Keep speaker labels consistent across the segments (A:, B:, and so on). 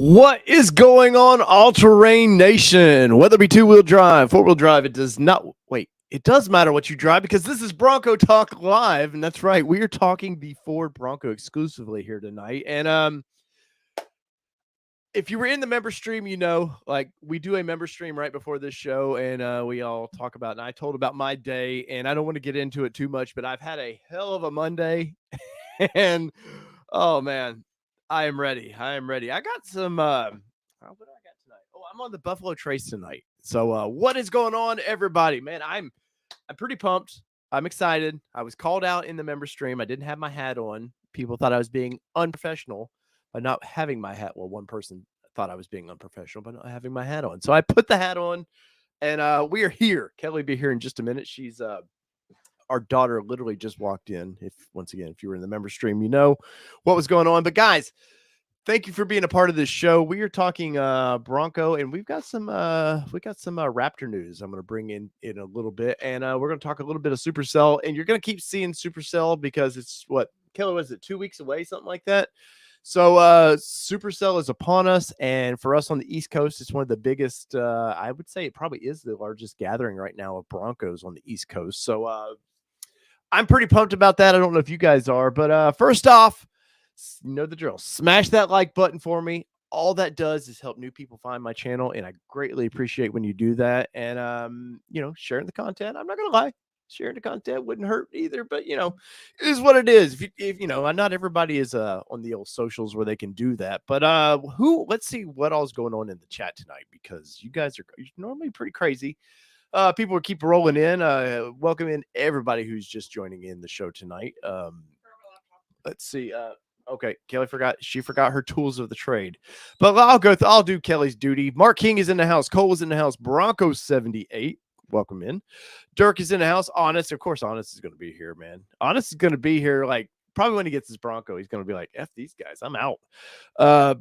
A: What is going on, all-terrain nation? Whether it be two-wheel drive, four-wheel drive, it does not wait. It does matter what you drive because this is Bronco Talk Live, and that's right. We are talking the Ford Bronco exclusively here tonight. And if you were in the member stream, you know, like we do a member stream right before this show, and we all talk about. And I told about my day, and I don't want to get into it too much, but I've had a hell of a Monday, and oh man. I am ready. I am ready. I got some. What do I got tonight? Oh, I'm on the Buffalo Trace tonight. So, what is going on, everybody? Man, I'm pretty pumped. I'm excited. I was called out in the member stream. I didn't have my hat on. People thought I was being unprofessional by not having my hat. Well, one person thought I was being unprofessional by not having my hat on. So I put the hat on, and we are here. Kelly will be here in just a minute. She's our daughter literally just walked in. Once again, if you were in the member stream, you know what was going on. But guys, thank you for being a part of this show. We are talking Bronco, and we've got some Raptor news I'm going to bring in a little bit, and we're going to talk a little bit of Supercell, and you're going to keep seeing Supercell because it's what, Kelly, was it 2 weeks away, something like that? So Supercell is upon us, and for us on the East Coast, it's one of the biggest. I would say it probably is the largest gathering right now of Broncos on the East Coast. So I'm pretty pumped about that. I don't know if you guys are, but first off, you know the drill. Smash that like button for me. All that does is help new people find my channel, and I greatly appreciate when you do that. And you know, sharing the content. I'm not gonna lie, sharing the content wouldn't hurt either. But you know, it is what it is. If you know, not everybody is on the old socials where they can do that. But let's see what all's going on in the chat tonight, because you guys are normally pretty crazy. People will keep rolling in. Welcome in everybody who's just joining in the show tonight. Let's see. Okay, Kelly forgot her tools of the trade, but I'll do Kelly's duty. Mark King is in the house. Cole is in the house. Bronco 78. Welcome in. Dirk is in the house. Honest, of course, Honest is going to be here, man. Honest is going to be here. Like, probably when he gets his Bronco, he's going to be like, F these guys, I'm out.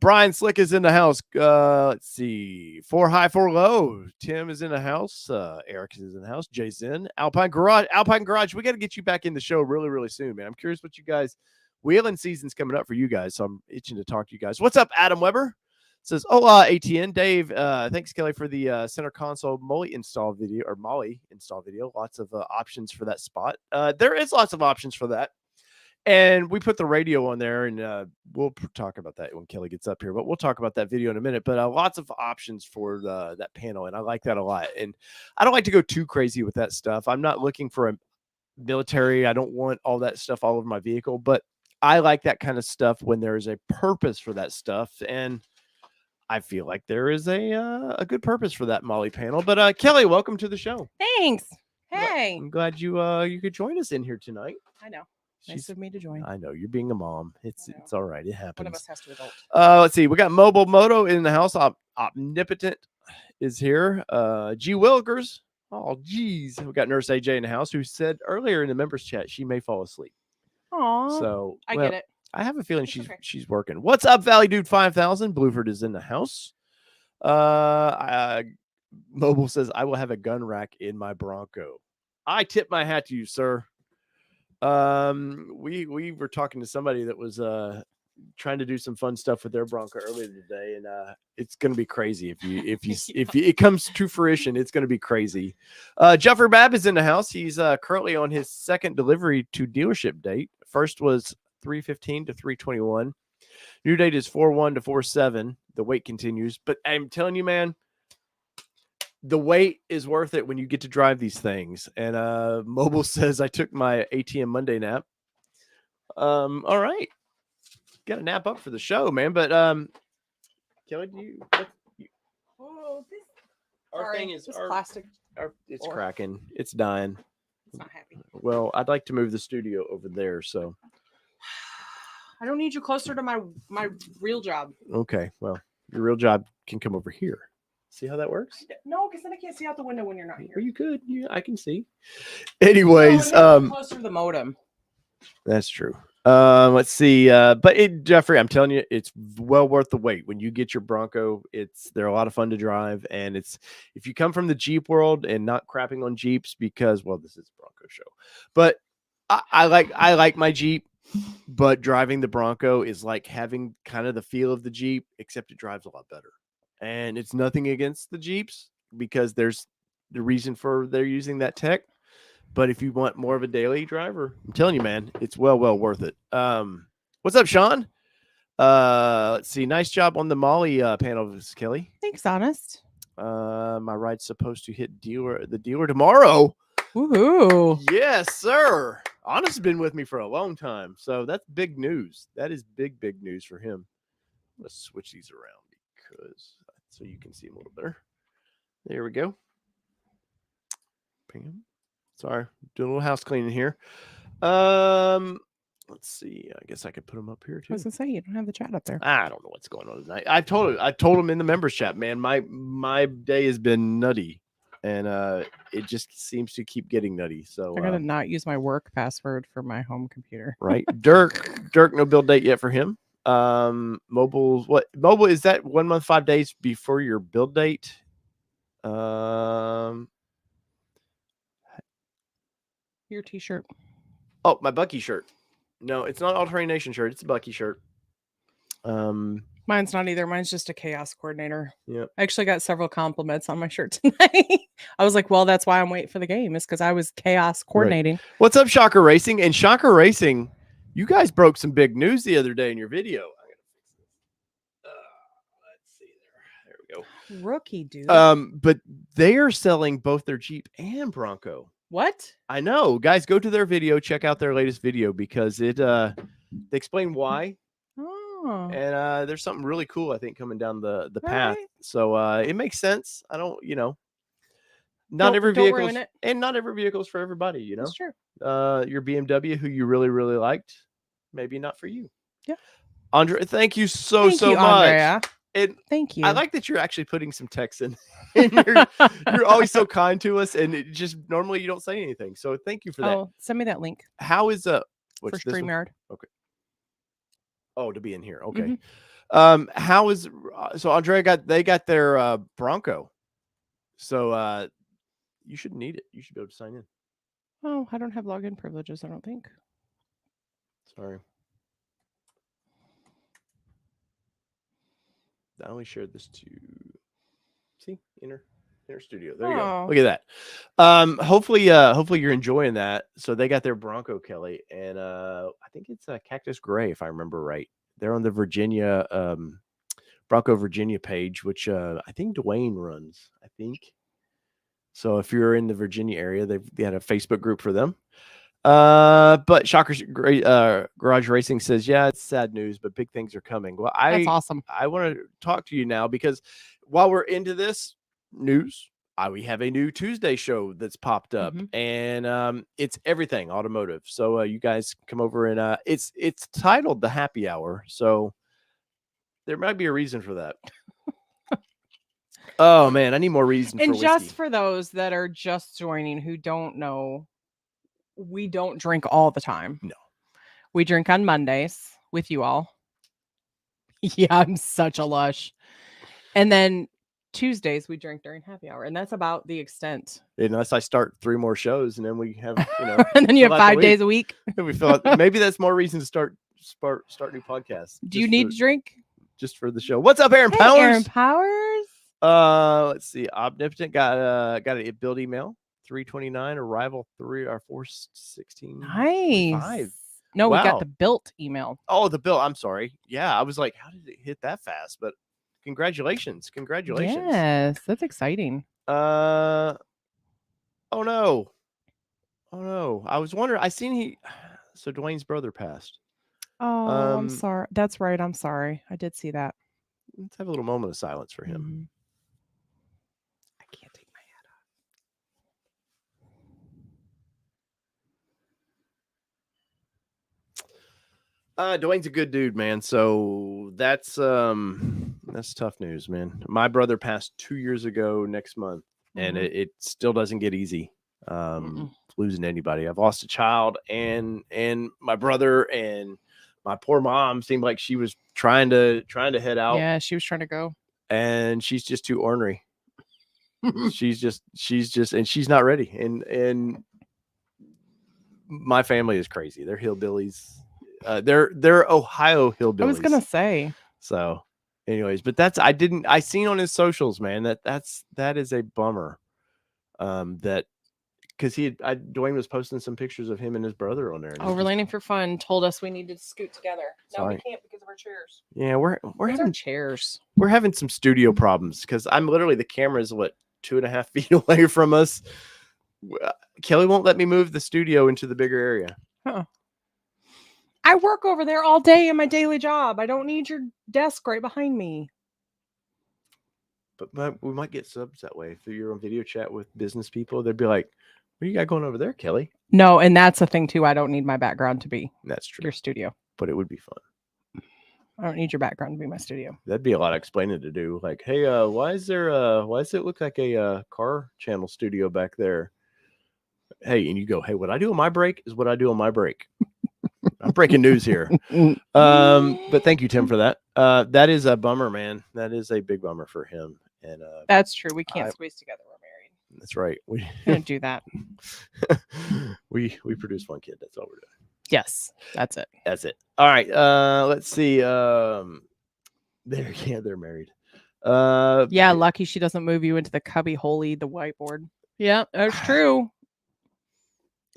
A: Brian Slick is in the house. Let's see. 4 High, 4 Low. Tim is in the house. Eric is in the house. Jason. Alpine Garage. We got to get you back in the show really, really soon, man. I'm curious what you guys, wheeling season's coming up for you guys, so I'm itching to talk to you guys. What's up, Adam Weber? Says, hola, ATN. Dave, thanks, Kelly, for the center console molle install video. Lots of options for that spot. There is lots of options for that. And we put the radio on there, and we'll talk about that when Kelly gets up here. But we'll talk about that video in a minute. But lots of options for that panel, and I like that a lot. And I don't like to go too crazy with that stuff. I'm not looking for a military. I don't want all that stuff all over my vehicle. But I like that kind of stuff when there is a purpose for that stuff. And I feel like there is a good purpose for that molle panel. But Kelly, welcome to the show.
B: Thanks. Hey.
A: I'm glad you could join us in here tonight.
B: I know. Nice of me to join.
A: I know you're being a mom. It's all right. It happens.
B: One of us has to adult.
A: Let's see. We got Mobile Moto in the house. Omnipotent is here. G Wilkers. Oh, geez. We got Nurse AJ in the house, who said earlier in the members chat she may fall asleep.
B: Aw.
A: So
B: I get it.
A: I have a feeling she's working. What's up, Valley Dude 5000? Blueford is in the house. Mobile says, I will have a gun rack in my Bronco. I tip my hat to you, sir. We were talking to somebody that was trying to do some fun stuff with their Bronco earlier today, and it's going to be crazy if it comes to fruition. It's going to be crazy. Jeffrey Babb is in the house. He's currently on his second delivery to dealership date. First was 3/15 to 3/21. New date is 4/1 to 4/7. The wait continues, but I'm telling you, man, the wait is worth it when you get to drive these things. And Mobile says, I took my ATM Monday nap. All right. Got a nap up for the show, man. But Kelly, our thing is
B: plastic.
A: It's cracking. It's dying.
B: It's not happy.
A: Well, I'd like to move the studio over there, so
B: I don't need you closer to my real job.
A: Okay. Well, your real job can come over here. See how that works?
B: No, because then I can't see out the window when you're not here.
A: Well, you could. Yeah, I can see. Anyways,
B: closer to the modem.
A: That's true. Let's see. But Jeffrey, I'm telling you, it's well worth the wait. When you get your Bronco, they're a lot of fun to drive, and if you come from the Jeep world and not crapping on Jeeps, because this is a Bronco show, but I like my Jeep. but driving the Bronco is like having kind of the feel of the Jeep, except it drives a lot better. And it's nothing against the Jeeps because there's the reason for they're using that tech. But if you want more of a daily driver, I'm telling you, man, it's well worth it. What's up, Sean? Let's see. Nice job on the molle panel, Kelly.
B: Thanks, Honest.
A: My ride's supposed to hit the dealer tomorrow.
B: Woohoo!
A: Yes, sir. Honest has been with me for a long time, so that's big news. That is big news for him. Let's switch these around because so you can see him a little better. There we go. Bam. Sorry, doing a little house cleaning here. Let's see. I guess I could put them up here too.
B: I was gonna say you don't have the chat up there.
A: I don't know what's going on tonight. I told him in the members chat, man. My day has been nutty, and it just seems to keep getting nutty. So
B: I gotta not use my work password for my home computer.
A: Right, Dirk, no build date yet for him. Mobile is that 1 month 5 days before your build date?
B: Your t-shirt.
A: Oh, my Bucky shirt. No, it's not All-Terrain Nation shirt. It's a Bucky shirt.
B: Mine's not either. Mine's just a chaos coordinator.
A: Yeah.
B: I actually got several compliments on my shirt tonight. I was like, well, that's why I'm waiting for the game, is because I was chaos coordinating.
A: Right. What's up, Shocker Racing? And Shocker Racing, you guys broke some big news the other day in your video. I'm gonna fix this. Let's see there. There we go.
B: Rookie, dude.
A: But they are selling both their Jeep and Bronco.
B: What?
A: I know, guys. Go to their video, check out their latest video because it they explain why.
B: Oh.
A: And there's something really cool, I think, coming down the path.
B: Right.
A: So it makes sense. I don't, not every vehicle and not every vehicle is for everybody.
B: That's true.
A: Your BMW, who you really liked, maybe not for you.
B: Yeah.
A: Andre, thank you so much.
B: Andrea.
A: Thank you. I like that you're actually putting some text in. You're always so kind to us, and it just normally you don't say anything. So thank you for that.
B: Oh, send me that link.
A: How is
B: for StreamYard?
A: Okay. Oh, to be in here. Okay. Mm-hmm. How is so Andrea they got their Bronco. So you shouldn't need it. You should be able to sign in.
B: Oh, I don't have login privileges, I don't think.
A: Sorry. I only shared this to inner studio. There you go. Look at that. Hopefully you're enjoying that. So they got their Bronco, Kelly, and I think it's a Cactus Gray, if I remember right. They're on the Virginia Bronco Virginia page, which I think Dwayne runs. I think so. If you're in the Virginia area, they had a Facebook group for them. But Shocker's Garage Racing says, yeah, it's sad news, but big things are coming. Well,
B: that's awesome.
A: I want to talk to you now because while we're into this news, we have a new Tuesday show that's popped up, and it's everything automotive. So you guys come over and it's titled The Happy Hour. So there might be a reason for that. Oh man, I need more reason.
B: And
A: for
B: just
A: whiskey.
B: For those that are just joining who don't know, we don't drink all the time.
A: No.
B: We drink on Mondays with you all. Yeah, I'm such a lush. And then Tuesdays we drink during happy hour, and that's about the extent.
A: Unless I start 3 more shows, and then we have,
B: and then you have 5 days a week.
A: We fill out, maybe that's more reason to start new podcasts.
B: Do you need to drink?
A: Just for the show. What's up, Aaron Powers?
B: Aaron Powers.
A: Let's see. Omnipotent got a build email. 329 arrival 416.
B: Nice.
A: 5.
B: No, wow. We got the built email.
A: Oh, the built. I'm sorry. Yeah, I was like, how did it hit that fast? But congratulations.
B: Yes, that's exciting.
A: Oh no. I was wondering. I seen so Dwayne's brother passed.
B: Oh, I'm sorry. That's right. I'm sorry. I did see that.
A: Let's have a little moment of silence for him.
B: Mm-hmm. I can't take my
A: hat off. Dwayne's a good dude, man. So that's tough news, man. My brother passed 2 years ago next month, and it still doesn't get easy. Losing anybody. I've lost a child and my brother, and my poor mom seemed like she was trying to head out.
B: Yeah, she was trying to go.
A: And she's just too ornery. she's just and she's not ready. And my family is crazy. They're hillbillies. They're Ohio hillbillies.
B: I was gonna say.
A: So, anyways, but I seen on his socials, man, that is a bummer. That because Dwayne was posting some pictures of him and his brother on there.
B: Oh, Relating for Fun told us we needed to scoot together. No, we
A: Sorry.
B: can't because of our chairs.
A: Yeah, we're
B: What's
A: having
B: our chairs.
A: We're having some studio problems because I'm literally the camera is 2.5 feet away from us. Kelly won't let me move the studio into the bigger area.
B: Huh. I work over there all day in my daily job. I don't need your desk right behind me.
A: But we might get subs that way. If you're on video chat with business people, they'd be like, "What do you got going over there, Kelly?"
B: No, and that's the thing too. I don't need my background to be
A: That's true.
B: your studio.
A: But it would be fun.
B: I don't need your background to be my studio.
A: That'd be a lot of explaining to do. Like, hey, why does it look like a car channel studio back there? Hey, and you go, hey, what I do on my break is what I do on my break. I'm breaking news here. But thank you, Tim, for that. That is a bummer, man. That is a big bummer for him. And
B: that's true. We can't squeeze together. We're married.
A: That's right. We
B: can't do that.
A: we produce one kid. That's all we're doing.
B: Yes, that's it.
A: That's it. All right. Let's see. They're married.
B: Yeah, lucky she doesn't move you into the cubby holy, the whiteboard. Yeah, that's true. Well,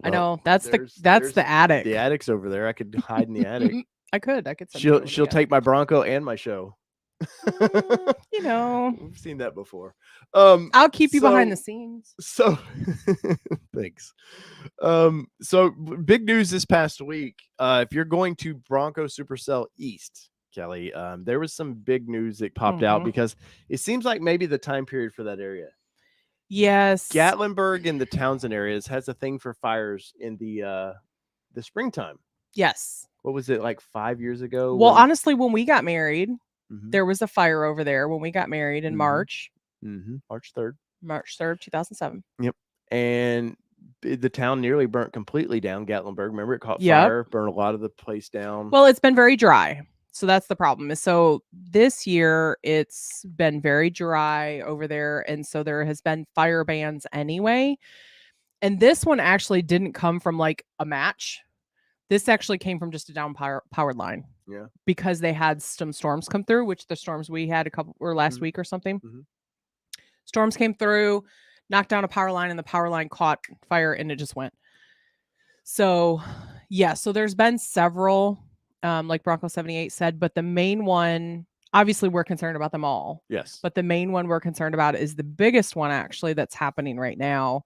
B: I know. That's the attic.
A: The attic's over there. I could hide in the attic.
B: I could.
A: She'll take my Bronco and my show.
B: You know,
A: we've seen that before.
B: I'll keep you behind the scenes.
A: So thanks. So big news this past week. If you're going to Bronco Supercell East, Kelly, there was some big news that popped out because it seems like maybe the time period for that area.
B: Yes.
A: Gatlinburg and the Townsend areas has a thing for fires in the springtime.
B: Yes.
A: What was it, like 5 years ago?
B: Well, honestly, when we got married, there was a fire over there when we got married in March.
A: March 3rd.
B: March 3rd, 2007.
A: Yep. And the town nearly burnt completely down. Gatlinburg. Remember, it caught fire, burned a lot of the place down.
B: Well, it's been very dry. So that's the problem. So this year it's been very dry over there. And so there has been fire bans anyway. And this one actually didn't come from like a match. This actually came from just a down powered line.
A: Yeah.
B: Because they had some storms come through, which the storms we had last week or something. Storms came through, knocked down a power line, and the power line caught fire and it just went. So yeah, so there's been several, like Bronco 78 said, but the main one, obviously we're concerned about them all.
A: Yes.
B: But the main one we're concerned about is the biggest one actually that's happening right now.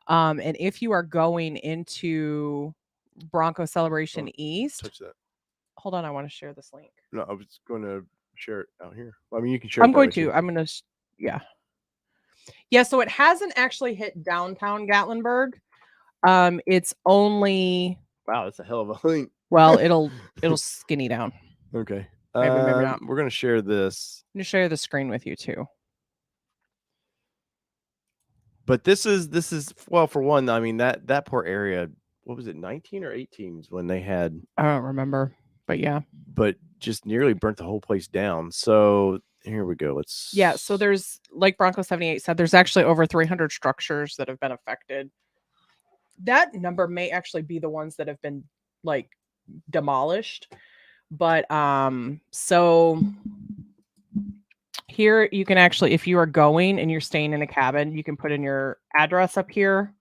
B: And if you are going into Bronco Celebration East,
A: touch that.
B: Hold on, I want to share this link.
A: No, I was going to share it out here. Well, I mean, you can share.
B: I'm going to. Yeah. Yeah. So it hasn't actually hit downtown Gatlinburg. It's only.
A: Wow, that's a hell of a link.
B: Well, it'll skinny down.
A: Okay.
B: Maybe not.
A: We're going to share this.
B: I'm going to share the screen with you too.
A: But this is well, for one, I mean that poor area. What was it, 19 or 18s when they had?
B: I don't remember, but yeah.
A: But just nearly burnt the whole place down. So here we go.
B: Yeah. So there's, like Bronco 78 said, there's actually over 300 structures that have been affected. That number may actually be the ones that have been like demolished. But so here you can actually, if you are going and you're staying in a cabin, you can put in your address up here.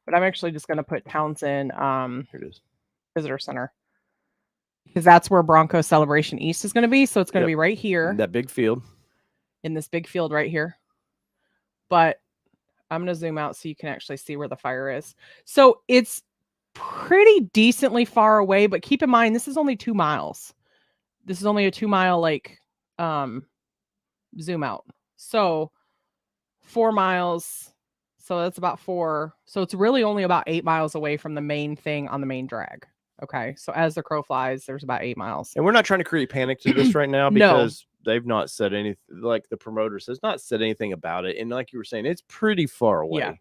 B: But I'm actually just going to put Townsend
A: here it is.
B: Visitor Center, because that's where Bronco Celebration East is going to be. So it's going to be right here.
A: That big field.
B: In this big field right here. But I'm going to zoom out so you can actually see where the fire is. So it's pretty decently far away, but keep in mind, this is only 2 miles. This is only a 2 mile, like, zoom out. So 4 miles. So that's about 4. So it's really only about 8 miles away from the main thing on the main drag. Okay. So as the crow flies, there's about 8 miles.
A: And we're not trying to create panic to this right now because they've not said anything, like the promoters has not said anything about it. And like you were saying, it's pretty far away.
B: Yeah.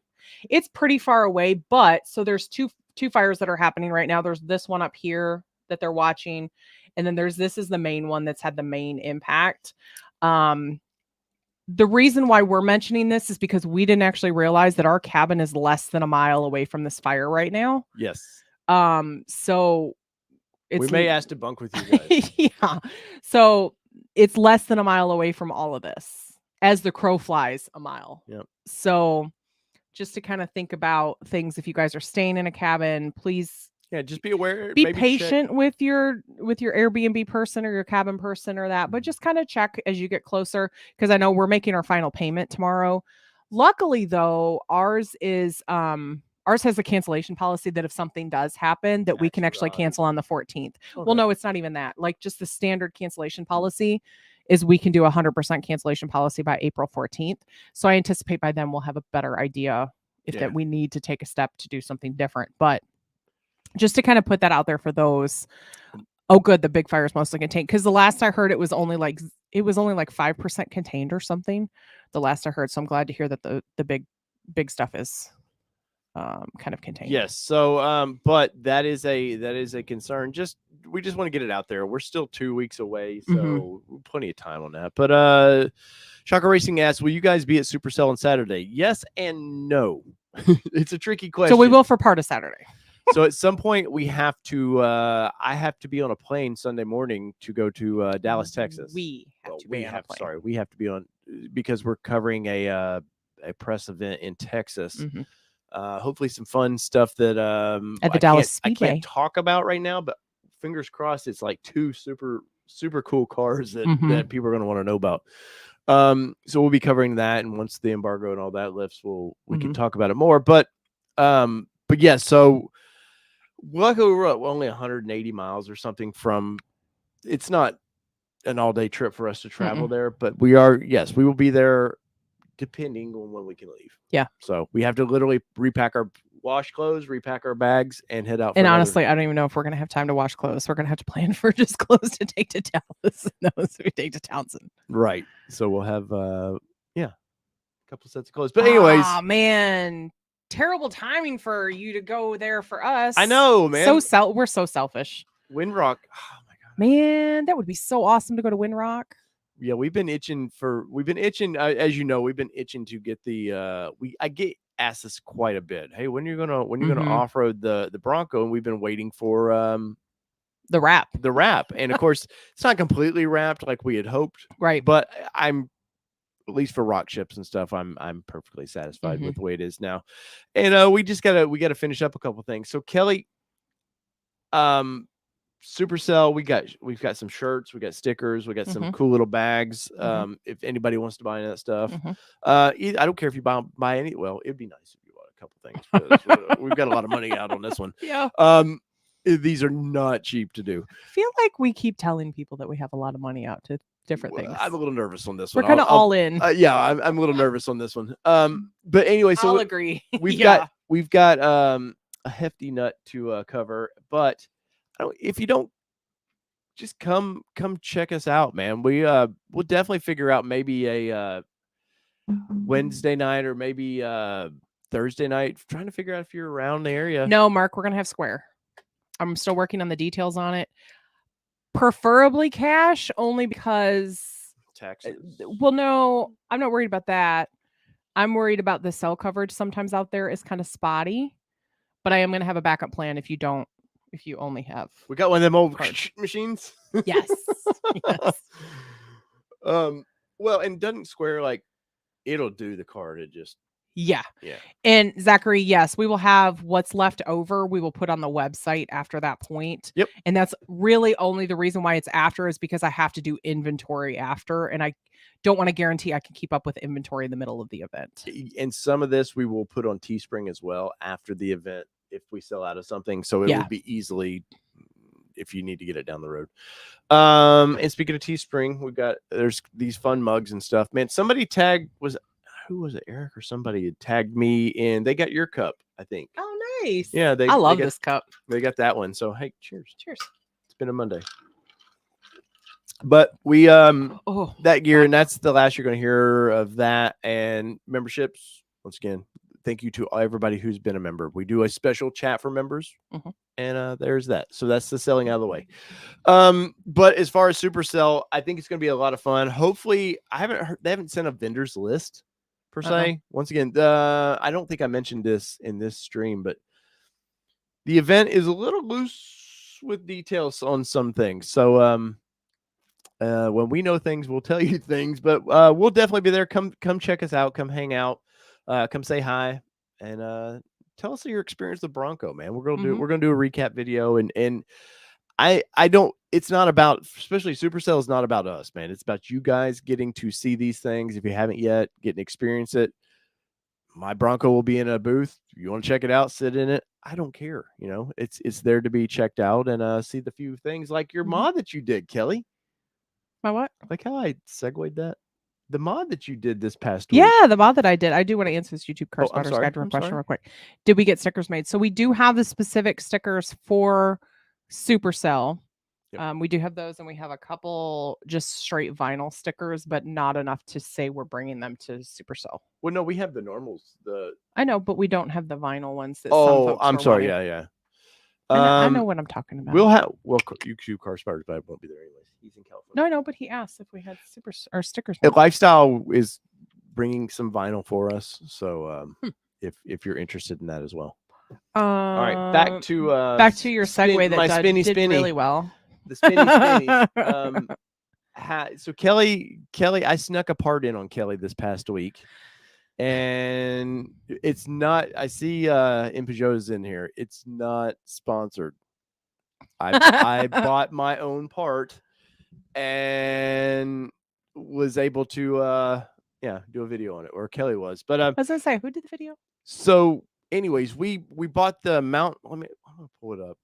B: It's pretty far away, but so there's two fires that are happening right now. There's this one up here that they're watching. And then this is the main one that's had the main impact. The reason why we're mentioning this is because we didn't actually realize that our cabin is less than a mile away from this fire right now.
A: Yes.
B: So it's
A: we may ask to bunk with you guys.
B: yeah. So it's less than a mile away from all of this, as the crow flies a mile.
A: Yep.
B: So just to kind of think about things, if you guys are staying in a cabin, please
A: just be aware.
B: be
A: maybe
B: patient
A: check.
B: with your Airbnb person or your cabin person or that, but just kind of check as you get closer, because I know we're making our final payment tomorrow. Luckily though, ours has a cancellation policy that if something does happen, that we can actually cancel on the 14th. Okay. Well, no, it's not even that. Like, just the standard cancellation policy is we can do 100% cancellation policy by April 14th. So I anticipate by then we'll have a better idea if that we need to take a step to do something different. But just to kind of put that out there for those. Oh, good. The big fire is mostly contained, because the last I heard it was only like 5% contained or something. The last I heard. So I'm glad to hear that the big stuff is kind of contained.
A: Yes. So but that is a concern. We just want to get it out there. We're still 2 weeks away, so plenty of time on that. But Shocker Racing asks, will you guys be at Supercell on Saturday? Yes and no. It's a tricky question.
B: So we will for part of Saturday.
A: So at some point we have to I have to be on a plane Sunday morning to go to Dallas, Texas.
B: We have
A: to be on, because we're covering a press event in Texas. Hopefully some fun stuff that
B: at the Dallas Speedway.
A: I can't talk about right now, but fingers crossed it's like 2 super cool cars that people are going to want to know about. So we'll be covering that, and once the embargo and all that lifts, we can talk about it more. But yeah, so luckily we're only 180 miles or something from. It's not an all-day trip for us to travel there, but we will be there depending on when we can leave.
B: Yeah.
A: So we have to literally repack our wash clothes, repack our bags, and head out.
B: And honestly, I don't even know if we're going to have time to wash clothes. We're going to have to plan for just clothes to take to Dallas and those we take to Townsend.
A: Right. So we'll have, a couple sets of clothes. But anyways.
B: Oh, man. Terrible timing for you to go there for us.
A: I know, man.
B: We're so selfish.
A: Windrock. Oh, my God.
B: Man, that would be so awesome to go to Windrock.
A: Yeah, we've been itching, as you know, we've been itching to get I get asked this quite a bit. Hey, when are you gonna off-road the Bronco? And we've been waiting for
B: the wrap.
A: And of course it's not completely wrapped like we had hoped.
B: Right.
A: But I'm, at least for rock chips and stuff, I'm perfectly satisfied with the way it is now. And we gotta finish up a couple things. So Kelly, Supercell, we've got some shirts, we got stickers, we got some cool little bags. If anybody wants to buy any of that stuff, I don't care if you buy any. Well, it'd be nice if you bought a couple things. We've got a lot of money out on this one.
B: Yeah.
A: These are not cheap to do.
B: I feel like we keep telling people that we have a lot of money out to different things.
A: I'm a little nervous on this one.
B: We're kind of all in.
A: Yeah, I'm a little nervous on this one. But anyway, so
B: I'll agree.
A: We've got a hefty nut to cover, but if you don't, just come check us out, man. We'll definitely figure out maybe a Wednesday night or maybe Thursday night, trying to figure out if you're around the area.
B: No, Mark, we're gonna have Square. I'm still working on the details on it. Preferably cash, only because
A: taxes.
B: Well, no, I'm not worried about that. I'm worried about the cell coverage sometimes out there is kind of spotty, but I am going to have a backup plan if you only have.
A: We got one of them old machines.
B: Yes. Yes.
A: Well, and doesn't Square, like, it'll do the card. It just.
B: Yeah.
A: Yeah.
B: And Zachary, yes, we will have what's left over. We will put on the website after that point.
A: Yep.
B: And that's really only the reason why it's after is because I have to do inventory after, and I don't want to guarantee I can keep up with inventory in the middle of the event.
A: And some of this we will put on Teespring as well after the event if we sell out of something. So it will be easily if you need to get it down the road. And speaking of Teespring, there's these fun mugs and stuff. Man, somebody who was it? Eric or somebody had tagged me in. They got your cup, I think.
B: Oh, nice.
A: Yeah,
B: I love this cup.
A: They got that one. So hey, cheers.
B: Cheers.
A: It's been a Monday. But we that gear, and that's the last you're going to hear of that. And memberships, once again, thank you to everybody who's been a member. We do a special chat for members, and there's that. So that's the selling out of the way. But as far as Supercell, I think it's going to be a lot of fun. Hopefully, they haven't sent a vendors list per se. Once again, I don't think I mentioned this in this stream, but the event is a little loose with details on some things. So when we know things, we'll tell you things. But we'll definitely be there. Come check us out. Come hang out. Come say hi and tell us your experience with Bronco, man. We're gonna do a recap video and I don't. It's not about, especially Supercell is not about us, man. It's about you guys getting to see these things if you haven't yet, getting to experience it. My Bronco will be in a booth. If you want to check it out, sit in it. I don't care. You know, it's there to be checked out and see the few things like your mod that you did, Kelly.
B: My what?
A: Like how I segued that. The mod that you did this past week.
B: Yeah, the mod that I did. I do want to answer this YouTube Car Spotters Guide to a question real quick. Did we get stickers made? So we do have the specific stickers for Supercell. Yep. We do have those, and we have a couple just straight vinyl stickers, but not enough to say we're bringing them to Supercell.
A: Well, no, we have the normals.
B: I know, but we don't have the vinyl ones that.
A: Oh, some folks I'm sorry. Wanting. Yeah.
B: I know what I'm talking about.
A: We'll have you Car Spotters, but I won't be there anyways. He's in California.
B: No, I know, but he asked if we had stickers.
A: Lifestyle is bringing some vinyl for us, so if you're interested in that as well. All right, back to
B: your segue that did really well.
A: The spinny. So Kelly, I snuck a part in on Kelly this past week, and it's not. I see Peugeot's in here. It's not sponsored. I bought my own part and was able to do a video on it, or Kelly was. But
B: I was gonna say, who did the video?
A: So anyways, we bought the mount. I'm gonna pull it up.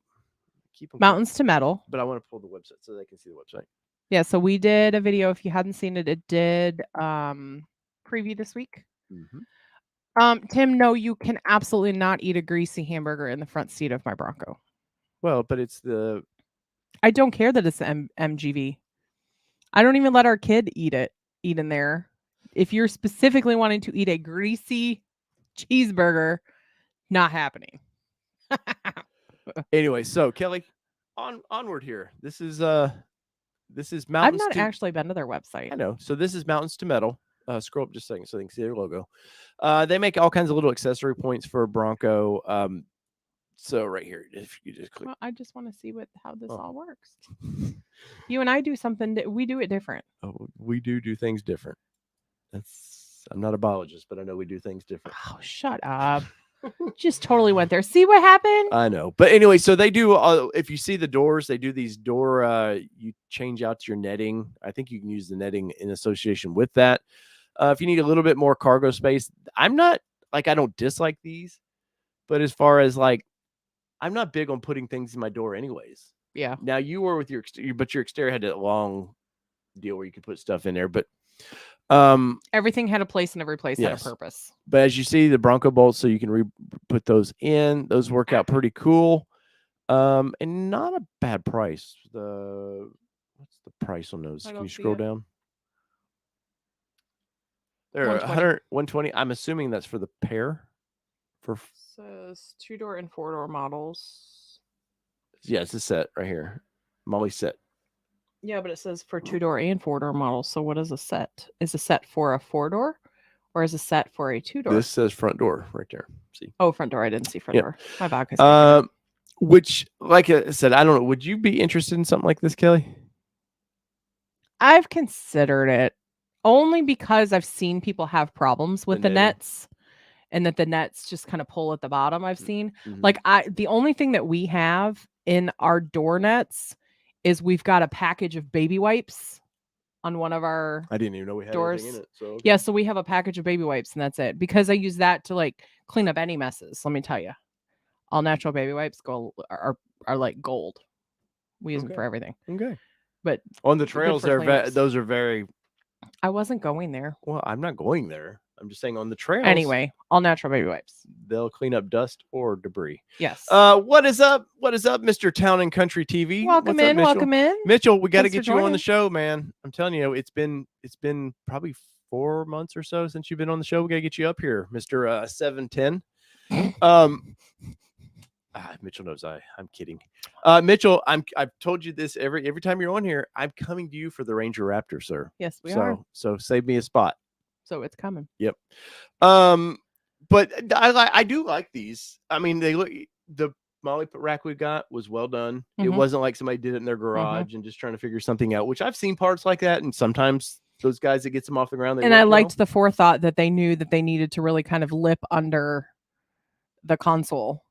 A: Keep them
B: Mountains to Metal.
A: But I want to pull the website so they can see the website.
B: Yeah, so we did a video. If you hadn't seen it, it did preview this week. Tim, no, you can absolutely not eat a greasy hamburger in the front seat of my Bronco.
A: Well, but
B: I don't care that it's the MGV. I don't even let our kid eat in there. If you're specifically wanting to eat a greasy cheeseburger, not happening.
A: Anyway, so Kelly, onward here. This is Mountains.
B: I've not actually been to their website.
A: I know. So this is Mountains to Metal. Scroll up just a second so they can see their logo. They make all kinds of little accessory points for Bronco. So right here, if you just click.
B: Well, I just want to see how this all works. You and I do something. We do it different.
A: Oh, we do things different. I'm not a biologist, but I know we do things different.
B: Oh, shut up. Just totally went there. See what happened?
A: I know. But anyway, so they do, if you see the doors, they do these door, you change out your netting. I think you can use the netting in association with that. If you need a little bit more cargo space, I don't dislike these, but as far as I'm not big on putting things in my door anyways.
B: Yeah.
A: Now you were with your exterior had that long deal where you could put stuff in there, but
B: everything had a place and every place had a purpose.
A: But as you see, the Bronco bolts, so you can put those in. Those work out pretty cool, and not a bad price. What's the price on those? Can you scroll down? They're 120. I'm assuming that's for the pair.
B: Says 2-door and 4-door models.
A: Yeah, it's a set right here. Molle set.
B: Yeah, but it says for 2-door and 4-door models. So what is a set? Is a set for a 4-door or is a set for a 2-door?
A: This says front door right there. See?
B: Oh, front door. I didn't see front door. My bad.
A: Which, like I said, I don't know. Would you be interested in something like this, Kelly?
B: I've considered it only because I've seen people have problems with the nets. And that the nets just kind of pull at the bottom. I've seen the only thing that we have in our door nets is we've got a package of baby wipes on one of our
A: I didn't even know we had
B: doors.
A: anything in it. So
B: yeah, so we have a package of baby wipes and that's it because I use that to clean up any messes. Let me tell you, all natural baby wipes are like gold. We use them for everything.
A: Okay,
B: but
A: on the trails, those are very.
B: I wasn't going there.
A: Well, I'm not going there. I'm just saying on the trails.
B: Anyway, all natural baby wipes.
A: They'll clean up dust or debris.
B: Yes.
A: What is up? What is up, Mr. Town and Country TV?
B: Welcome in. Welcome in.
A: Mitchell, we got to get you on the show, man. I'm telling you, it's been probably 4 months or so since you've been on the show. We got to get you up here, Mr. 710. Mitchell knows I'm kidding. Mitchell, I've told you this every time you're on here. I'm coming to you for the Ranger Raptor, sir.
B: Yes, we are.
A: So save me a spot.
B: So it's coming.
A: Yep. But I do like these. I mean, they look molle rack we got was well done. It
B: Mhm.
A: wasn't like somebody did it in their garage and just trying to figure something out, which I've seen parts like that. And sometimes those guys that gets them off the ground, they
B: And
A: work
B: I
A: well.
B: liked the forethought that they knew that they needed to really kind of lip under the console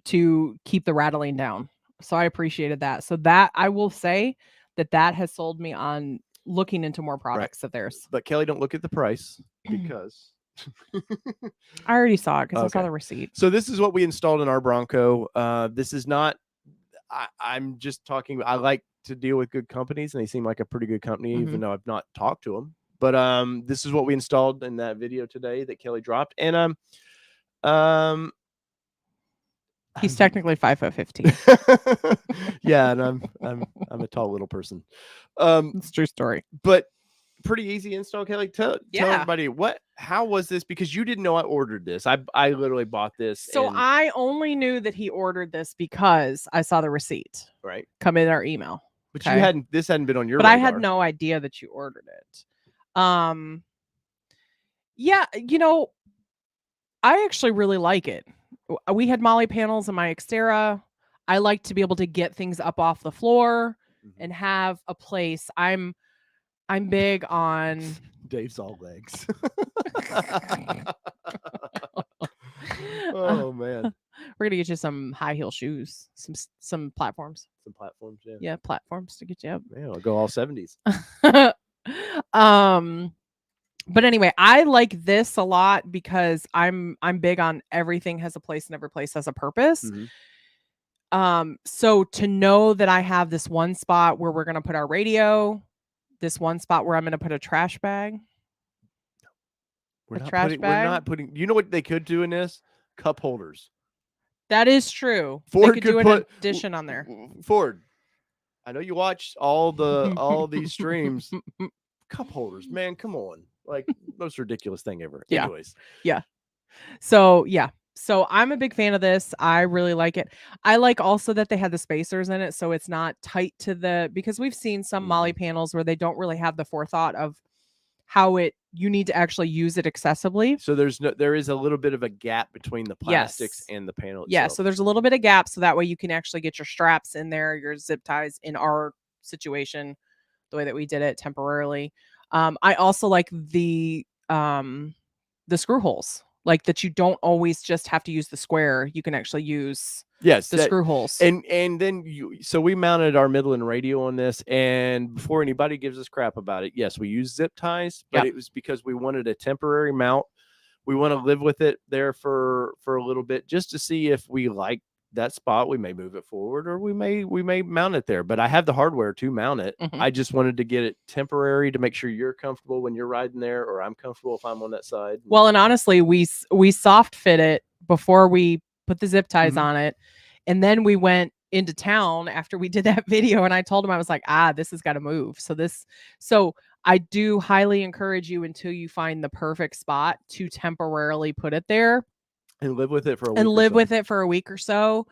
B: to keep the rattling down. So I appreciated that. So that I will say that has sold me on looking into more products of theirs.
A: But Kelly, don't look at the price because
B: I already saw it because I saw
A: Okay.
B: the receipt.
A: So this is what we installed in our Bronco. This is not. I'm just talking. I like to deal with good companies, and they seem like a pretty good company, even though I've not talked to them. But this is what we installed in that video today that Kelly dropped, and
B: He's technically 5'15".
A: Yeah, and I'm a tall little person.
B: It's a true story.
A: But pretty easy install, Kelly. Tell
B: Yeah.
A: everybody how was this, because you didn't know I ordered this. I literally bought this.
B: So I only knew that he ordered this because I saw the receipt come in our email.
A: But this hadn't been on your
B: But
A: radar.
B: I had no idea that you ordered it. Yeah, I actually really like it. We had molle panels in my Xterra. I like to be able to get things up off the floor and have a place. I'm big on
A: Dave's all legs. Oh man.
B: We're gonna get you some high heel shoes, some platforms.
A: Some platforms, yeah.
B: Yeah, platforms to get you up.
A: Yeah, I'll go all 70s.
B: But anyway, I like this a lot because I'm big on everything has a place and every place has a purpose. So to know that I have this one spot where we're gonna put our radio, this one spot where I'm gonna put a trash bag.
A: We're not putting. You know what they could do in this? Cup holders.
B: That is true.
A: Ford
B: they could do an addition on there.
A: Ford, I know you watch all these streams. Cup holders, man, come on! Like most ridiculous thing ever.
B: Yeah.
A: Anyways,
B: yeah. So I'm a big fan of this. I really like it. I like also that they had the spacers in it, so it's not tight to because we've seen some molle panels where they don't really have the forethought of how you need to actually use it accessibly.
A: So there is a little bit of a gap between the plastics and the panel itself.
B: Yeah, so there's a little bit of gap, so that way you can actually get your straps in there, your zip ties in our situation, the way that we did it temporarily. I also like the screw holes, like that you don't always just have to use the square. You can actually use the screw holes.
A: And then so we mounted our Midland radio on this, and before anybody gives us crap about it, yes, we use zip ties, but it was because we wanted a temporary mount. We want to live with it there for a little bit just to see if we like that spot. We may move it forward, or we may mount it there. But I have the hardware to mount it. I just wanted to get it temporary to make sure you're comfortable when you're riding there, or I'm comfortable if I'm on that side.
B: Well, and honestly, we soft fit it before we put the zip ties on it, and then we went into town after we did that video, and I told him, I was like, this has got to move. So I do highly encourage you, until you find the perfect spot, to temporarily put it there
A: and live with it for a
B: week or so.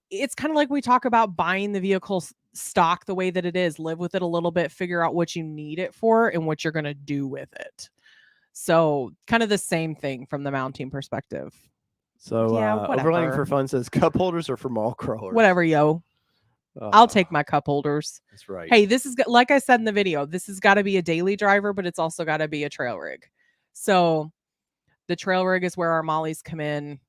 B: It's kind of like we talk about buying the vehicle stock the way that it is. Live with it a little bit, figure out what you need it for and what you're going to do with it. So kind of the same thing from the mounting perspective.
A: So Overlanding for Fun says cup holders are for mall crawlers.
B: Whatever, yo. I'll take my cup holders.
A: That's right.
B: Hey, this is, like I said in the video, this has got to be a daily driver, but it's also got to be a trail rig. So the trail rig is where our mollies come in.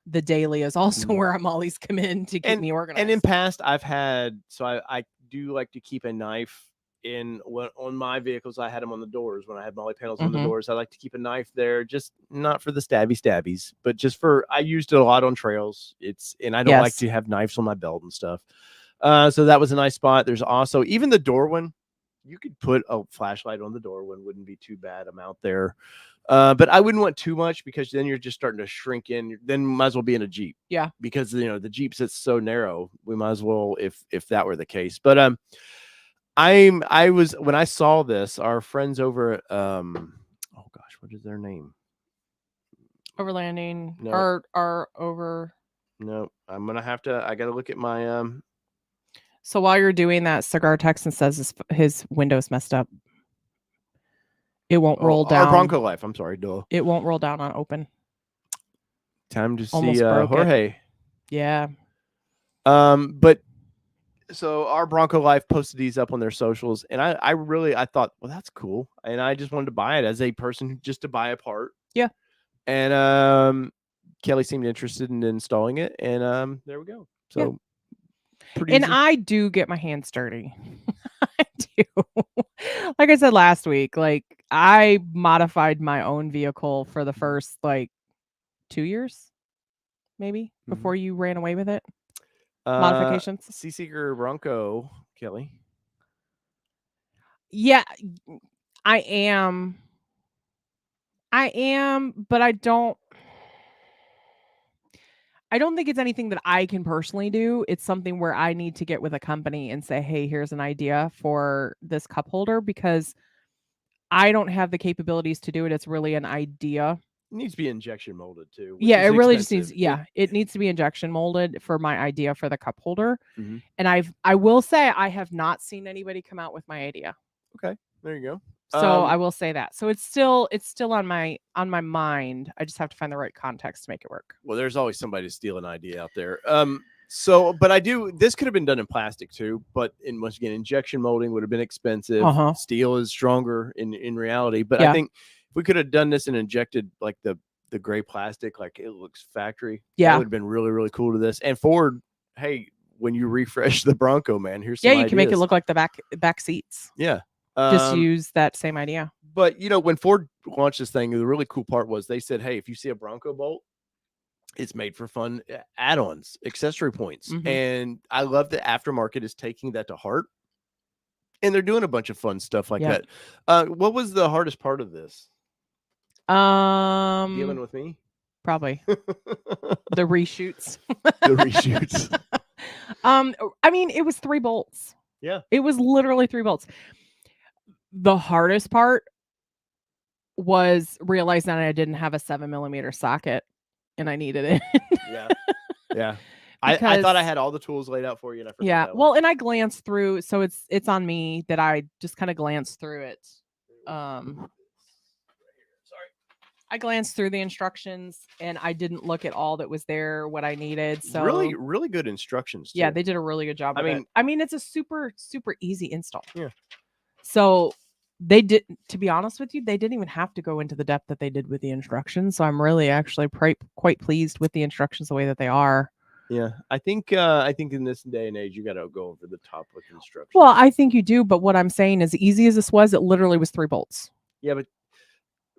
B: The daily is also where our mollies come in to keep me organized.
A: And in past, I've had, so I do like to keep a knife on my vehicles. I had them on the doors when I had molle panels on the doors. I like to keep a knife there, just not for the stabbies, but just I used it a lot on trails. And I don't like to have knives on my belt and stuff. So that was a nice spot. There's also even the door one. You could put a flashlight on the door one, wouldn't be too bad. I'm out there. But I wouldn't want too much, because then you're just starting to shrink in. Then might as well be in a Jeep. Yeah. Because the Jeep sits so narrow. We might as well, if that were the case. But when I saw this, our friends over at oh gosh, what is their name?
B: Overlanding.
A: No.
B: No,
A: I'm gonna have to. I gotta look at my
B: So while you're doing that, Cigar Texan says his window's messed up. It won't roll down.
A: Our Bronco Life. I'm sorry, duh.
B: It won't roll down on open.
A: Time to see Jorge.
B: Yeah.
A: But so our Bronco Life posted these up on their socials, and I thought, well, that's cool, and I just wanted to buy it as a person just to buy a part.
B: Yeah.
A: And Kelly seemed interested in installing it, and there we go. So pretty
B: And
A: easy.
B: I do get my hands dirty. I do. Like I said last week, like I modified my own vehicle for the first like 2 years, maybe, before you ran away with it. Modifications.
A: Seeker Bronco, Kelly.
B: Yeah, I am, but I don't think it's anything that I can personally do. It's something where I need to get with a company and say, "Hey, here's an idea for this cup holder," because I don't have the capabilities to do it. It's really an idea.
A: It needs to be injection molded too.
B: It really just needs. It needs to be injection molded for my idea for the cup holder. And I will say I have not seen anybody come out with my idea.
A: Okay, there you go.
B: So I will say that. So it's still on my mind. I just have to find the right context to make it work.
A: Well, there's always somebody to steal an idea out there. But this could have been done in plastic too, but once again, injection molding would have been expensive. Steel is stronger in reality, but I think if we could have done this and injected like the gray plastic, like it looks factory, that would have been really, really cool to this. And Ford, hey, when you refresh the Bronco, man, here's some
B: you
A: ideas.
B: Can make it look like the back seats.
A: Yeah.
B: Just use that same idea.
A: But when Ford launched this thing, the really cool part was they said, hey, if you see a Bronco bolt, it's made for fun add-ons, accessory points. And I love that aftermarket is taking that to heart. And they're doing a bunch of fun stuff like that. What was the hardest part of this? Dealing with me?
B: Probably. The reshoots.
A: The reshoots.
B: I mean, it was 3 bolts.
A: Yeah.
B: It was literally 3 bolts. The hardest part was realizing that I didn't have a 7mm socket and I needed it.
A: Yeah. I thought I had all the tools laid out for you, and I forgot.
B: Yeah. Well, and I glanced through, so it's on me that I just kind of glanced through it. Sorry. I glanced through the instructions and I didn't look at all that was there, what I needed. So
A: really, really good instructions too.
B: Yeah, they did a really good job. I mean, it's a super, super easy install.
A: Yeah.
B: So they did, to be honest with you, they didn't even have to go into the depth that they did with the instructions. So I'm really actually quite pleased with the instructions the way that they are.
A: Yeah, I think in this day and age, you got to go over the top with instructions.
B: Well, I think you do, but what I'm saying, as easy as this was, it literally was 3 bolts.
A: Yeah, but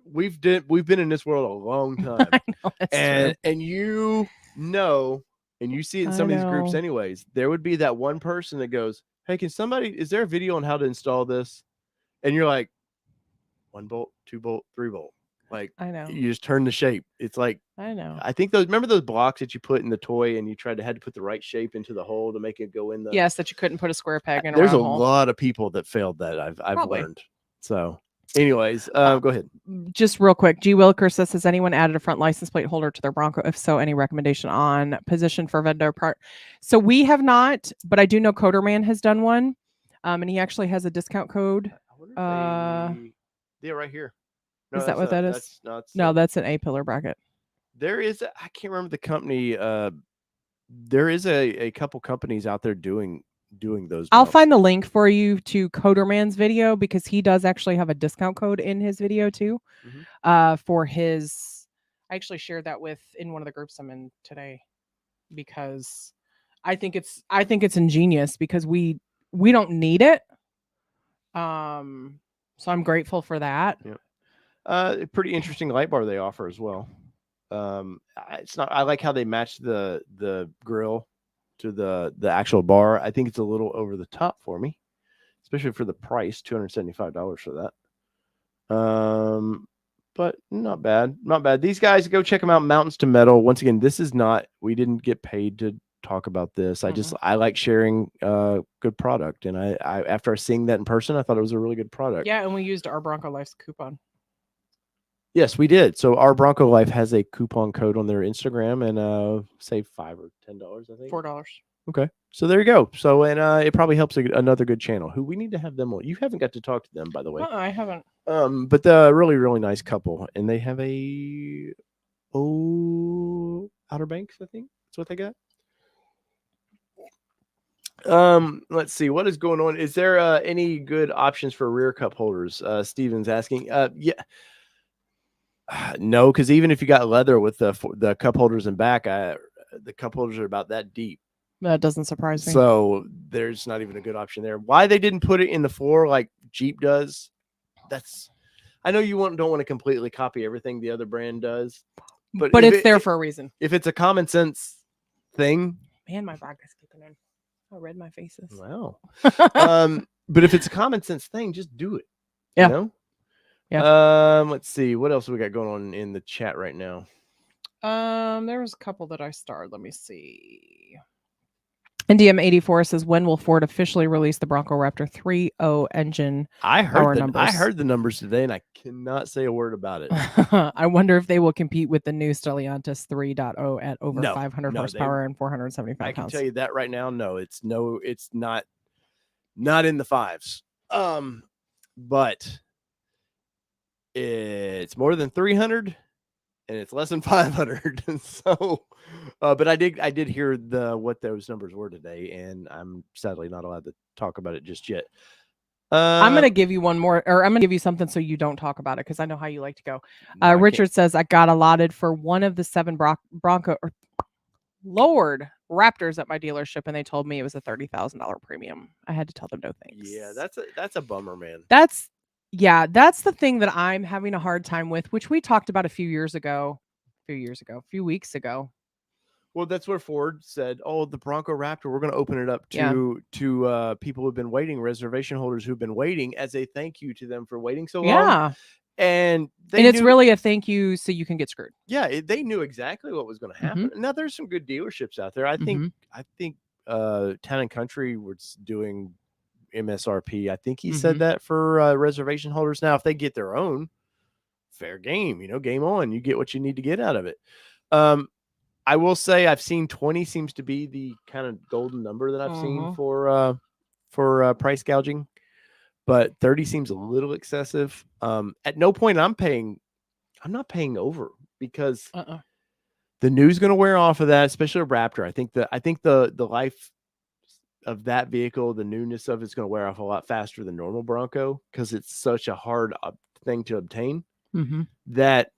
A: we've been in this world a long time.
B: I know, that's true.
A: And and you see it in some of these groups anyways, there would be that one person that goes, hey, is there a video on how to install this? And you're like, 1 bolt, 2 bolt, 3 bolt. Like,
B: I know.
A: You just turn the shape. It's like,
B: I know.
A: I think remember those blocks that you put in the toy and you had to put the right shape into the hole to make it go in the.
B: Yes, that you couldn't put a square peg in.
A: There's a lot of people that failed that. I've learned. So anyways, go ahead.
B: Just real quick. G. Wilker says, has anyone added a front license plate holder to their Bronco? If so, any recommendation on position for vendor part? So we have not, but I do know Coderman has done one. And he actually has a discount code.
A: Yeah, right here. No,
B: is that what that is? No, that's an A-pillar bracket.
A: There is, I can't remember the company. There is a couple companies out there doing those.
B: I'll find the link for you to Coderman's video because he does actually have a discount code in his video too. For his, I actually shared that in one of the groups I'm in today because I think it's ingenious because we don't need it. So I'm grateful for that.
A: Yeah. A pretty interesting light bar they offer as well. I like how they match the grill to the actual bar. I think it's a little over the top for me, especially for the price, $275 for that. But not bad. These guys, go check them out. Mountains to Metal. Once again, we didn't get paid to talk about this. I like sharing good product, and I after seeing that in person, I thought it was a really good product.
B: Yeah, and we used our Bronco Life's coupon.
A: Yes, we did. So our Bronco Life has a coupon code on their Instagram and save $5 or $10, I think.
B: $4.
A: Okay. So there you go. So, and it probably helps another good channel who we need to have them on. You haven't got to talk to them, by the way.
B: I haven't.
A: But the really, really nice couple, and they have Outer Banks, I think that's what they got. Let's see what is going on. Is there any good options for rear cup holders? Steven's asking. Yeah. No, because even if you got leather with the cup holders in back, the cup holders are about that deep.
B: That doesn't surprise me.
A: So there's not even a good option there. Why they didn't put it in the floor like Jeep does? I know you don't want to completely copy everything the other brand does,
B: but it's there for a reason.
A: If it's a common sense thing,
B: man, my vodka's kicking in. How red my face is.
A: Wow. But if it's a common sense thing, just do it.
B: Yeah.
A: You know?
B: Yeah.
A: Let's see what else we got going on in the chat right now.
B: There was a couple that I starred. Let me see. NDM84 says, when will Ford officially release the Bronco Raptor 3.0 engine?
A: I heard the numbers today, and I cannot say a word about it.
B: I wonder if they will compete with the new Stellantis 3.0 at over 500 horsepower and 475 pounds.
A: I can tell you that right now. No, it's not in the fives. But it's more than 300. And it's less than 500. So, but I did hear what those numbers were today, and I'm sadly not allowed to talk about it just yet.
B: I'm going to give you one more, or I'm going to give you something so you don't talk about it, because I know how you like to go. Richard says, I got allotted for one of the 7 Bronco or lowered Raptors at my dealership, and they told me it was a $30,000 premium. I had to tell them no thanks.
A: Yeah, that's a bummer, man.
B: That's the thing that I'm having a hard time with, which we talked about a few weeks ago.
A: Well, that's where Ford said, "Oh, the Bronco Raptor, we're going to open it up to people who've been waiting, reservation holders who've been waiting, as a thank you to them for waiting so long."
B: Yeah,
A: and
B: it's really a thank you, so you can get screwed.
A: Yeah, they knew exactly what was going to happen. Now there's some good dealerships out there. I think Town and Country was doing MSRP. I think he said that for reservation holders. Now, if they get their own, fair game, game on. You get what you need to get out of it. I will say I've seen 20 seems to be the kind of golden number that I've seen for price gouging, but 30 seems a little excessive. At no point I'm not paying over, because the new's going to wear off of that, especially a Raptor. I think the life of that vehicle, the newness of it's going to wear off a lot faster than normal Bronco, because it's such a hard thing to obtain that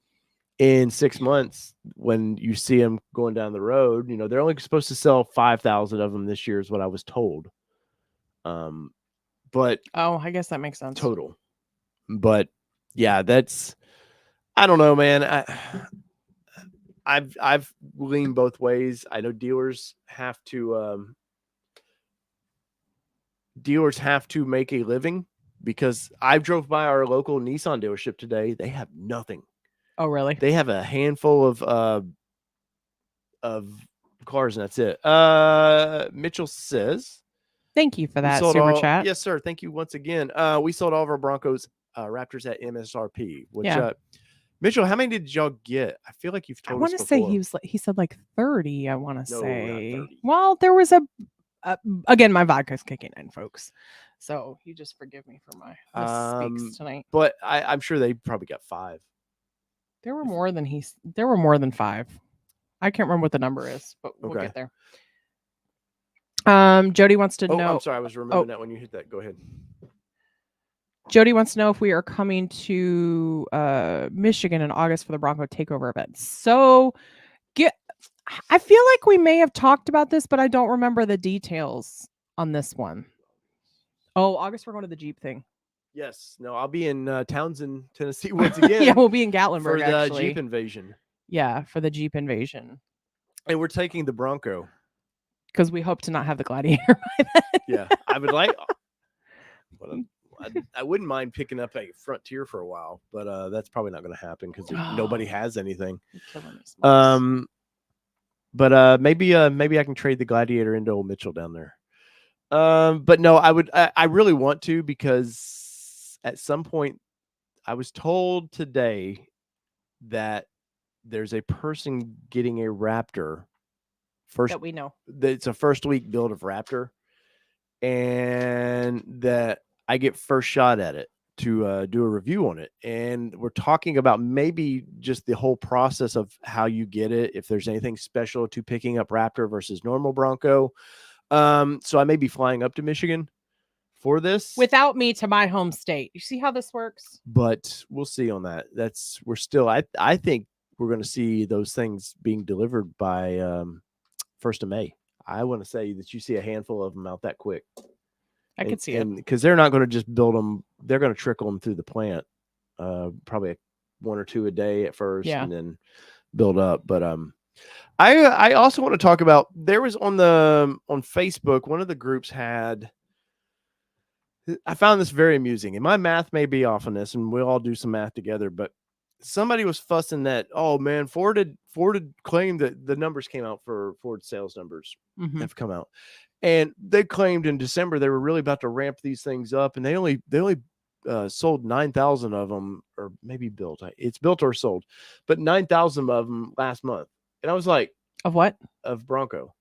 A: in 6 months, when you see them going down the road, they're only supposed to sell 5,000 of them this year is what I was told. But
B: I guess that makes sense
A: total. But yeah, I don't know, man. I've leaned both ways. I know dealers have to make a living, because I drove by our local Nissan dealership today. They have nothing.
B: Oh, really?
A: They have a handful of cars, and that's it. Mitchell says,
B: thank you for that super chat.
A: Yes, sir. Thank you once again. We sold all of our Broncos Raptors at MSRP, which Mitchell, how many did y'all get? I feel like you've told us before.
B: I want to say he said like 30. I want to say.
A: Not 30.
B: Well, there was again, my vodka's kicking in, folks. So you just forgive me for my misspeaks tonight.
A: But I'm sure they probably got 5.
B: There were more than 5. I can't remember what the number is, but we'll get there. Jody wants to know.
A: I'm sorry, I was removing that when you hit that. Go ahead.
B: Jody wants to know if we are coming to Michigan in August for the Bronco takeover event. So I feel like we may have talked about this, but I don't remember the details on this one. Oh, August, we're going to the Jeep thing.
A: Yes. No, I'll be in Townsend, Tennessee once again.
B: Yeah, we'll be in Gatlinburg
A: for the Jeep invasion.
B: Yeah, for the Jeep invasion.
A: And we're taking the Bronco,
B: because we hope to not have the Gladiator by then.
A: Yeah, I would like. I wouldn't mind picking up a Frontier for a while, but that's probably not going to happen, because nobody has anything. But maybe I can trade the Gladiator into old Mitchell down there. But no, I really want to, because at some point I was told today that there's a person getting a Raptor first,
B: that we know.
A: It's a first week build of Raptor, and that I get first shot at it to do a review on it. And we're talking about maybe just the whole process of how you get it, if there's anything special to picking up Raptor versus normal Bronco. So I may be flying up to Michigan for this
B: Without me to my home state. You see how this works?
A: but we'll see on that. We're still. I think we're going to see those things being delivered by 1st of May. I want to say that you see a handful of them out that quick.
B: I could see it
A: because they're not going to just build them; they're going to trickle them through the plant, probably 1 or 2 a day at first, and then build up. But I also want to talk about there was on Facebook, one of the groups had. I found this very amusing, and my math may be off on this, and we'll all do some math together. But somebody was fussing that, oh man, Ford had claimed that the numbers came out for Ford sales numbers have come out, and they claimed in December they were really about to ramp these things up, and they only sold 9,000 of them, or maybe built. It's built or sold, but 9,000 of them last month, and I was like,
B: of what?
A: Of Bronco,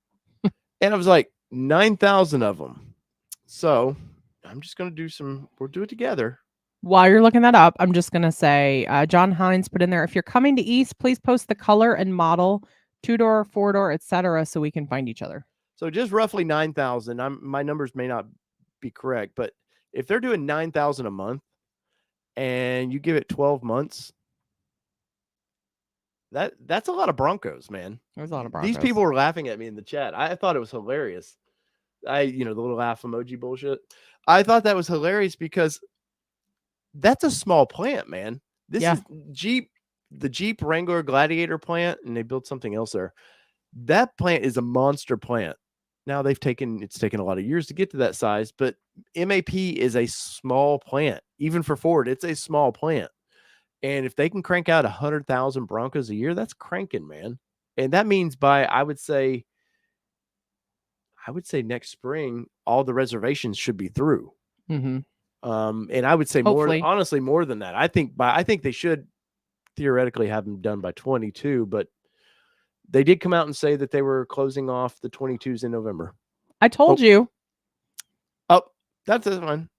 A: and I was like 9,000 of them. So I'm just going to we'll do it together.
B: While you're looking that up, I'm just going to say, John Hines put in there, if you're coming to East, please post the color and model, 2-door, 4-door, etc., so we can find each other.
A: So just roughly 9,000. My numbers may not be correct, but if they're doing 9,000 a month and you give it 12 months, that's a lot of Broncos, man.
B: There's a lot of Broncos.
A: These people were laughing at me in the chat. I thought it was hilarious. The little laugh emoji bullshit. I thought that was hilarious because that's a small plant, man. This is the Jeep Wrangler Gladiator plant, and they built something else there. That plant is a monster plant. Now it's taken a lot of years to get to that size, but MAP is a small plant. Even for Ford, it's a small plant. And if they can crank out 100,000 Broncos a year, that's cranking, man. And that means I would say next spring, all the reservations should be through. And I would say more than that. I think they should theoretically have them done by 22, but they did come out and say that they were closing off the 22s in November.
B: I told you.
A: Oh, that's fine.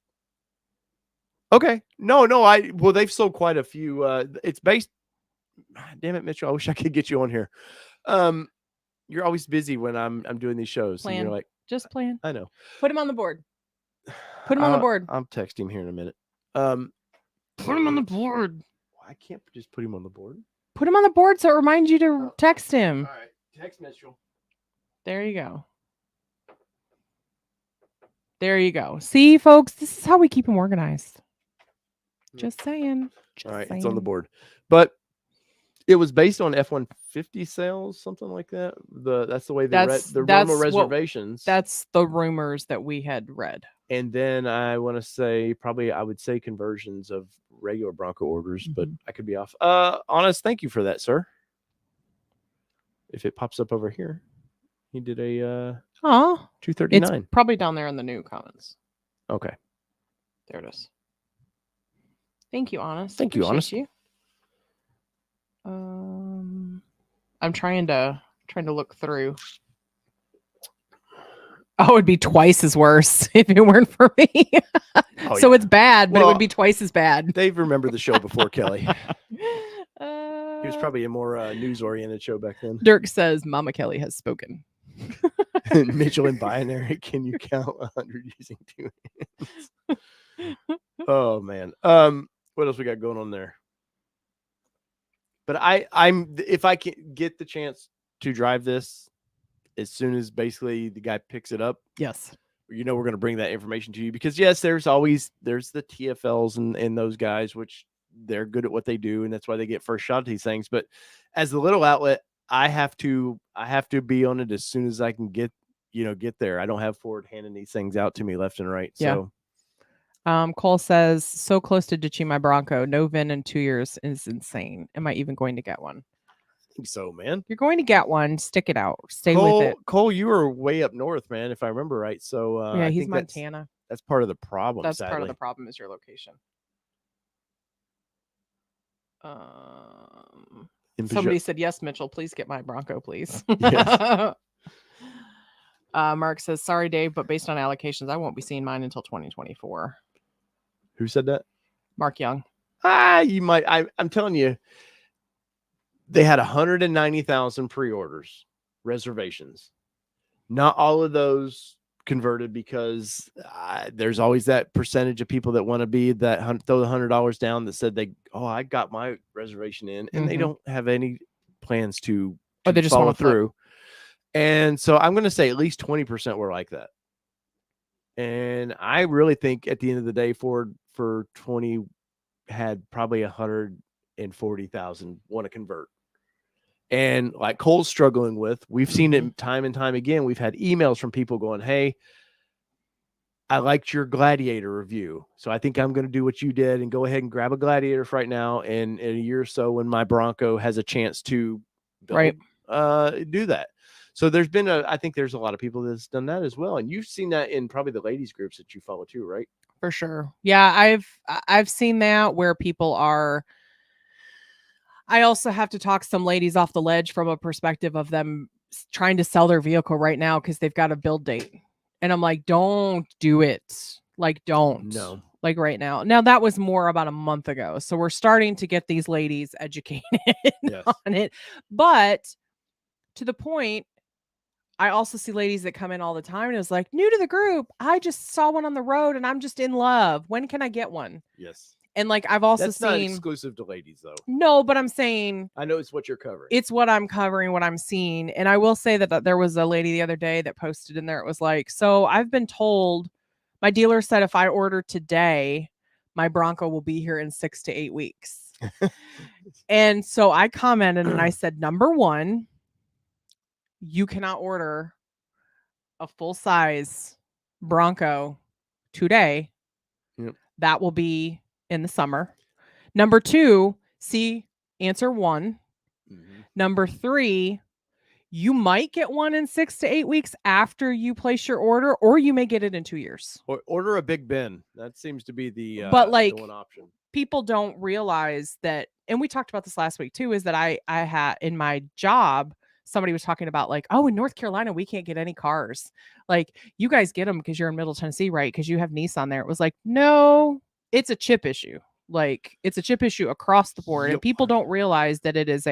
A: Okay. No. They've sold quite a few. It's based. Damn it, Mitchell. I wish I could get you on here. You're always busy when I'm doing these shows.
B: Plan.
A: And you're like,
B: just plan.
A: I know.
B: Put him on the board. Put him on the board.
A: I'll text him here in a minute.
B: Put him on the board.
A: I can't just put him on the board.
B: Put him on the board so it reminds you to text him.
A: All right. Text Mitchell.
B: There you go. There you go. See, folks, this is how we keep them organized. Just saying.
A: All right, it's on the board. But it was based on F-150 sales, something like that. That's the way they read the normal reservations.
B: That's the rumors that we had read.
A: And then I want to say I would say conversions of regular Bronco orders, but I could be off. Honest, thank you for that, sir. If it pops up over here, he did a 239.
B: It's probably down there in the new comments.
A: Okay,
B: there it is. Thank you, Honest.
A: Thank you, Honest.
B: I'm trying to look through. Oh, it'd be twice as worse if it weren't for me. So it's bad, but it would be twice as bad.
A: They've remembered the show before Kelly. He was probably a more news-oriented show back then.
B: Dirk says, Mama Kelly has spoken.
A: Mitchell in binary, can you count 100 using 2 hands? Oh, man. What else we got going on there? But if I can get the chance to drive this as soon as basically the guy picks it up,
B: yes,
A: we're going to bring that information to you, because yes, there's the TFLs and those guys, which they're good at what they do, and that's why they get first shot at these things. But as the little outlet, I have to be on it as soon as I can get there. I don't have Ford handing these things out to me left and right.
B: Yeah. So Cole says, so close to ditching my Bronco. No VIN in 2 years is insane. Am I even going to get one?
A: I think so, man.
B: You're going to get one. Stick it out. Stay with it.
A: Cole, you were way up north, man, if I remember right. So
B: yeah, he's Montana.
A: That's part of the problem.
B: That's
A: sadly.
B: Part of the problem is your location. Somebody said, yes, Mitchell, please get my Bronco, please. Yes. Mark says, sorry, Dave, but based on allocations, I won't be seeing mine until 2024.
A: Who said that?
B: Mark Young.
A: You might. I'm telling you, they had 190,000 pre-orders, reservations. Not all of those converted because there's always that percentage of people that want to be that throw the $100 down that said I got my reservation in, and they don't have any plans to
B: or they just
A: follow
B: want to
A: through. And so I'm going to say at least 20% were like that. And I really think at the end of the day, Ford for 20 had probably 140,000 want to convert. And like Cole's struggling with, we've seen it time and time again. We've had emails from people going, hey, I liked your Gladiator review, so I think I'm going to do what you did and go ahead and grab a Gladiator right now. And in a year or so, when my Bronco has a chance to build, do that. So I think there's a lot of people that's done that as well. And you've seen that in probably the ladies groups that you follow too, right?
B: For sure. Yeah, I've seen that where people are. I also have to talk some ladies off the ledge from a perspective of them trying to sell their vehicle right now because they've got a build date. And I'm like, don't do it. Like, don't.
A: No.
B: Like right now. Now, that was more about a month ago. So we're starting to get these ladies educated on it. But to the point, I also see ladies that come in all the time and it's like, new to the group. I just saw one on the road and I'm just in love. When can I get one?
A: Yes.
B: And like I've also
A: That's
B: seen
A: not exclusive to ladies though.
B: No, but I'm saying
A: I know it's what you're covering.
B: It's what I'm covering, what I'm seeing. And I will say that there was a lady the other day that posted in there. It was like, so I've been told my dealer said if I order today, my Bronco will be here in 6 to 8 weeks. And so I commented and I said, number one, you cannot order a full size Bronco today.
A: Yep.
B: That will be in the summer. Number two, answer one. Number three, you might get one in 6 to 8 weeks after you place your order, or you may get it in 2 years.
A: Or order a Big Ben. That seems to be the one option.
B: People don't realize that, and we talked about this last week too, is that I had in my job, somebody was talking about like, oh, in North Carolina, we can't get any cars. Like, you guys get them because you're in Middle Tennessee, right? Because you have Nissan there. It was like, no, it's a chip issue. Like, it's a chip issue across the board. And people don't realize that it is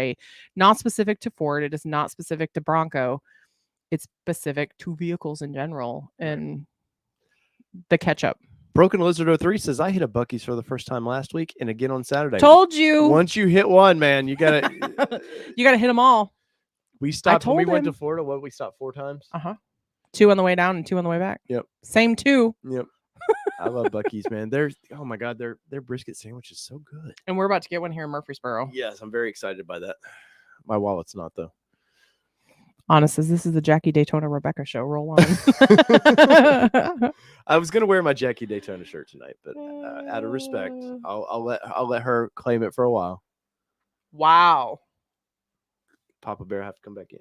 B: not specific to Ford. It is not specific to Bronco. It's specific to vehicles in general and the catch up.
A: Broken Lizard 03 says, I hit a Buc-ee's for the first time last week and again on Saturday.
B: Told you.
A: Once you hit one, man, you got to
B: hit them all.
A: We stopped when we went to Florida. We stopped 4 times?
B: 2 on the way down and 2 on the way back.
A: Yep.
B: Same 2.
A: Yep. I love Buc-ee's, man. Oh my God, their brisket sandwich is so good.
B: And we're about to get one here in Murfreesboro.
A: Yes, I'm very excited by that. My wallet's not though.
B: Anna says this is the Jackie Daytona Rebecca show. Roll on.
A: I was gonna wear my Jackie Daytona shirt tonight, but out of respect, I'll let her claim it for a while.
B: Wow.
A: Papa Bear have to come back in.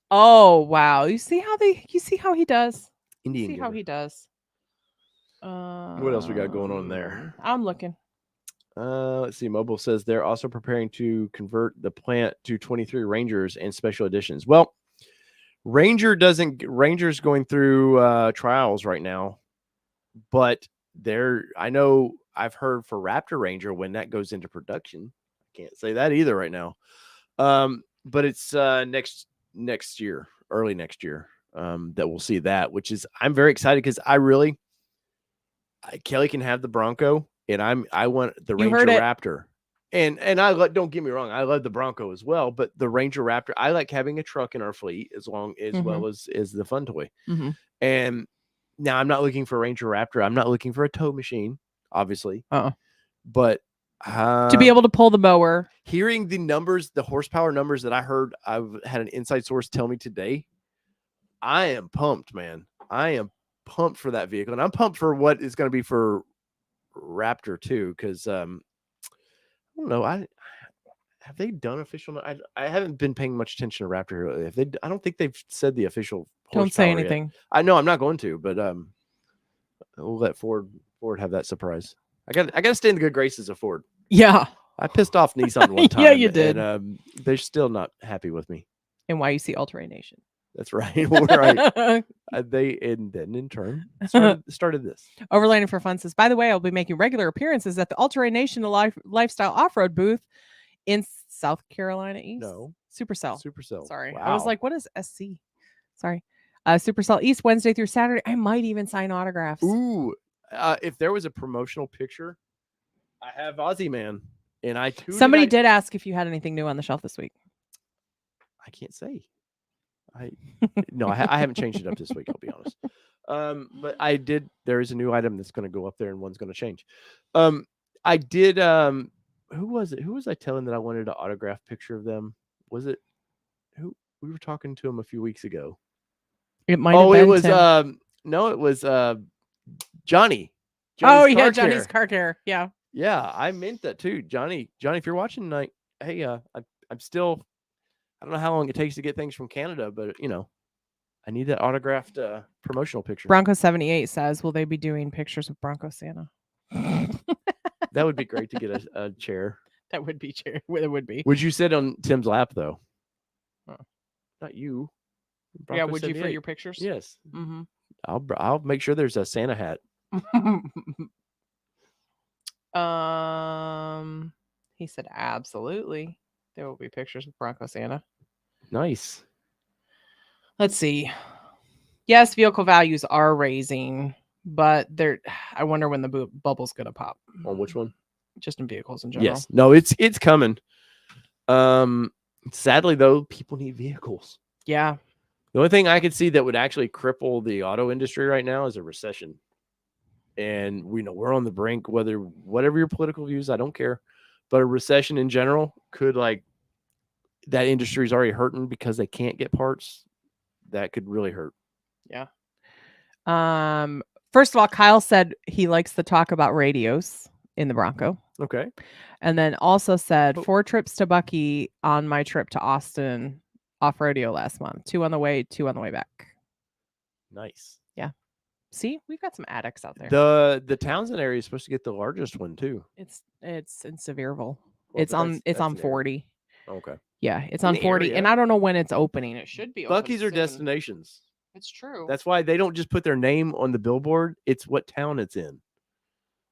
B: Oh wow! You see how he does.
A: Indian.
B: See how he does.
A: What else we got going on there?
B: I'm looking.
A: Let's see. Mobile says they're also preparing to convert the plant to 23 Rangers and special editions. Well, Ranger's going through trials right now, but I know I've heard for Raptor Ranger when that goes into production. I can't say that either right now. But it's next year, early next year, that we'll see that, which is I'm very excited because Kelly can have the Bronco, and I want the Ranger Raptor, and don't get me wrong, I love the Bronco as well, but the Ranger Raptor, I like having a truck in our fleet as well as the fun toy. And now I'm not looking for a Ranger Raptor. I'm not looking for a tow machine, obviously, but
B: to be able to pull the mower.
A: Hearing the horsepower numbers that I've had an inside source tell me today, I am pumped, man. I am pumped for that vehicle, and I'm pumped for what is going to be for Raptor too, because I don't know, have they done official? I haven't been paying much attention to Raptor. I don't think they've said the official.
B: Don't say anything
A: yet. I know I'm not going to, but we'll let Ford have that surprise. I got to stay in the good graces of Ford.
B: Yeah,
A: I pissed off Nissan one time.
B: Yeah, you did.
A: And they're still not happy with me.
B: And why you see All-Terrain Nation?
A: That's right. Right. Then in turn started this.
B: Overlanding for Fun says, by the way, I'll be making regular appearances at the All-Terrain Nation Lifestyle Off-Road booth in South Carolina East.
A: No.
B: Supercell.
A: Supercell.
B: Sorry.
A: Wow.
B: I was like, what is SC? Sorry. Supercell East Wednesday through Saturday. I might even sign autographs.
A: Ooh, if there was a promotional picture, I have Aussie Man, and
B: Somebody did ask if you had anything new on the shelf this week.
A: I can't say. No, I haven't changed it up this week. I'll be honest. But I did. There is a new item that's going to go up there, and one's going to change. I did. Who was it? Who was I telling that I wanted an autograph picture of them? Was it who? We were talking to him a few weeks ago.
B: It might have been
A: it was
B: Tim.
A: No, it was Johnny.
B: Johnny's car care. Yeah.
A: Yeah, I meant that too. Johnny, if you're watching tonight, hey, I'm still, I don't know how long it takes to get things from Canada, but I need that autographed promotional picture.
B: Bronco 78 says, will they be doing pictures of Bronco Santa?
A: That would be great to get a chair.
B: That would be chair. It would be.
A: Would you sit on Tim's lap though? Not you.
B: Bronco would 78. You for your pictures?
A: Yes.
B: Mm-hmm.
A: I'll make sure there's a Santa hat.
B: He said absolutely. There will be pictures of Bronco Santa.
A: Nice.
B: Let's see. Yes, vehicle values are raising, but I wonder when the bubble's gonna pop.
A: On which one?
B: Just in vehicles in general.
A: Yes. No, it's coming. Sadly though, people need vehicles.
B: Yeah.
A: The only thing I could see that would actually cripple the auto industry right now is a recession. And we're on the brink, whatever your political views, I don't care. But a recession in general could, that industry is already hurting because they can't get parts. That could really hurt.
B: Yeah. First of all, Kyle said he likes to talk about radios in the Bronco.
A: Okay.
B: And then also said 4 trips to Bucky on my trip to Austin off rodeo last month. 2 on the way, 2 on the way back.
A: Nice.
B: Yeah. See, we've got some addicts out there.
A: The Townsend area is supposed to get the largest one too.
B: It's in Sevierville. Well, it's on 40.
A: Okay.
B: Yeah, it's on 40, and I don't know when it's opening. It should be.
A: Buc-ee's are destinations.
B: It's true.
A: That's why they don't just put their name on the billboard. It's what town it's in.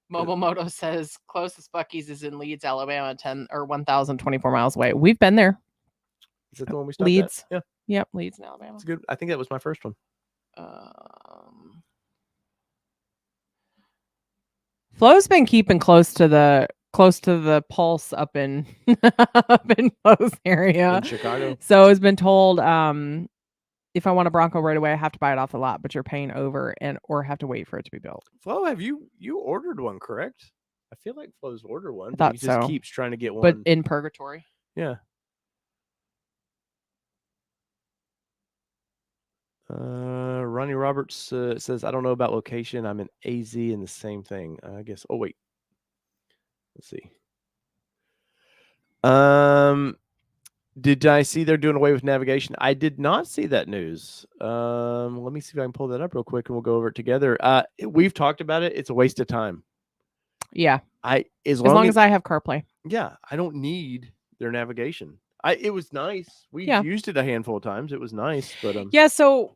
B: Mobile Moto says closest Buc-ee's is in Leeds, Alabama, 1,024 miles away. We've been there.
A: Is that the one we stopped
B: Leeds?
A: At? Yeah.
B: Yep, Leeds, Alabama.
A: It's good. I think that was my first one.
B: Flo's been keeping close to the pulse up in Flo's area
A: in Chicago.
B: So it's been told if I want a Bronco right away, I have to buy it off the lot, but you're paying over or have to wait for it to be built.
A: Flo, have you ordered one, correct? I feel like Flo's ordered one.
B: I thought
A: he just keeps trying to get one.
B: But in purgatory.
A: Yeah. Ronnie Roberts says, I don't know about location. I'm in AZ and the same thing. I guess. Oh, wait. Let's see. Did I see they're doing away with navigation? I did not see that news. Let me see if I can pull that up real quick and we'll go over it together. We've talked about it. It's a waste of time.
B: Yeah.
A: As long
B: as I have CarPlay.
A: Yeah. I don't need their navigation. It was nice. We used it a handful of times. It was nice, but
B: yeah. So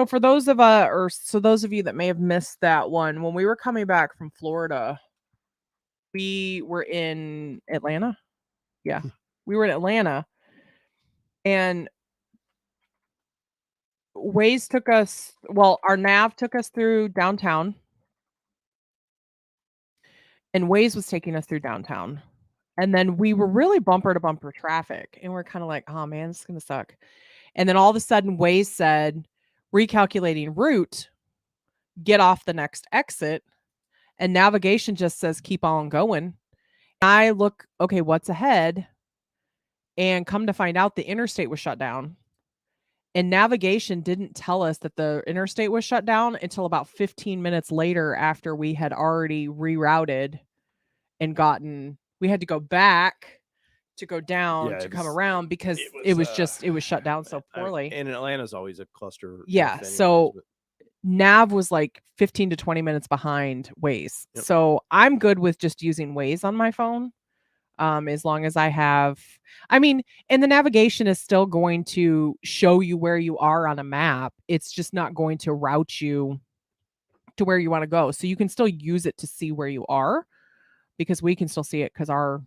B: for those of those of you that may have missed that one, when we were coming back from Florida, we were in Atlanta. Yeah, we were in Atlanta, and Waze took us. Well, our nav took us through downtown, and Waze was taking us through downtown. And then we were really bumper to bumper traffic. And we're kind of like, oh man, this is going to suck. And then all of a sudden Waze said, recalculating route, get off the next exit. And navigation just says, keep on going. And I look, okay, what's ahead? And come to find out the interstate was shut down. And navigation didn't tell us that the interstate was shut down until about 15 minutes later after we had already rerouted and we had to go back to go down to come around because it was shut down so poorly.
A: And Atlanta's always a cluster.
B: Yeah. So nav was like 15 to 20 minutes behind Waze. Yep. So I'm good with just using Waze on my phone. As long as I have, and the navigation is still going to show you where you are on a map. It's just not going to route you to where you want to go. So you can still use it to see where you are. Because we can still see it because our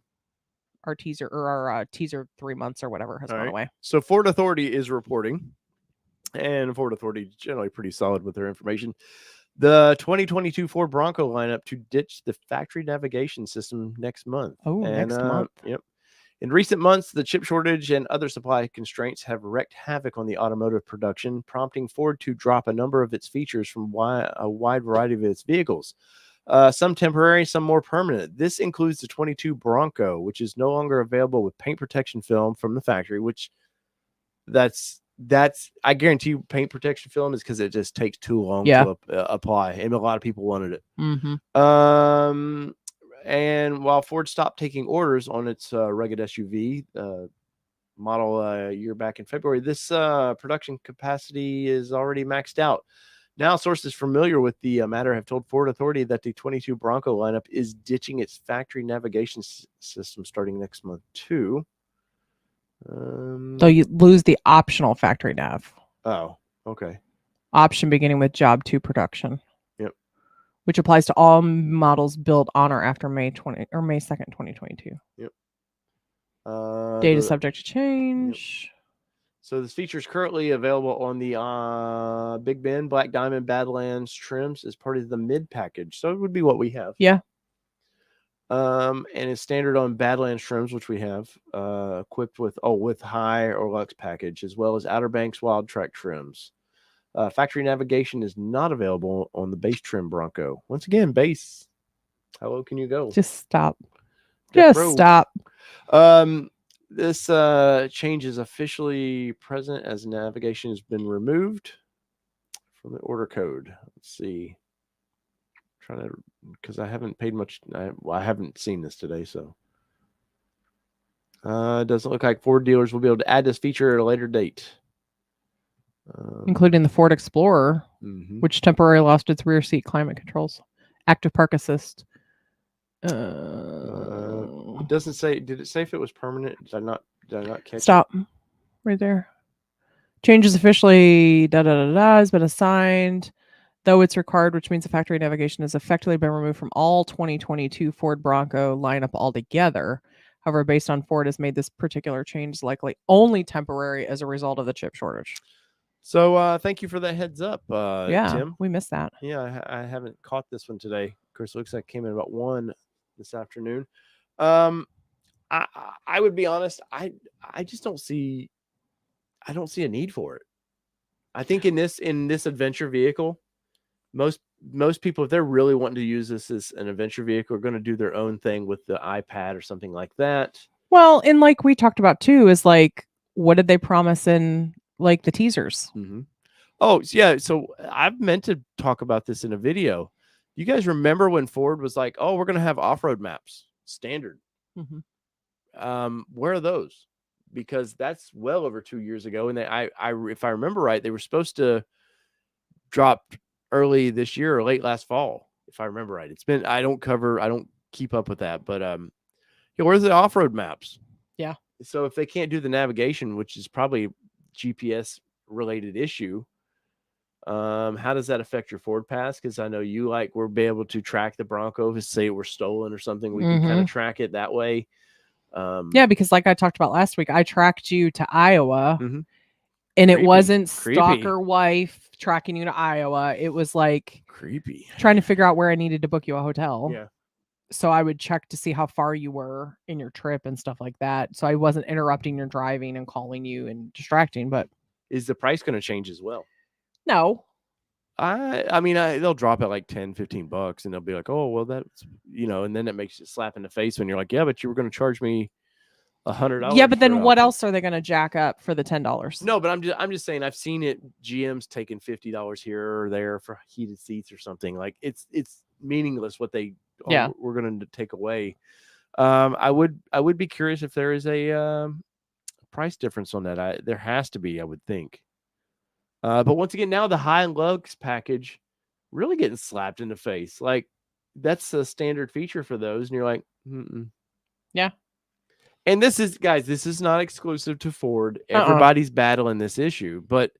B: teaser or our teaser 3 months or whatever has gone away.
A: So Ford Authority is reporting And Ford Authority is generally pretty solid with their information. The 2022 Ford Bronco lineup to ditch the factory navigation system next month.
B: Oh, next month.
A: Yep. In recent months, the chip shortage and other supply constraints have wreaked havoc on the automotive production, prompting Ford to drop a number of its features from a wide variety of its vehicles. Some temporary, some more permanent. This includes the 22 Bronco, which is no longer available with paint protection film from the factory, which that's I guarantee you paint protection film is because it just takes too long to apply, and a lot of people wanted it. And while Ford stopped taking orders on its rugged SUV model a year back in February, this production capacity is already maxed out. Now, sources familiar with the matter have told Ford Authority that the 22 Bronco lineup is ditching its factory navigation system starting next month too.
B: So you lose the optional factory nav.
A: Oh, okay.
B: Option beginning with job 2 production.
A: Yep.
B: Which applies to all models built on or after May 2nd, 2022.
A: Yep.
B: Data subject to change.
A: Yep. So this feature is currently available on the Big Bend, Black Diamond, Badlands trims as part of the mid package. So it would be what we have.
B: Yeah.
A: And it's standard on Badlands trims, which we have, equipped with high or Lux package, as well as Outer Banks Wild Track trims. Factory navigation is not available on the base trim Bronco. Once again, base. How low can you go?
B: Just stop. Stop.
A: This change is officially present as navigation has been removed from the order code. Let's see. Trying to, because I haven't paid much. I haven't seen this today, so it doesn't look like Ford dealers will be able to add this feature at a later date,
B: including the Ford Explorer, which temporarily lost its rear seat climate controls, active park assist.
A: It doesn't say. Did it say if it was permanent? Did I not catch?
B: Stop. It? Right there. Changes officially. Has been assigned. Though it's required, which means the factory navigation has effectively been removed from all 2022 Ford Bronco lineup altogether. However, based on Ford has made this particular change likely only temporary as a result of the chip shortage.
A: So thank you for that heads up, Tim.
B: We missed that.
A: Yeah, I haven't caught this one today. Of course, it looks like it came in about 1 this afternoon. I would be honest, I just don't see a need for it. I think in this adventure vehicle, most people, if they're really wanting to use this as an adventure vehicle, are going to do their own thing with the iPad or something like that.
B: Well, and like we talked about too, is like, what did they promise in like the teasers?
A: Oh, yeah. So I've meant to talk about this in a video. You guys remember when Ford was like, "Oh, we're going to have off-road maps standard." Where are those? Because that's well over 2 years ago, and if I remember right, they were supposed to drop early this year or late last fall, if I remember right. It's been, I don't keep up with that, but where's the off-road maps?
B: Yeah.
A: So if they can't do the navigation, which is probably GPS related issue, how does that affect your Ford Pass? Because I know you we'll be able to track the Bronco if say it were stolen or something. We can kind of track it that way.
B: Yeah, because like I talked about last week, I tracked you to Iowa. And
A: Creepy.
B: it wasn't
A: Creepy.
B: stalker wife tracking you to Iowa. It was like
A: creepy,
B: trying to figure out where I needed to book you a hotel.
A: Yeah.
B: So I would check to see how far you were in your trip and stuff like that. So I wasn't interrupting your driving and calling you and distracting. But
A: is the price going to change as well?
B: No.
A: I mean, they'll drop it like $10-15 and they'll be like, "Oh, well, that's," and then it makes you slap in the face when you're like, "Yeah, but you were going to charge me $100."
B: Yeah, but then what else are they going to jack up for the $10?
A: No, but I'm just saying, I've seen it. GM's taking $50 here or there for heated seats or something. Like it's meaningless what they we're going to take away. I would be curious if there is a price difference on that. There has to be, I would think. But once again, now the high and Lux package really getting slapped in the face. Like that's a standard feature for those, and you're like,
B: yeah.
A: And this is not exclusive to Ford. Everybody's battling this issue, but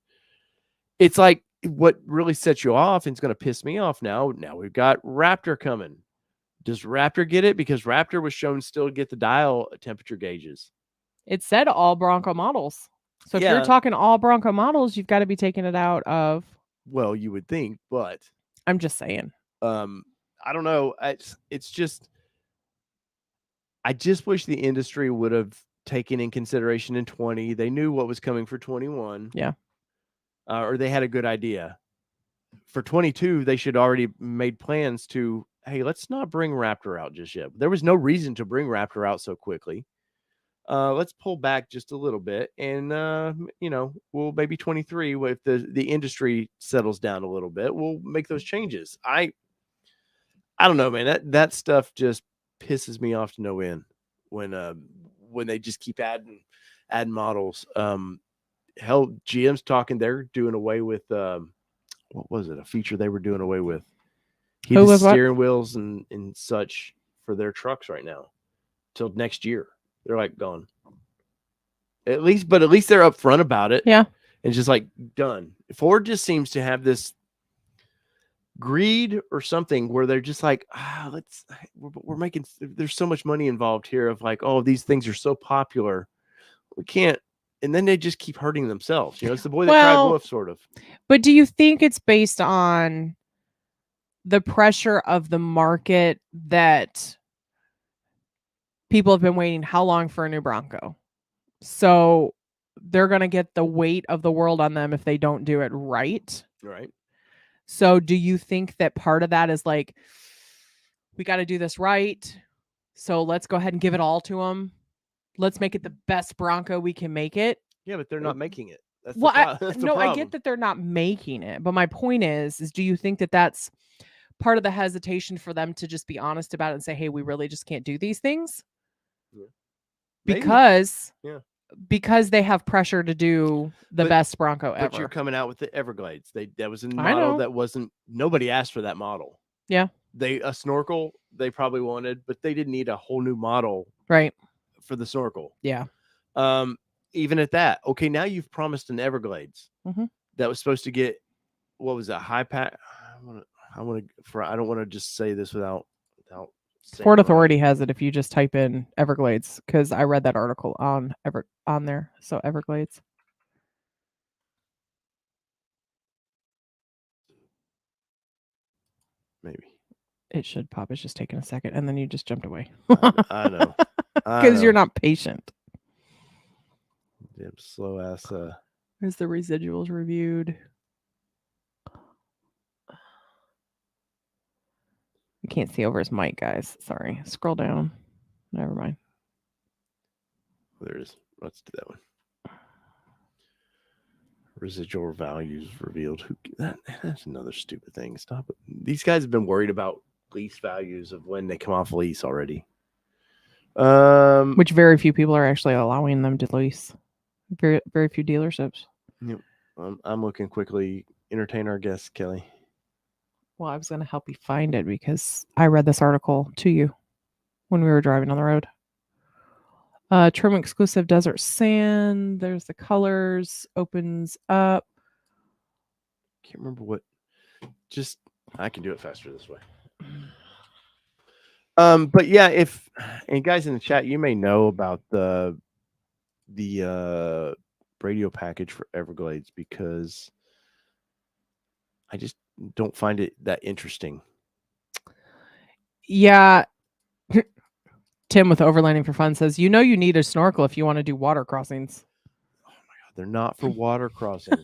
A: it's like what really sets you off and it's going to piss me off now. Now we've got Raptor coming. Does Raptor get it? Because Raptor was shown still get the dial temperature gauges.
B: It said all Bronco models. So if you're talking all Bronco models, you've got to be taking it out of.
A: Well, you would think, but
B: I'm just saying.
A: I don't know. It's just, I just wish the industry would have taken in consideration in 20. They knew what was coming for 21.
B: Yeah.
A: Or they had a good idea. For 22, they should already made plans to, hey, let's not bring Raptor out just yet. There was no reason to bring Raptor out so quickly. Let's pull back just a little bit, and we'll maybe 23, if the industry settles down a little bit, we'll make those changes. I don't know, man. That stuff just pisses me off to no end when they just keep adding models. Hell, GM's talking they're doing away with what was it? A feature they were doing away with. Heated steering wheels and such for their trucks right now till next year. They're like gone. At least they're upfront about it.
B: Yeah.
A: And just like done. Ford just seems to have this greed or something where they're just like, we're making, there's so much money involved here of like, oh, these things are so popular. We can't. And then they just keep hurting themselves. It's the boy that cried wolf, sort of.
B: But do you think it's based on the pressure of the market that people have been waiting how long for a new Bronco? So they're going to get the weight of the world on them if they don't do it right.
A: Right.
B: So do you think that part of that is like, we got to do this right, so let's go ahead and give it all to them? Let's make it the best Bronco we can make it.
A: Yeah, but they're not making it. That's
B: I get that they're not making it. But my point is do you think that that's part of the hesitation for them to just be honest about it and say, hey, we really just can't do these things? Yeah. Because they have pressure to do the best Bronco ever.
A: But you're coming out with the Everglades. That was a model that wasn't, nobody asked for that model.
B: Yeah.
A: A snorkel they probably wanted, but they didn't need a whole new model.
B: Right.
A: For the snorkel.
B: Yeah.
A: Even at that, okay, now you've promised an Everglades that was supposed to get, what was that, high pack? I don't want to just say this without
B: Ford Authority has it if you just type in Everglades, because I read that article on there. So Everglades.
A: Maybe.
B: It should pop. It's just taking a second, and then you just jumped away.
A: I know.
B: Because you're not patient.
A: Damn slow ass.
B: There's the residuals reviewed. You can't see over his mic, guys. Sorry. Scroll down. Never mind.
A: There it is. Let's do that one. Residual values revealed. That's another stupid thing. Stop it. These guys have been worried about lease values of when they come off lease already.
B: Which very few people are actually allowing them to lease. Very, very few dealerships.
A: Yep. I'm looking quickly. Entertain our guests, Kelly.
B: Well, I was going to help you find it because I read this article to you when we were driving on the road. Trim exclusive desert sand. There's the colors. Opens up.
A: Can't remember what. Just I can do it faster this way. But yeah, and guys in the chat, you may know about the radio package for Everglades, because I just don't find it that interesting.
B: Yeah. Tim with Overlanding for Fun says, you need a snorkel if you want to do water crossings.
A: Oh my God, they're not for water crossings.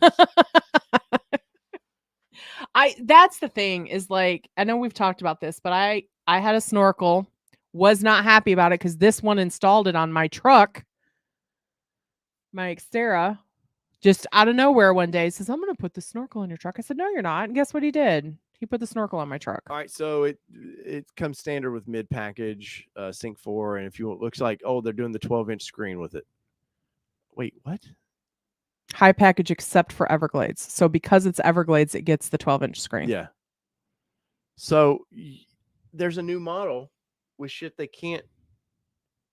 B: That's the thing is, like, I know we've talked about this, but I had a snorkel, was not happy about it because this one installed it on my truck. My Xterra, just out of nowhere one day, says, I'm going to put the snorkel in your truck. I said, no, you're not. And guess what he did? He put the snorkel on my truck.
A: All right, so it comes standard with mid package, Sync 4, and if you, it looks like, oh, they're doing the 12-inch screen with it. Wait, what?
B: High package except for Everglades. So because it's Everglades, it gets the 12-inch screen.
A: Yeah. So there's a new model with shit they can't.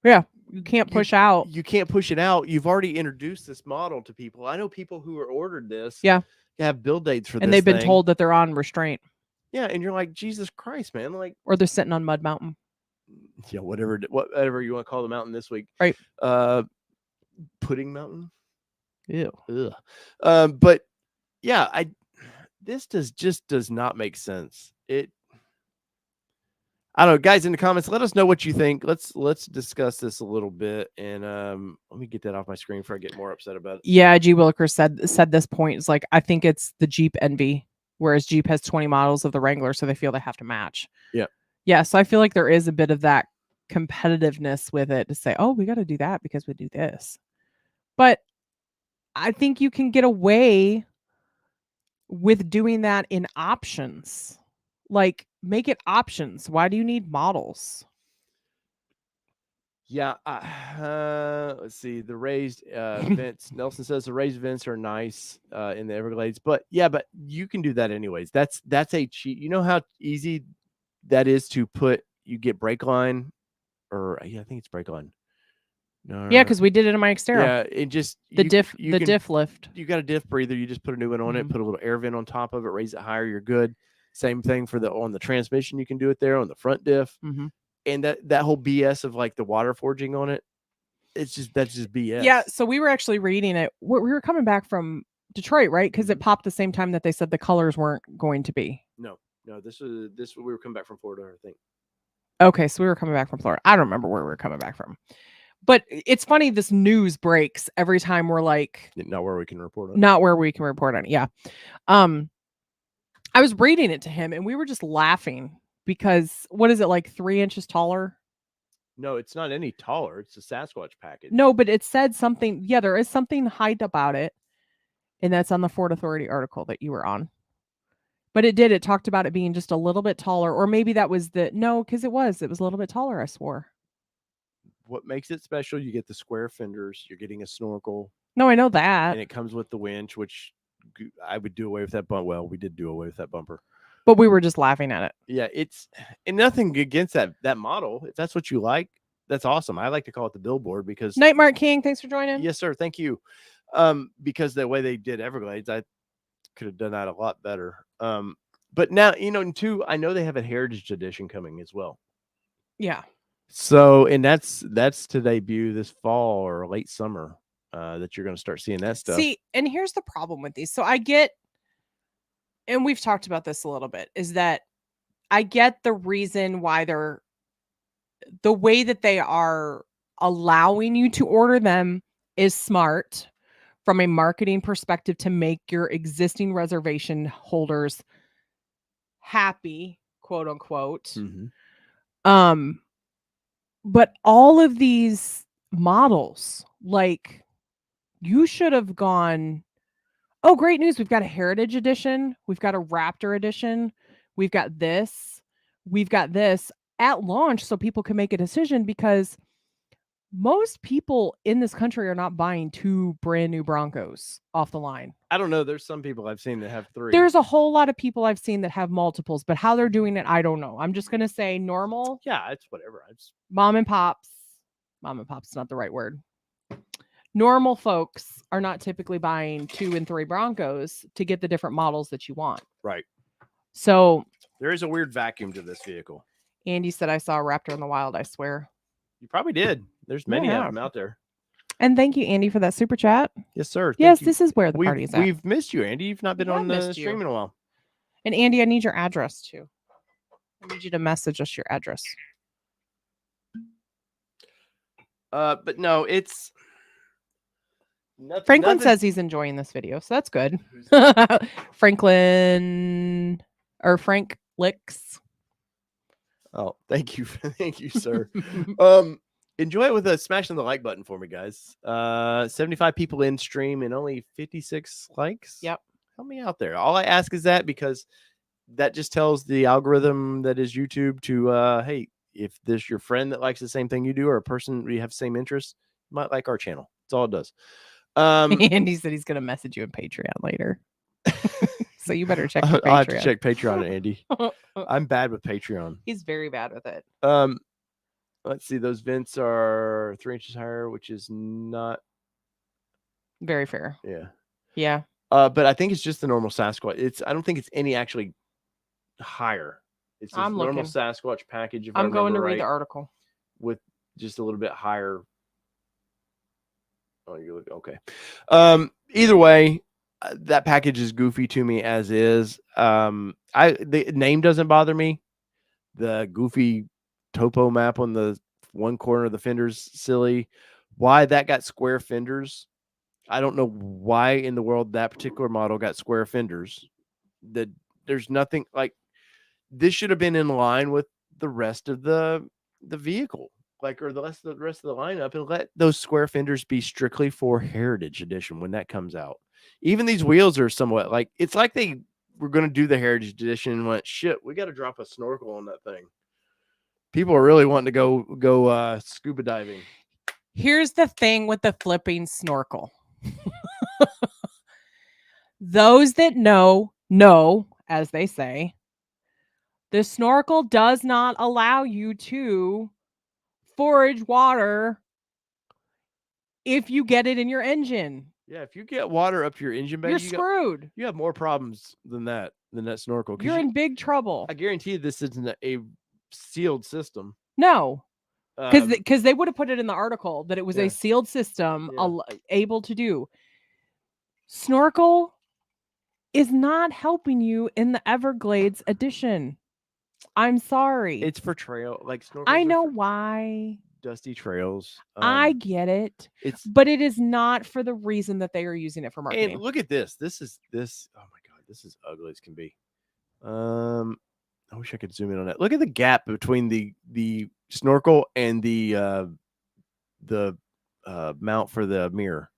B: Yeah, you can't push out.
A: You can't push it out. You've already introduced this model to people. I know people who are ordered this.
B: Yeah.
A: Have build dates for this.
B: And they've been told that they're on restraint.
A: Yeah, and you're like, Jesus Christ, man. Like,
B: or they're sitting on Mud Mountain.
A: Yeah, whatever you want to call the mountain this week.
B: Right.
A: Pudding Mountain.
B: Ew.
A: Ugh. But yeah, this does not make sense. I don't know, guys, in the comments, let us know what you think. Let's discuss this a little bit, and let me get that off my screen before I get more upset about it.
B: Yeah, G. Williker said this point is like, I think it's the Jeep envy, whereas Jeep has 20 models of the Wrangler, so they feel they have to match. Yeah, so I feel like there is a bit of that competitiveness with it to say, oh, we got to do that because we do this. But I think you can get away with doing that in options. Like, make it options. Why do you need models?
A: Yeah, let's see. The raised vents. Nelson says the raised vents are nice in the Everglades, but you can do that anyways. That's a cheat. You know how easy that is to put. You get brake line, or I think it's brake line. No,
B: Yeah, because we did it in my Xterra.
A: Yeah, it just
B: the diff lift.
A: You got a diff breather. You just put a new one on it. Put a little air vent on top of it. Raise it higher. You're good. Same thing for on the transmission. You can do it there on the front diff. And that whole BS of like the water forging on it, that's just BS.
B: Yeah, so we were actually reading it. We were coming back from Detroit, right? Because it popped the same time that they said the colors weren't going to be.
A: No, this we were coming back from Florida, I think.
B: Okay, so we were coming back from Florida. I don't remember where we were coming back from. But it's funny, this news breaks every time we're like,
A: not where we can report on it.
B: Not where we can report on it. Yeah. I was reading it to him and we were just laughing because what is it, like 3 inches taller?
A: No, it's not any taller. It's a Sasquatch package.
B: No, but it said something. Yeah, there is something hyped about it. And that's on the Ford Authority article that you were on. But it talked about it being just a little bit taller, or maybe that was because it was a little bit taller, I swore.
A: What makes it special, you get the square fenders, you're getting a snorkel.
B: No, I know that.
A: And it comes with the winch, which I would do away with that bumper. Well, we did do away with that bumper.
B: But we were just laughing at it.
A: Yeah, and nothing against that model. If that's what you like, that's awesome. I like to call it the billboard because
B: Nightmark King, thanks for joining.
A: Yes, sir. Thank you. Because the way they did Everglades, I could have done that a lot better. But now, too, I know they have a Heritage Edition coming as well.
B: Yeah.
A: So, and that's to debut this fall or late summer that you're going to start seeing that stuff.
B: See, and here's the problem with these. So I get, and we've talked about this a little bit, is that I get the reason why they're the way that they are allowing you to order them is smart from a marketing perspective to make your existing reservation holders happy, quote unquote. But all of these models, like, you should have gone, oh, great news. We've got a Heritage Edition. We've got a Raptor Edition. We've got this. We've got this at launch so people can make a decision, because most people in this country are not buying 2 brand new Broncos off the line.
A: I don't know. There's some people I've seen that have 3.
B: There's a whole lot of people I've seen that have multiples, but how they're doing it, I don't know. I'm just going to say normal.
A: Yeah, it's whatever.
B: Mom and pops. Mom and pops is not the right word. Normal folks are not typically buying 2 and 3 Broncos to get the different models that you want.
A: Right.
B: So
A: there is a weird vacuum to this vehicle.
B: Andy said I saw a Raptor in the wild, I swear.
A: You probably did. There's many of them out there.
B: And thank you, Andy, for that super chat.
A: Yes, sir.
B: Yes, this is where the party's at.
A: We've missed you, Andy. You've not been on the stream in a while.
B: And Andy, I need your address too. I need you to message us your address.
A: But no, it's
B: Franklin says he's enjoying this video, so that's good. Franklin or Frank Licks.
A: Oh, thank you. Thank you, sir. Enjoy it with a smashing the like button for me, guys. 75 people in stream and only 56 likes.
B: Yep.
A: Help me out there. All I ask is that, because that just tells the algorithm that is YouTube to, hey, if this your friend that likes the same thing you do, or a person you have the same interests, you might like our channel. That's all it does.
B: Andy said he's going to message you in Patreon later. So you better check your Patreon.
A: I'll have to check Patreon, Andy. I'm bad with Patreon.
B: He's very bad with it.
A: Let's see. Those vents are 3 inches higher, which is not
B: very fair.
A: Yeah.
B: Yeah.
A: But I think it's just the normal Sasquatch. I don't think it's any actually higher. It's just normal Sasquatch package. If I'm going to read the
B: article
A: with just a little bit higher. Oh, you're looking okay. either way, that package is goofy to me as is. The name doesn't bother me. The goofy topo map on the one corner of the fender's silly. Why that got square fenders, I don't know why in the world that particular model got square fenders. There's nothing like this should have been in line with the rest of the vehicle, like or the rest of the lineup, and let those square fenders be strictly for Heritage Edition when that comes out. Even these wheels are somewhat like it's like they were going to do the Heritage Edition and went, shit, we got to drop a snorkel on that thing. People are really wanting to go scuba diving.
B: Here's the thing with the flipping snorkel. Those that know, as they say, the snorkel does not allow you to forage water if you get it in your engine.
A: Yeah, if you get water up to your engine bay,
B: you're screwed.
A: You have more problems than that snorkel.
B: You're in big trouble.
A: I guarantee you this isn't a sealed system.
B: No. Because they would have put it in the article that it was a sealed system able to do. Snorkel is not helping you in the Everglades edition. I'm sorry.
A: It's for trail, like snorkels.
B: I know why.
A: Dusty trails.
B: I get it. But it is not for the reason that they are using it for marketing.
A: And look at this. This. Oh my god, this is ugly as can be. I wish I could zoom in on that. Look at the gap between the snorkel and the mount for the mirror.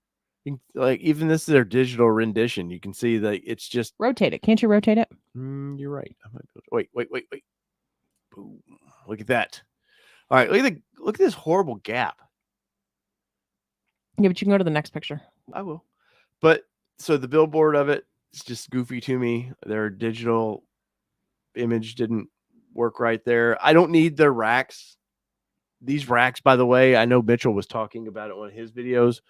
A: Like even this is their digital rendition. You can see that it's just
B: rotate it. Can't you rotate it?
A: You're right. I might be able to... Wait. Boom. Look at that. All right, look at this horrible gap.
B: Yeah, but you can go to the next picture.
A: I will. But so the billboard of it is just goofy to me. Their digital image didn't work right there. I don't need their racks. These racks, by the way, I know Mitchell was talking about it in one of his videos,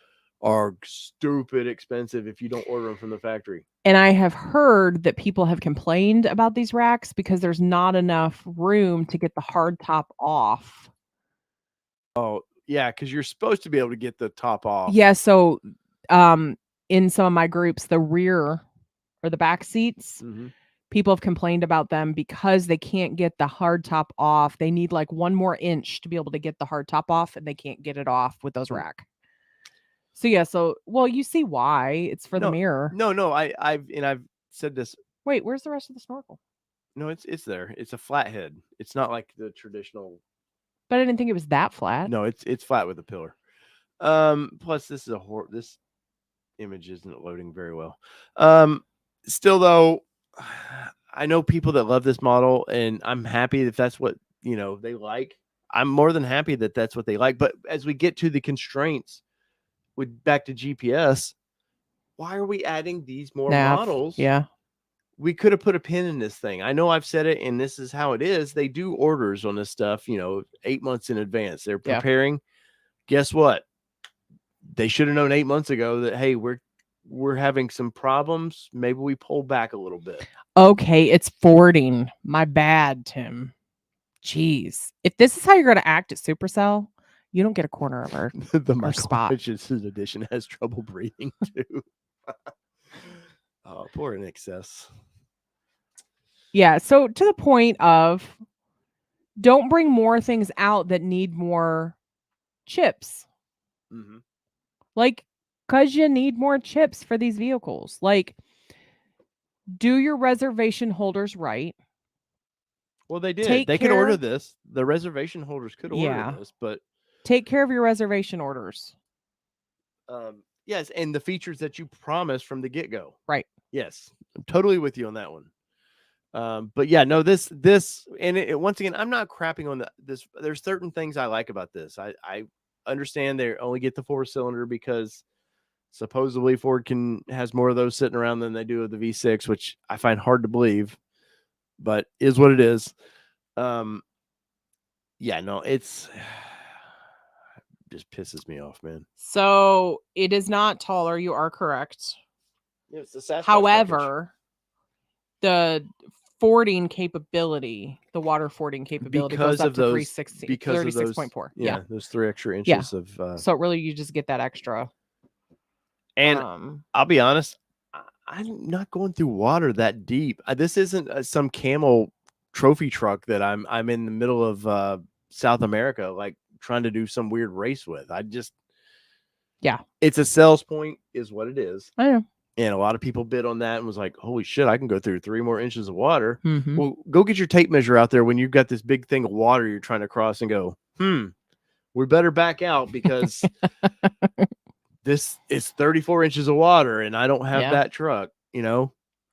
A: are stupid expensive if you don't order them from the factory.
B: And I have heard that people have complained about these racks because there's not enough room to get the hard top off.
A: Oh, yeah, because you're supposed to be able to get the top off.
B: Yeah, so in some of my groups, the rear or the back seats, people have complained about them because they can't get the hard top off. They need like 1 more inch to be able to get the hard top off, and they can't get it off with those rack. So yeah, well, you see why it's for the mirror.
A: No, I've said this.
B: Wait, where's the rest of the snorkel?
A: No, it's there. It's a flathead. It's not like the traditional.
B: But I didn't think it was that flat.
A: No, it's flat with a pillar. Plus this is this image isn't loading very well. Still though, I know people that love this model, and I'm happy if that's what they like. I'm more than happy that that's what they like. But as we get to the constraints, back to GPS, why are we adding these more models?
B: Yeah.
A: We could have put a pin in this thing. I know I've said it, and this is how it is. They do orders on this stuff, 8 months in advance. They're preparing. Guess what? They should have known 8 months ago that, hey, we're having some problems. Maybe we pull back a little bit.
B: Okay, it's forwarding. My bad, Tim. Jeez. If this is how you're going to act at Supercell, you don't get a corner of our
A: the
B: spot.
A: Richardson edition has trouble breathing too. Oh, poor in excess.
B: Yeah, so to the point of don't bring more things out that need more chips. Like, because you need more chips for these vehicles. Like, do your reservation holders right.
A: Well, they did. They could order this. The reservation holders could order this, but
B: take care of your reservation orders.
A: Yes, and the features that you promised from the get-go.
B: Right.
A: Yes, I'm totally with you on that one. But yeah, no, this, and once again, I'm not crapping on this. There's certain things I like about this. I understand they only get the 4-cylinder because supposedly Ford has more of those sitting around than they do of the V6, which I find hard to believe, but is what it is. Yeah, no, it's just pisses me off, man.
B: So it is not taller. You are correct.
A: It's the Sasquatch
B: However, the fording capability, the water fording capability goes up to 36.4.
A: Yeah, those 3 extra inches of.
B: So really, you just get that extra.
A: And I'll be honest, I'm not going through water that deep. This isn't some camel trophy truck that I'm in the middle of South America, like trying to do some weird race with. It's a sales point, is what it is.
B: I know.
A: And a lot of people bid on that and was like, holy shit, I can go through 3 more inches of water.
B: Mm-hmm.
A: Well, go get your tape measure out there when you've got this big thing of water you're trying to cross and go, we better back out because this is 34 inches of water and I don't have that truck, you know?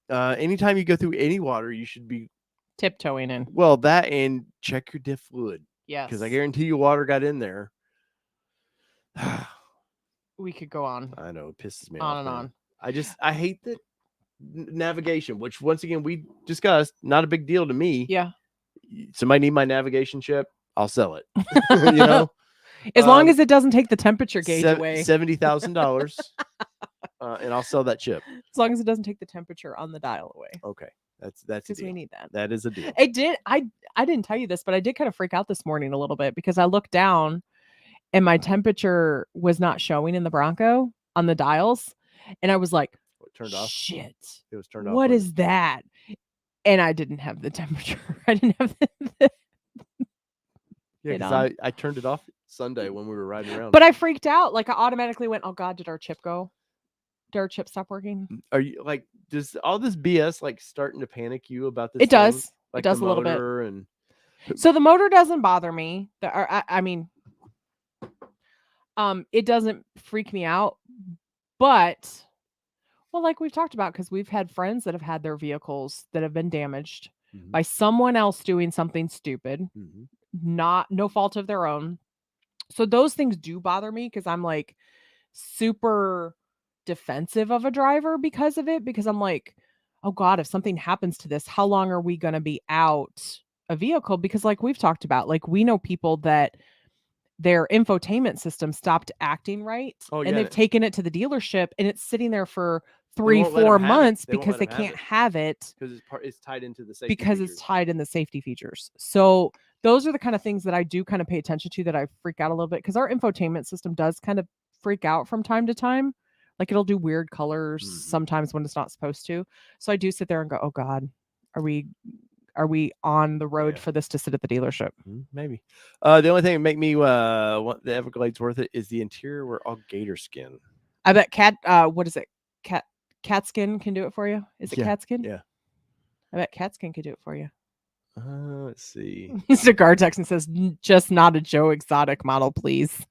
A: Anytime you go through any water, you should be
B: tiptoeing in.
A: Well, that and check your diff fluid.
B: Yes.
A: Because I guarantee you water got in there.
B: We could go on.
A: I know, it pisses me
B: on
A: off.
B: And on.
A: I hate the navigation, which once again we discussed, not a big deal to me.
B: Yeah.
A: Somebody need my navigation chip, I'll sell it. You know?
B: As long as it doesn't take the temperature gauge away.
A: $70,000. And I'll sell that chip.
B: As long as it doesn't take the temperature on the dial away.
A: Okay. That's
B: because we need that.
A: That is a deal.
B: I didn't tell you this, but I did kind of freak out this morning a little bit because I looked down and my temperature was not showing in the Bronco on the dials. And I was like,
A: turned off.
B: Shit.
A: It was turned off.
B: What is that? And I didn't have the temperature. I didn't have the
A: yeah, because I turned it off Sunday when we were riding around.
B: But I freaked out. Like I automatically went, oh God, did our chip go? Did our chip stop working?
A: Are you like, does all this BS like starting to panic you about this?
B: It does.
A: Like
B: it does
A: a
B: little bit.
A: And...
B: So the motor doesn't bother me. I mean, it doesn't freak me out. But, well, like we've talked about, because we've had friends that have had their vehicles that have been damaged by someone else doing something stupid, no fault of their own. So those things do bother me because I'm like super defensive of a driver because of it, because I'm like, oh God, if something happens to this, how long are we going to be out a vehicle? Because like we've talked about, like we know people that their infotainment system stopped acting right, and they've taken it to the dealership and it's sitting there for 3-4 months because they can't have it
A: because it's tied into the safety
B: because
A: features.
B: It's tied in the safety features. So those are the kind of things that I do kind of pay attention to, that I freak out a little bit, because our infotainment system does kind of freak out from time to time. Like it'll do weird colors sometimes when it's not supposed to. So I do sit there and go, oh God, are we on the road for this to sit at the dealership?
A: Maybe. The only thing that make me want the Everglades worth it is the interior were all gator skin.
B: I bet what is it? Cat skin can do it for you. Is it cat skin?
A: Yeah.
B: I bet cat skin could do it for you.
A: Let's see.
B: Cigar Texan says, just not a Joe Exotic model, please.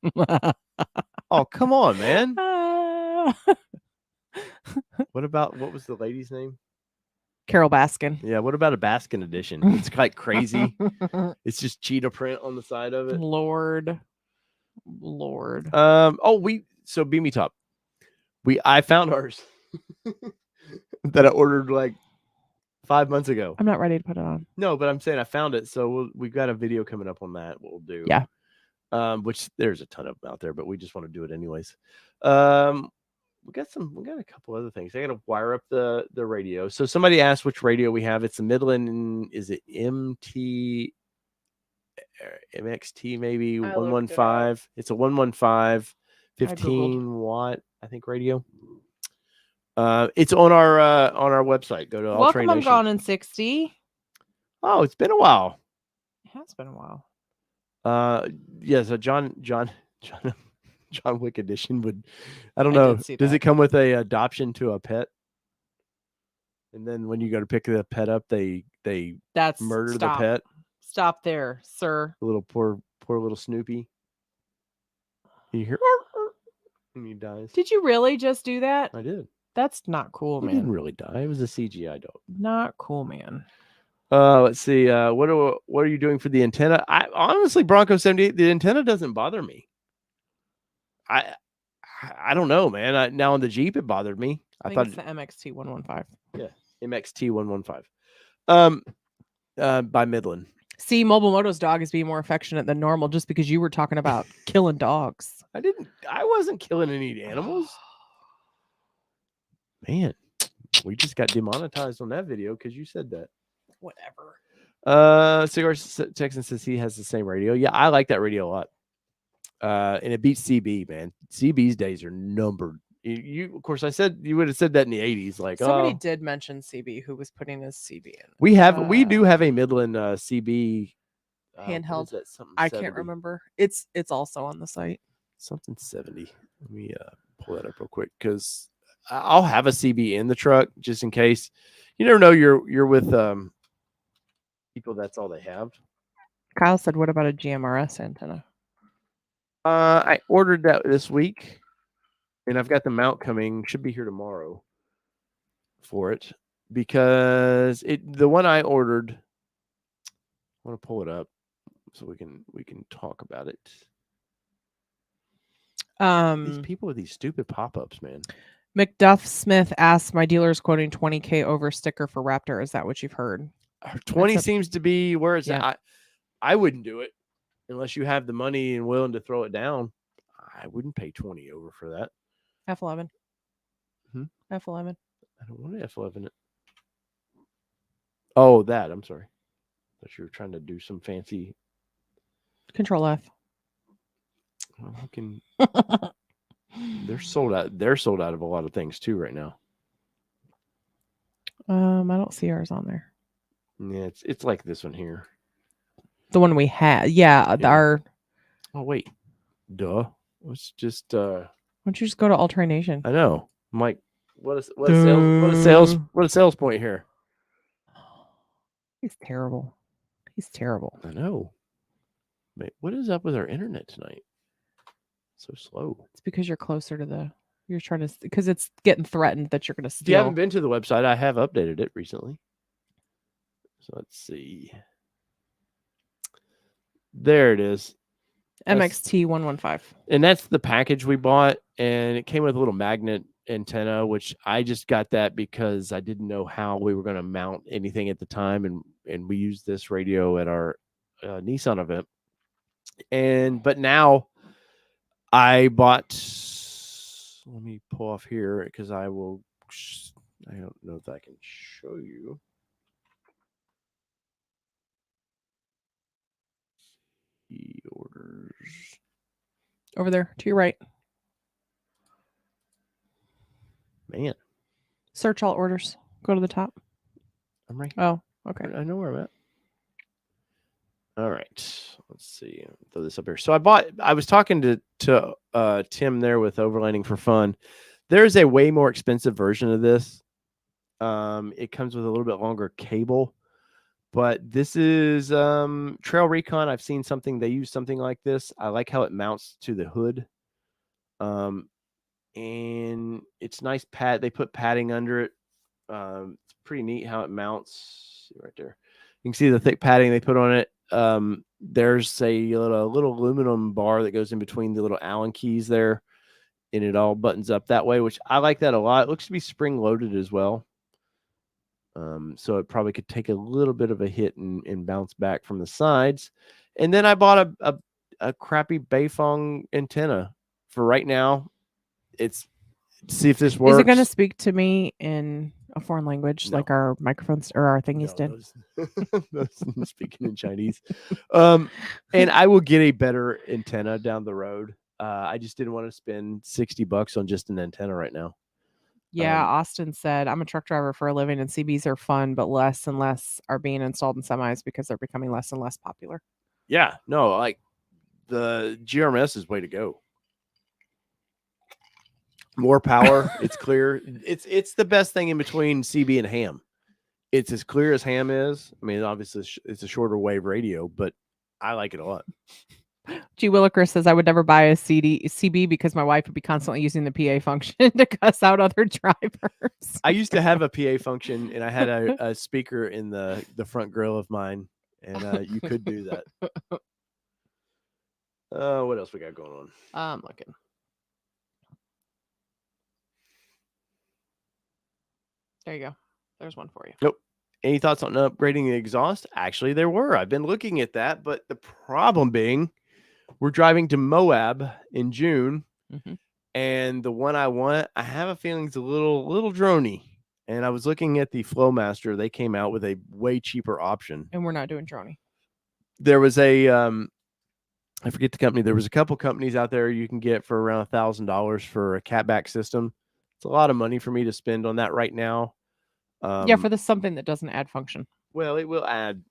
A: Oh, come on, man. What was the lady's name?
B: Carol Baskin.
A: Yeah, what about a Baskin edition? It's like crazy. It's just cheetah print on the side of it.
B: Lord.
A: So Beam Me Top. I found ours that I ordered like 5 months ago.
B: I'm not ready to put it on.
A: No, but I'm saying I found it, so we've got a video coming up on that. We'll do.
B: Yeah.
A: Which there's a ton of them out there, but we just want to do it anyways. We got a couple other things. I got to wire up the radio. So somebody asked which radio we have. It's the Midland. Is it MXT maybe 115? It's a 115 15 watt, I think, radio. It's on our website. Go to All Train Nation.
B: Welcome, I'm Gone in 60.
A: Oh, it's been a while.
B: It has been a while.
A: Yeah. So John Wick edition would, I don't know. Does it come with a adoption to a pet? And then when you go to pick the pet up, they murder the pet.
B: Stop there, sir.
A: The little poor little Snoopy. You hear, and he dies.
B: Did you really just do that?
A: I did.
B: That's not cool, man.
A: He didn't really die. It was a CGI dog.
B: Not cool, man.
A: Let's see. What are you doing for the antenna? I honestly, Bronco 78, the antenna doesn't bother me. I don't know, man. Now on the Jeep, it bothered me.
B: I thought it's the MXT 115.
A: Yeah, MXT 115. By Midland.
B: See, Mobile Moto's dog is being more affectionate than normal just because you were talking about killing dogs.
A: I wasn't killing any animals. Man, we just got demonetized on that video because you said that.
B: Whatever.
A: Cigar Texan says he has the same radio. Yeah, I like that radio a lot. And it beats CB, man. CB's days are numbered. You of course, I said you would have said that in the 80s. Like,
B: somebody did mention CB who was putting his CB in.
A: We do have a Midland CB
B: handheld.
A: That? Something
B: I
A: 70.
B: can't remember. It's also on the site.
A: Something 70. Let me pull that up real quick because I'll have a CB in the truck just in case. You never know. You're with people. That's all they have.
B: Kyle said, "What about a GMRS antenna?"
A: I ordered that this week, and I've got the mount coming. Should be here tomorrow for it because the one I ordered. I want to pull it up so we can talk about it. These people with these stupid pop-ups, man.
B: McDuff Smith asks, "My dealer is quoting $20,000 over sticker for Raptor. Is that what you've heard?"
A: 20 seems to be where it's at. I wouldn't do it unless you have the money and willing to throw it down. I wouldn't pay 20 over for that.
B: F11. F11.
A: I don't want to F11 it. Oh, that. I'm sorry. I thought you were trying to do some fancy.
B: Control F.
A: Well, they're sold out. They're sold out of a lot of things too right now.
B: I don't see ours on there.
A: Yeah, it's like this one here.
B: The one we had. Yeah. Our.
A: Oh wait. Duh. Let's just.
B: Why don't you just go to Alternation?
A: I know. I'm like, what a sales point here.
B: He's terrible. He's terrible.
A: I know. Wait, what is up with our internet tonight? So slow.
B: It's because you're closer to you're trying to, because it's getting threatened that you're going to steal.
A: If you haven't been to the website, I have updated it recently. So let's see. There it is.
B: MXT 115.
A: And that's the package we bought. And it came with a little magnet antenna, which I just got that because I didn't know how we were going to mount anything at the time. And we used this radio at our Nissan event. But now I bought, let me pull off here because I don't know if I can show you. The orders.
B: Over there to your right.
A: Man.
B: Search all orders. Go to the top.
A: I'm right.
B: Oh, okay.
A: I know where I'm at. All right. Let's see. Throw this up here. So I was talking to Tim there with Overlanding for Fun. There's a way more expensive version of this. It comes with a little bit longer cable, but this is Trail Recon. I've seen they use something like this. I like how it mounts to the hood. And it's nice they put padding under it. It's pretty neat how it mounts. See right there. You can see the thick padding they put on it. There's a little aluminum bar that goes in between the little Allen keys there, and it all buttons up that way, which I like that a lot. It looks to be spring loaded as well. So it probably could take a little bit of a hit and bounce back from the sides. And then I bought a crappy Beifong antenna for right now. See if this works.
B: Is it going to speak to me in a foreign language, like our microphones or our thingies did?
A: Those speaking in Chinese. And I will get a better antenna down the road. I just didn't want to spend $60 on just an antenna right now.
B: Yeah, Austin said, "I'm a truck driver for a living, and CBs are fun, but less and less are being installed in semis because they're becoming less and less popular."
A: Yeah, no, like the GRMS is way to go. More power. It's clear. It's the best thing in between CB and ham. It's as clear as ham is. I mean, obviously it's a shorter wave radio, but I like it a lot.
B: G. Williker says, "I would never buy a CB because my wife would be constantly using the PA function to cuss out other drivers."
A: I used to have a PA function, and I had a speaker in the front grill of mine, and you could do that. What else we got going on?
B: I'm looking. There you go. There's one for you.
A: Nope. Any thoughts on upgrading the exhaust? Actually, there were. I've been looking at that, but the problem being, we're driving to Moab in June, and the one I want, I have a feeling it's a little droney. And I was looking at the Flowmaster. They came out with a way cheaper option.
B: And we're not doing droney.
A: There was a I forget the company. There was a couple companies out there you can get for around $1,000 for a catback system. It's a lot of money for me to spend on that right now.
B: Yeah, for this something that doesn't add function.
A: Well, it will add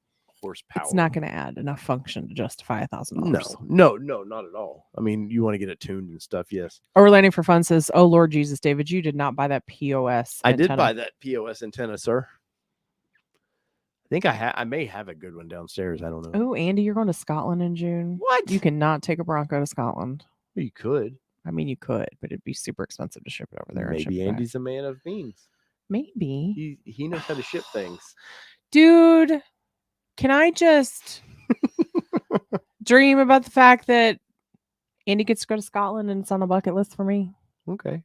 A: horsepower.
B: It's not going to add enough function to justify $1,000.
A: No, not at all. I mean, you want to get it tuned and stuff, yes.
B: Orlando for Fun says, "Oh Lord Jesus, David, you did not buy that POS
A: I
B: antenna."
A: did buy that POS antenna, sir. I think I may have a good one downstairs. I don't know.
B: Oh, Andy, you're going to Scotland in June.
A: What?
B: You cannot take a Bronco to Scotland.
A: You could.
B: I mean, you could, but it'd be super expensive to ship it over there.
A: Maybe Andy's a man of means.
B: Maybe.
A: He knows how to ship things.
B: Dude, can I just dream about the fact that Andy gets to go to Scotland and it's on a bucket list for me?
A: Okay.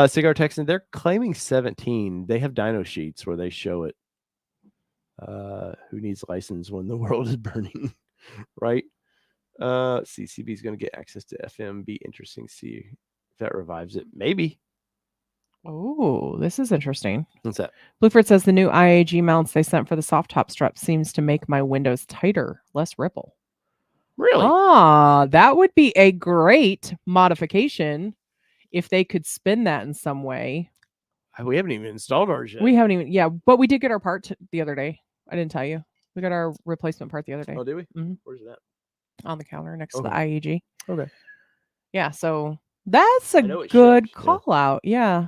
A: Cigar Texan, they're claiming 17. They have dyno sheets where they show it. Who needs license when the world is burning, right? CCB is going to get access to FM. Be interesting to see if that revives it. Maybe.
B: Oh, this is interesting.
A: What's that?
B: Blueford says the new IAG mounts they sent for the soft top strap seems to make my windows tighter, less ripple.
A: Really?
B: Ah, that would be a great modification if they could spin that in some way.
A: We haven't even installed ours yet.
B: We haven't even, yeah, but we did get our part the other day. I didn't tell you. We got our replacement part the other day.
A: Oh, did we?
B: Mm-hmm.
A: Where's that?
B: On the counter next to the IAG.
A: Okay.
B: Yeah, so that's a good
A: shipped,
B: call out. Yeah.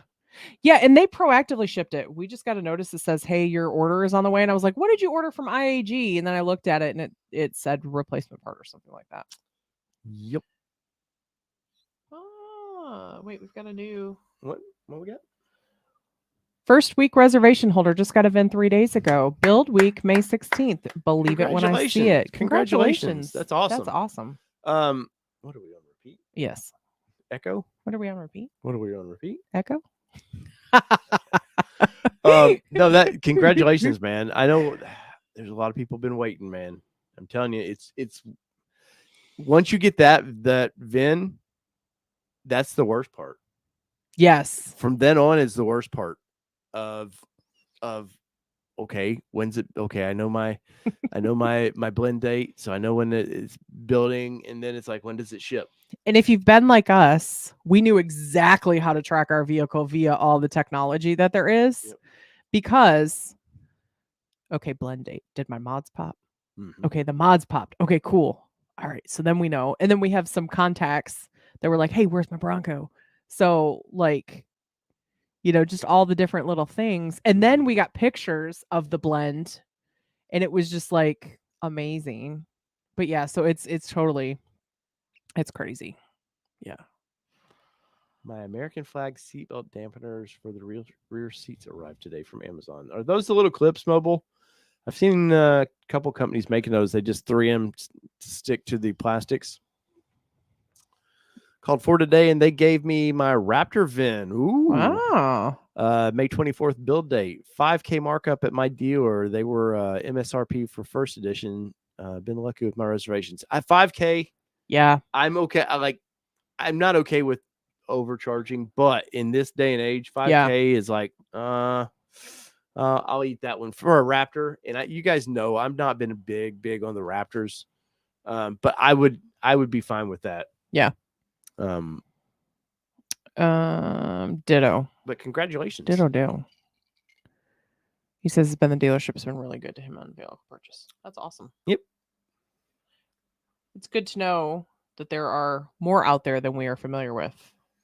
B: Yeah, and they proactively shipped it. We just got a notice that says, "Hey, your order is on the way." And I was like, "What did you order from IAG?" And then I looked at it and it said replacement part or something like that.
A: Yep.
B: Wait, we've got a new
A: what we got?
B: First week reservation holder just got a VIN 3 days ago. Build week May 16th. Believe it when I see it. Congratulations.
A: That's awesome.
B: That's awesome.
A: What are we on repeat?
B: Yes.
A: Echo?
B: What are we on repeat?
A: What are we on repeat?
B: Echo?
A: No, that congratulations, man. I know there's a lot of people been waiting, man. I'm telling you, it's once you get that VIN, that's the worst part.
B: Yes.
A: From then on is the worst part of okay, when's it okay, I know my blend date, so I know when it's building, and then it's like, when does it ship?
B: And if you've been like us, we knew exactly how to track our vehicle via all the technology that there is.
A: Yep.
B: Because okay, blend date. Did my mods pop?
A: Mm-hmm.
B: Okay, the mods popped. Okay, cool. All right, so then we know. And then we have some contacts that were like, "Hey, where's my Bronco?" So like, just all the different little things. And then we got pictures of the blend and it was just like amazing. But yeah, so it's crazy. Yeah.
A: My American flag seatbelt dampeners for the rear seats arrived today from Amazon. Are those the little clips, Mobile? I've seen a couple companies making those. They just 3M to stick to the plastics. Called for today, and they gave me my Raptor VIN. Ooh.
B: Wow.
A: May 24th build date. 5K markup at my dealer. They were MSRP for first edition. Been lucky with my reservations. At 5K,
B: yeah,
A: I'm okay. I'm not okay with overcharging, but in this day and age, 5K is like, I'll eat that one for a Raptor. And you guys know I've not been big on the Raptors, but I would be fine with that.
B: Yeah. Ditto.
A: But congratulations.
B: Ditto. He says it's been the dealership's been really good to him on vehicle purchase. That's awesome.
A: Yep.
B: It's good to know that there are more out there than we are familiar with,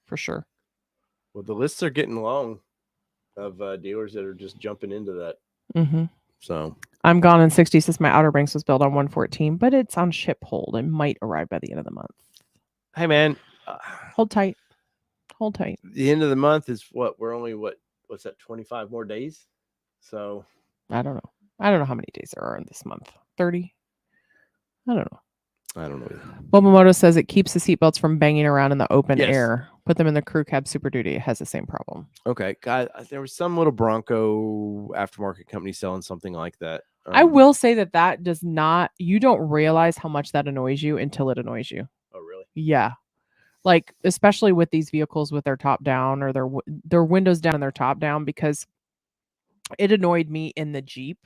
B: for sure.
A: Well, the lists are getting long of dealers that are just jumping into that.
B: Mm-hmm.
A: So
B: I'm gone in 60 since my Outer Banks was built on 114, but it's on ship hold. It might arrive by the end of the month.
A: Hey, man.
B: Hold tight.
A: The end of the month is what? We're only, what's that, 25 more days? So
B: I don't know. I don't know how many days there are in this month. 30? I don't know. Bobamoto says it keeps the seatbelts from banging around in the open air. Put them in the crew cab Super Duty. It has the same problem.
A: Okay. God, there was some little Bronco aftermarket company selling something like that.
B: I will say that does not, you don't realize how much that annoys you until it annoys you.
A: Oh, really?
B: Yeah. Like, especially with these vehicles with their top down or their windows down and their top down, because it annoyed me in the Jeep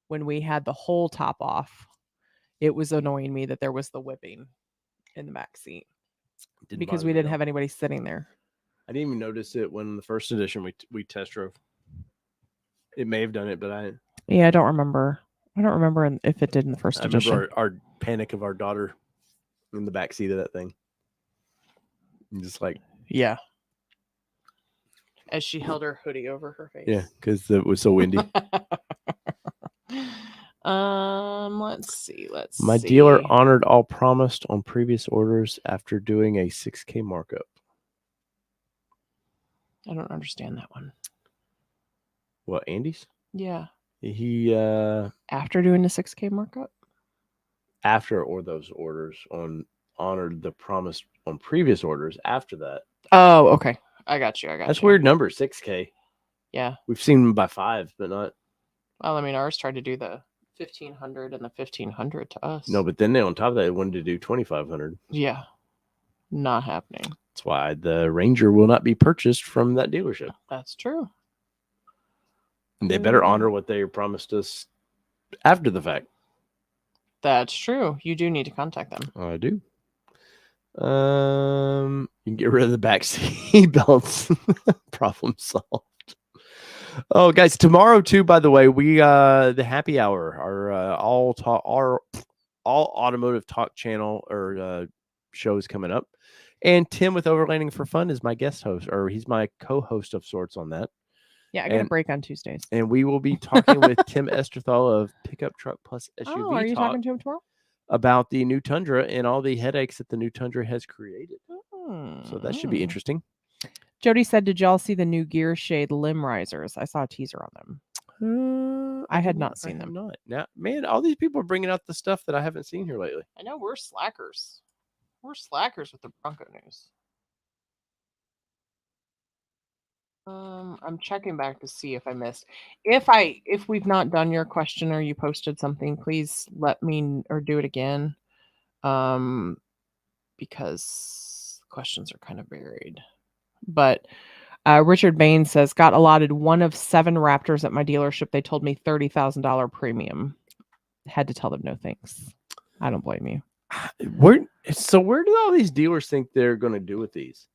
B: when we had the whole top off it was annoying me that there was the whipping in the back seat because we didn't have anybody sitting there.
A: I didn't even notice it when the first edition we test drove. It may have done it, but I
B: don't remember. I don't remember if it did in the first edition.
A: I remember our panic of our daughter in the back seat of that thing. I'm just like,
B: yeah. As she held her hoodie over her face.
A: Yeah, because it was so windy.
B: Let's see.
A: My dealer honored all promised on previous orders after doing a 6K markup.
B: I don't understand that one.
A: What, Andy's?
B: Yeah.
A: He
B: after doing the 6K markup?
A: After or those orders honored the promise on previous orders after that.
B: Oh, okay. I got you.
A: That's weird number, 6K.
B: Yeah.
A: We've seen them by 5, but not.
B: Well, I mean, ours tried to do the 1,500 and the 1,500 to us.
A: No, but then on top of that, they wanted to do 2,500.
B: Yeah. Not happening.
A: That's why the Ranger will not be purchased from that dealership.
B: That's true.
A: And they better honor what they promised us after the fact.
B: That's true. You do need to contact them.
A: I do. You can get rid of the back seat belts. Problem solved. Oh, guys, tomorrow too. By the way, we the happy hour, our all automotive talk channel or show is coming up, and Tim with Overlanding for Fun is my guest host, or he's my co-host of sorts on that.
B: Yeah, I got a break on Tuesdays,
A: and we will be talking with Tim Esterthal of Pickup Truck Plus SUV.
B: Oh, are you talking to him tomorrow?
A: About the new Tundra and all the headaches that the new Tundra has created. So that should be interesting.
B: Jody said, did y'all see the new Gear Shade limb risers? I saw a teaser on them. I had not seen them.
A: Not. Now, man, all these people are bringing out the stuff that I haven't seen here lately.
B: I know we're slackers. We're slackers with the Bronco news. I'm checking back to see if I missed. If we've not done your question or you posted something, please let me or do it again. Because questions are kind of buried. But Richard Bain says, got allotted one of 7 Raptors at my dealership. They told me $30,000 premium. Had to tell them no thanks. I don't blame you.
A: Where do all these dealers think they're going to do with these?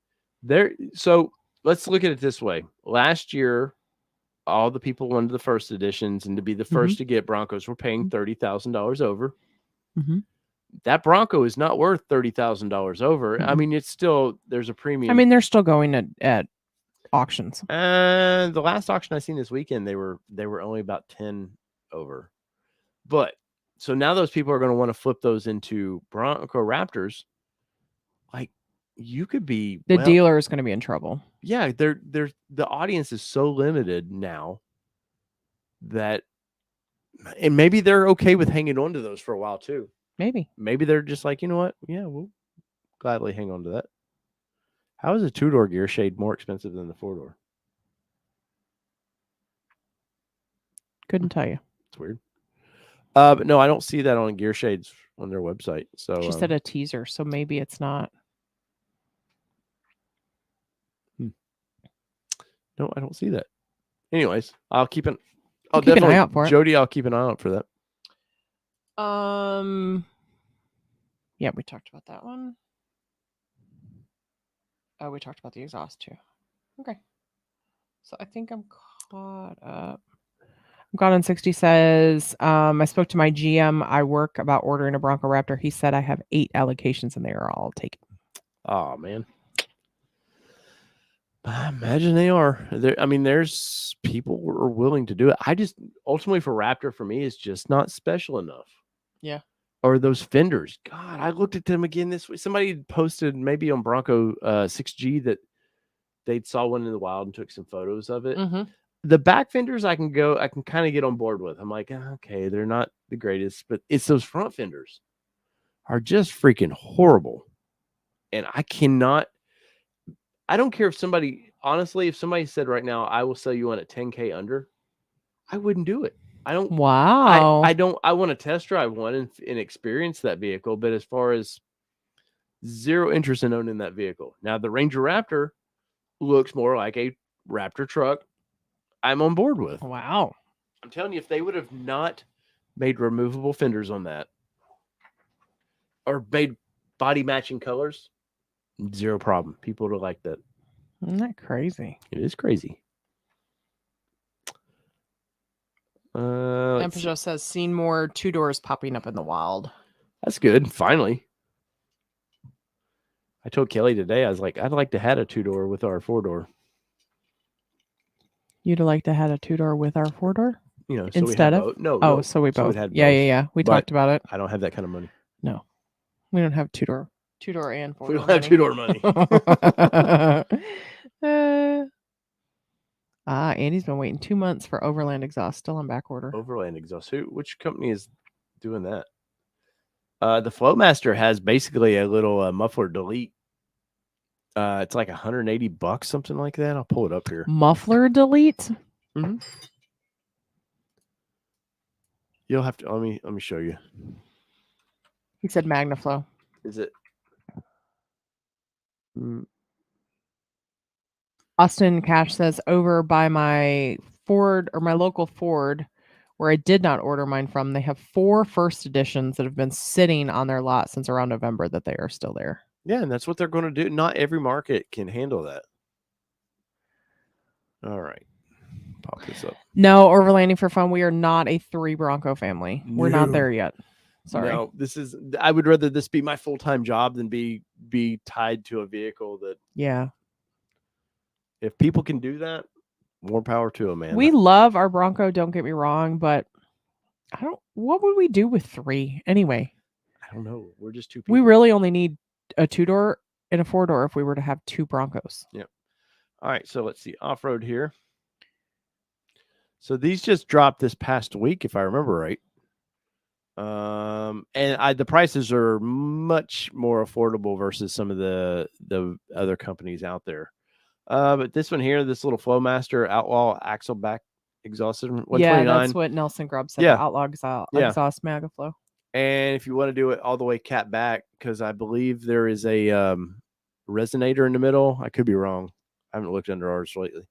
A: So let's look at it this way. Last year, all the people wanted the first editions, and to be the first to get Broncos were paying $30,000 over. That Bronco is not worth $30,000 over. I mean, it's still, there's a premium.
B: I mean, they're still going at auctions.
A: And the last auction I seen this weekend, they were only about 10 over. But so now those people are going to want to flip those into Bronco Raptors. Like, you could be
B: the dealer is going to be in trouble.
A: Yeah, the audience is so limited now that, and maybe they're okay with hanging on to those for a while too. Maybe they're just like, you know what? Yeah, we'll gladly hang on to that. How is a 2-door Gear Shade more expensive than the 4-door?
B: Couldn't tell you.
A: It's weird. But no, I don't see that on Gear Shades on their website. So
B: she said a teaser, so maybe it's not.
A: No, I don't see that. Anyways, I'll keep an
B: eye out for it.
A: Jody, I'll keep an eye out for that.
B: Yeah, we talked about that one. Oh, we talked about the exhaust too. Okay. So I think I'm caught up. Gone on 60 says, I spoke to my GM. I work about ordering a Bronco Raptor. He said I have 8 allocations and they are all taken.
A: Oh, man. I imagine they are. I mean, there's people who are willing to do it. I just, ultimately for Raptor, for me, is just not special enough.
B: Yeah.
A: Or those fenders. God, I looked at them again this week. Somebody posted maybe on Bronco 6G that they'd saw one in the wild and took some photos of it. The back fenders I can kind of get on board with. I'm like, okay, they're not the greatest, but it's those front fenders are just freaking horrible. And I don't care if somebody said right now, I will sell you one at 10K under, I wouldn't do it. I don't.
B: Wow.
A: I want to test drive one and experience that vehicle. But as far as zero interest in owning that vehicle. Now, the Ranger Raptor looks more like a Raptor truck. I'm on board with.
B: Wow.
A: I'm telling you, if they would have not made removable fenders on that, or made body matching colors, zero problem. People would like that.
B: Isn't that crazy?
A: It is crazy.
B: Emperor says, seen more 2-doors popping up in the wild.
A: That's good. Finally. I told Kelly today, I was like, I'd like to have a 2-door with our 4-door.
B: You'd like to have a 2-door with our 4-door?
A: You know, so
B: instead
A: we
B: of?
A: have both. No,
B: Oh,
A: no.
B: so we both.
A: had
B: Yeah,
A: both.
B: yeah. We
A: But
B: talked about it.
A: I don't have that kind of money.
B: No. We don't have 2-door and 4-door.
A: We don't have 2-door money.
B: Andy's been waiting 2 months for Overland exhaust, still on back order.
A: Overland exhaust. Which company is doing that? The Flowmaster has basically a little muffler delete. It's like $180, something like that. I'll pull it up here.
B: Muffler delete?
A: Mm-hmm. You'll have to let me show you.
B: He said MagnaFlow.
A: Is it?
B: Austin Cash says, over by my Ford or my local Ford, where I did not order mine from, they have 4 first editions that have been sitting on their lot since around November that they are still there.
A: Yeah, and that's what they're going to do. Not every market can handle that. All right. Pop this up.
B: No, overlanding for fun. We are not a 3 Bronco family. We're not there yet. Sorry.
A: No, I would rather this be my full-time job than be tied to a vehicle that.
B: Yeah.
A: If people can do that, more power to them, man.
B: We love our Bronco, don't get me wrong, but what would we do with 3 anyway?
A: I don't know. We're just 2 people.
B: We really only need a 2-door and a 4-door if we were to have 2 Broncos.
A: Yep. All right, so let's see. Off-road here. So these just dropped this past week, if I remember right. And the prices are much more affordable versus some of the other companies out there. But this one here, this little Flowmaster Outlaw axle back exhaust system, 129.
B: Yeah, that's what Nelson Grubb said.
A: Yeah.
B: The Outlaw exhaust MagnaFlow.
A: And if you want to do it all the way cat back, because I believe there is a resonator in the middle. I could be wrong. I haven't looked under ours lately.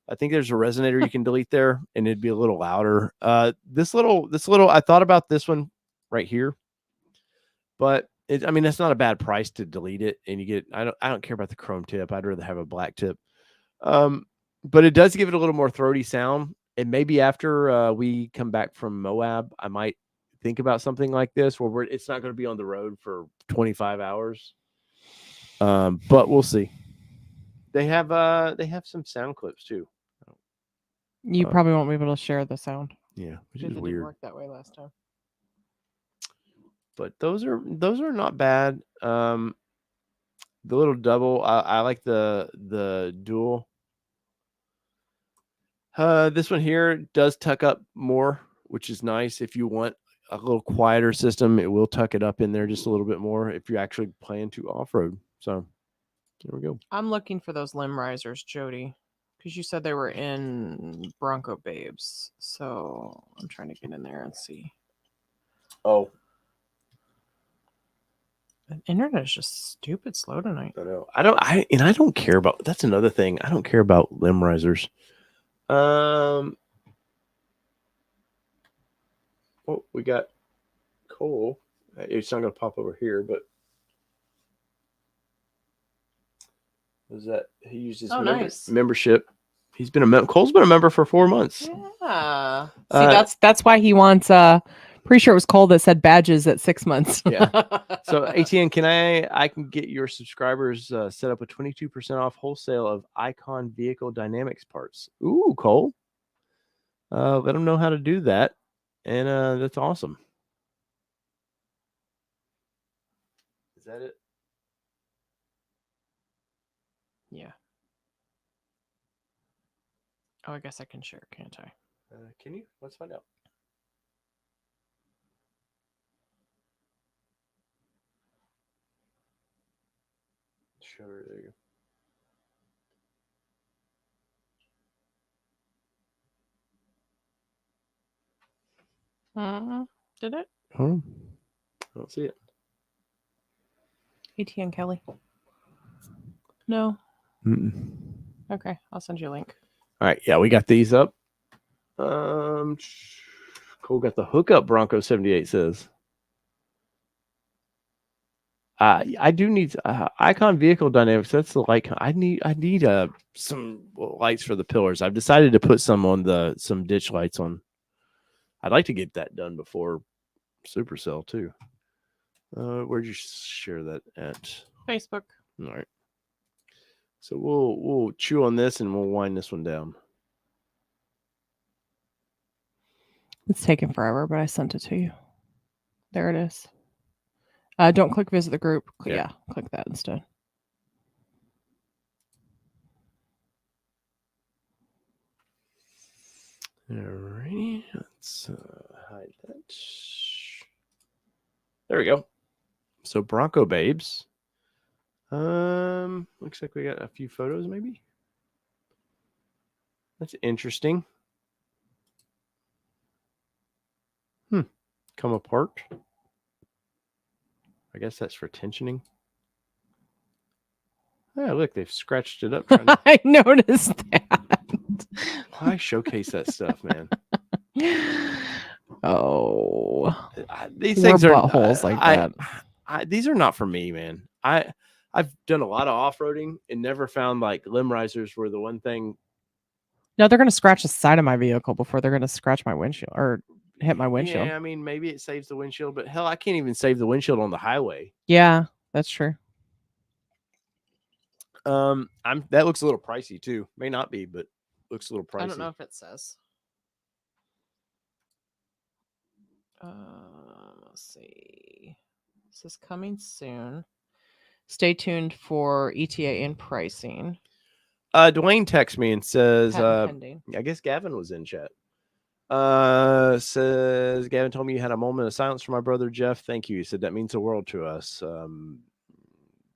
A: I think there's a resonator you can delete there, and it'd be a little louder. This little, I thought about this one right here, but that's not a bad price to delete it, and you get. I don't care about the chrome tip. I'd rather have a black tip. But it does give it a little more throaty sound, and maybe after we come back from Moab, I might think about something like this where it's not going to be on the road for 25 hours. But we'll see. They have some sound clips too.
B: You probably won't be able to share the sound.
A: Yeah, which is
B: it
A: weird.
B: Didn't work that way last time.
A: But those are not bad. The little double, I like the dual. This one here does tuck up more, which is nice. If you want a little quieter system, it will tuck it up in there just a little bit more if you actually plan to off-road. So there we go.
B: I'm looking for those limb risers, Jody, because you said they were in Bronco Babes. So I'm trying to get in there and see.
A: Oh.
B: The internet is just stupid slow tonight.
A: I know. I don't care about. That's another thing. I don't care about limb risers. Oh, we got Cole. It's not going to pop over here, but was that he used his membership? He's been Cole's been a member for 4 months.
B: Yeah. See, that's why he wants. Pretty sure it was Cole that said badges at 6 months.
A: Yeah. So ATN, I can get your subscribers set up with 22% off wholesale of Icon Vehicle Dynamics parts. Ooh, Cole. Let them know how to do that, and that's awesome. Is that it?
B: Yeah. Oh, I guess I can share, can't I?
A: Can you? Let's find out. Sure, there you
B: go. Did it?
A: Oh, I don't see it.
B: ATN Kelly. No.
A: Mm-mm.
B: Okay, I'll send you a link.
A: All right, yeah, we got these up. Cole got the hookup Bronco 78 says. I do need icon vehicle dynamics. That's the light. I need some lights for the pillars. I've decided to put some on some ditch lights on. I'd like to get that done before Supercell too. Where'd you share that at?
B: Facebook.
A: All right. So we'll chew on this and we'll wind this one down.
B: It's taking forever, but I sent it to you. There it is. Don't click visit the group. Yeah, click that instead.
A: Alrighty, let's hide that. There we go. So Bronco babes. Looks like we got a few photos, maybe. That's interesting. Come apart. I guess that's for tensioning. Oh, look, they've scratched it up.
B: I noticed that.
A: I showcase that stuff, man.
B: Oh,
A: these things are
B: buttholes like that.
A: These are not for me, man. I've done a lot of off-roading and never found like limb risers were the one thing.
B: No, they're gonna scratch the side of my vehicle before they're gonna scratch my windshield or hit my windshield.
A: Yeah, I mean, maybe it saves the windshield, but hell, I can't even save the windshield on the highway.
B: Yeah, that's true.
A: That looks a little pricey too. May not be, but looks a little pricey.
B: I don't know if it says. Let's see. This is coming soon. Stay tuned for ETA and pricing.
A: Dwayne texts me and says,
B: pending.
A: I guess Gavin was in chat. Says Gavin told me you had a moment of silence for my brother Jeff. Thank you. He said that means the world to us.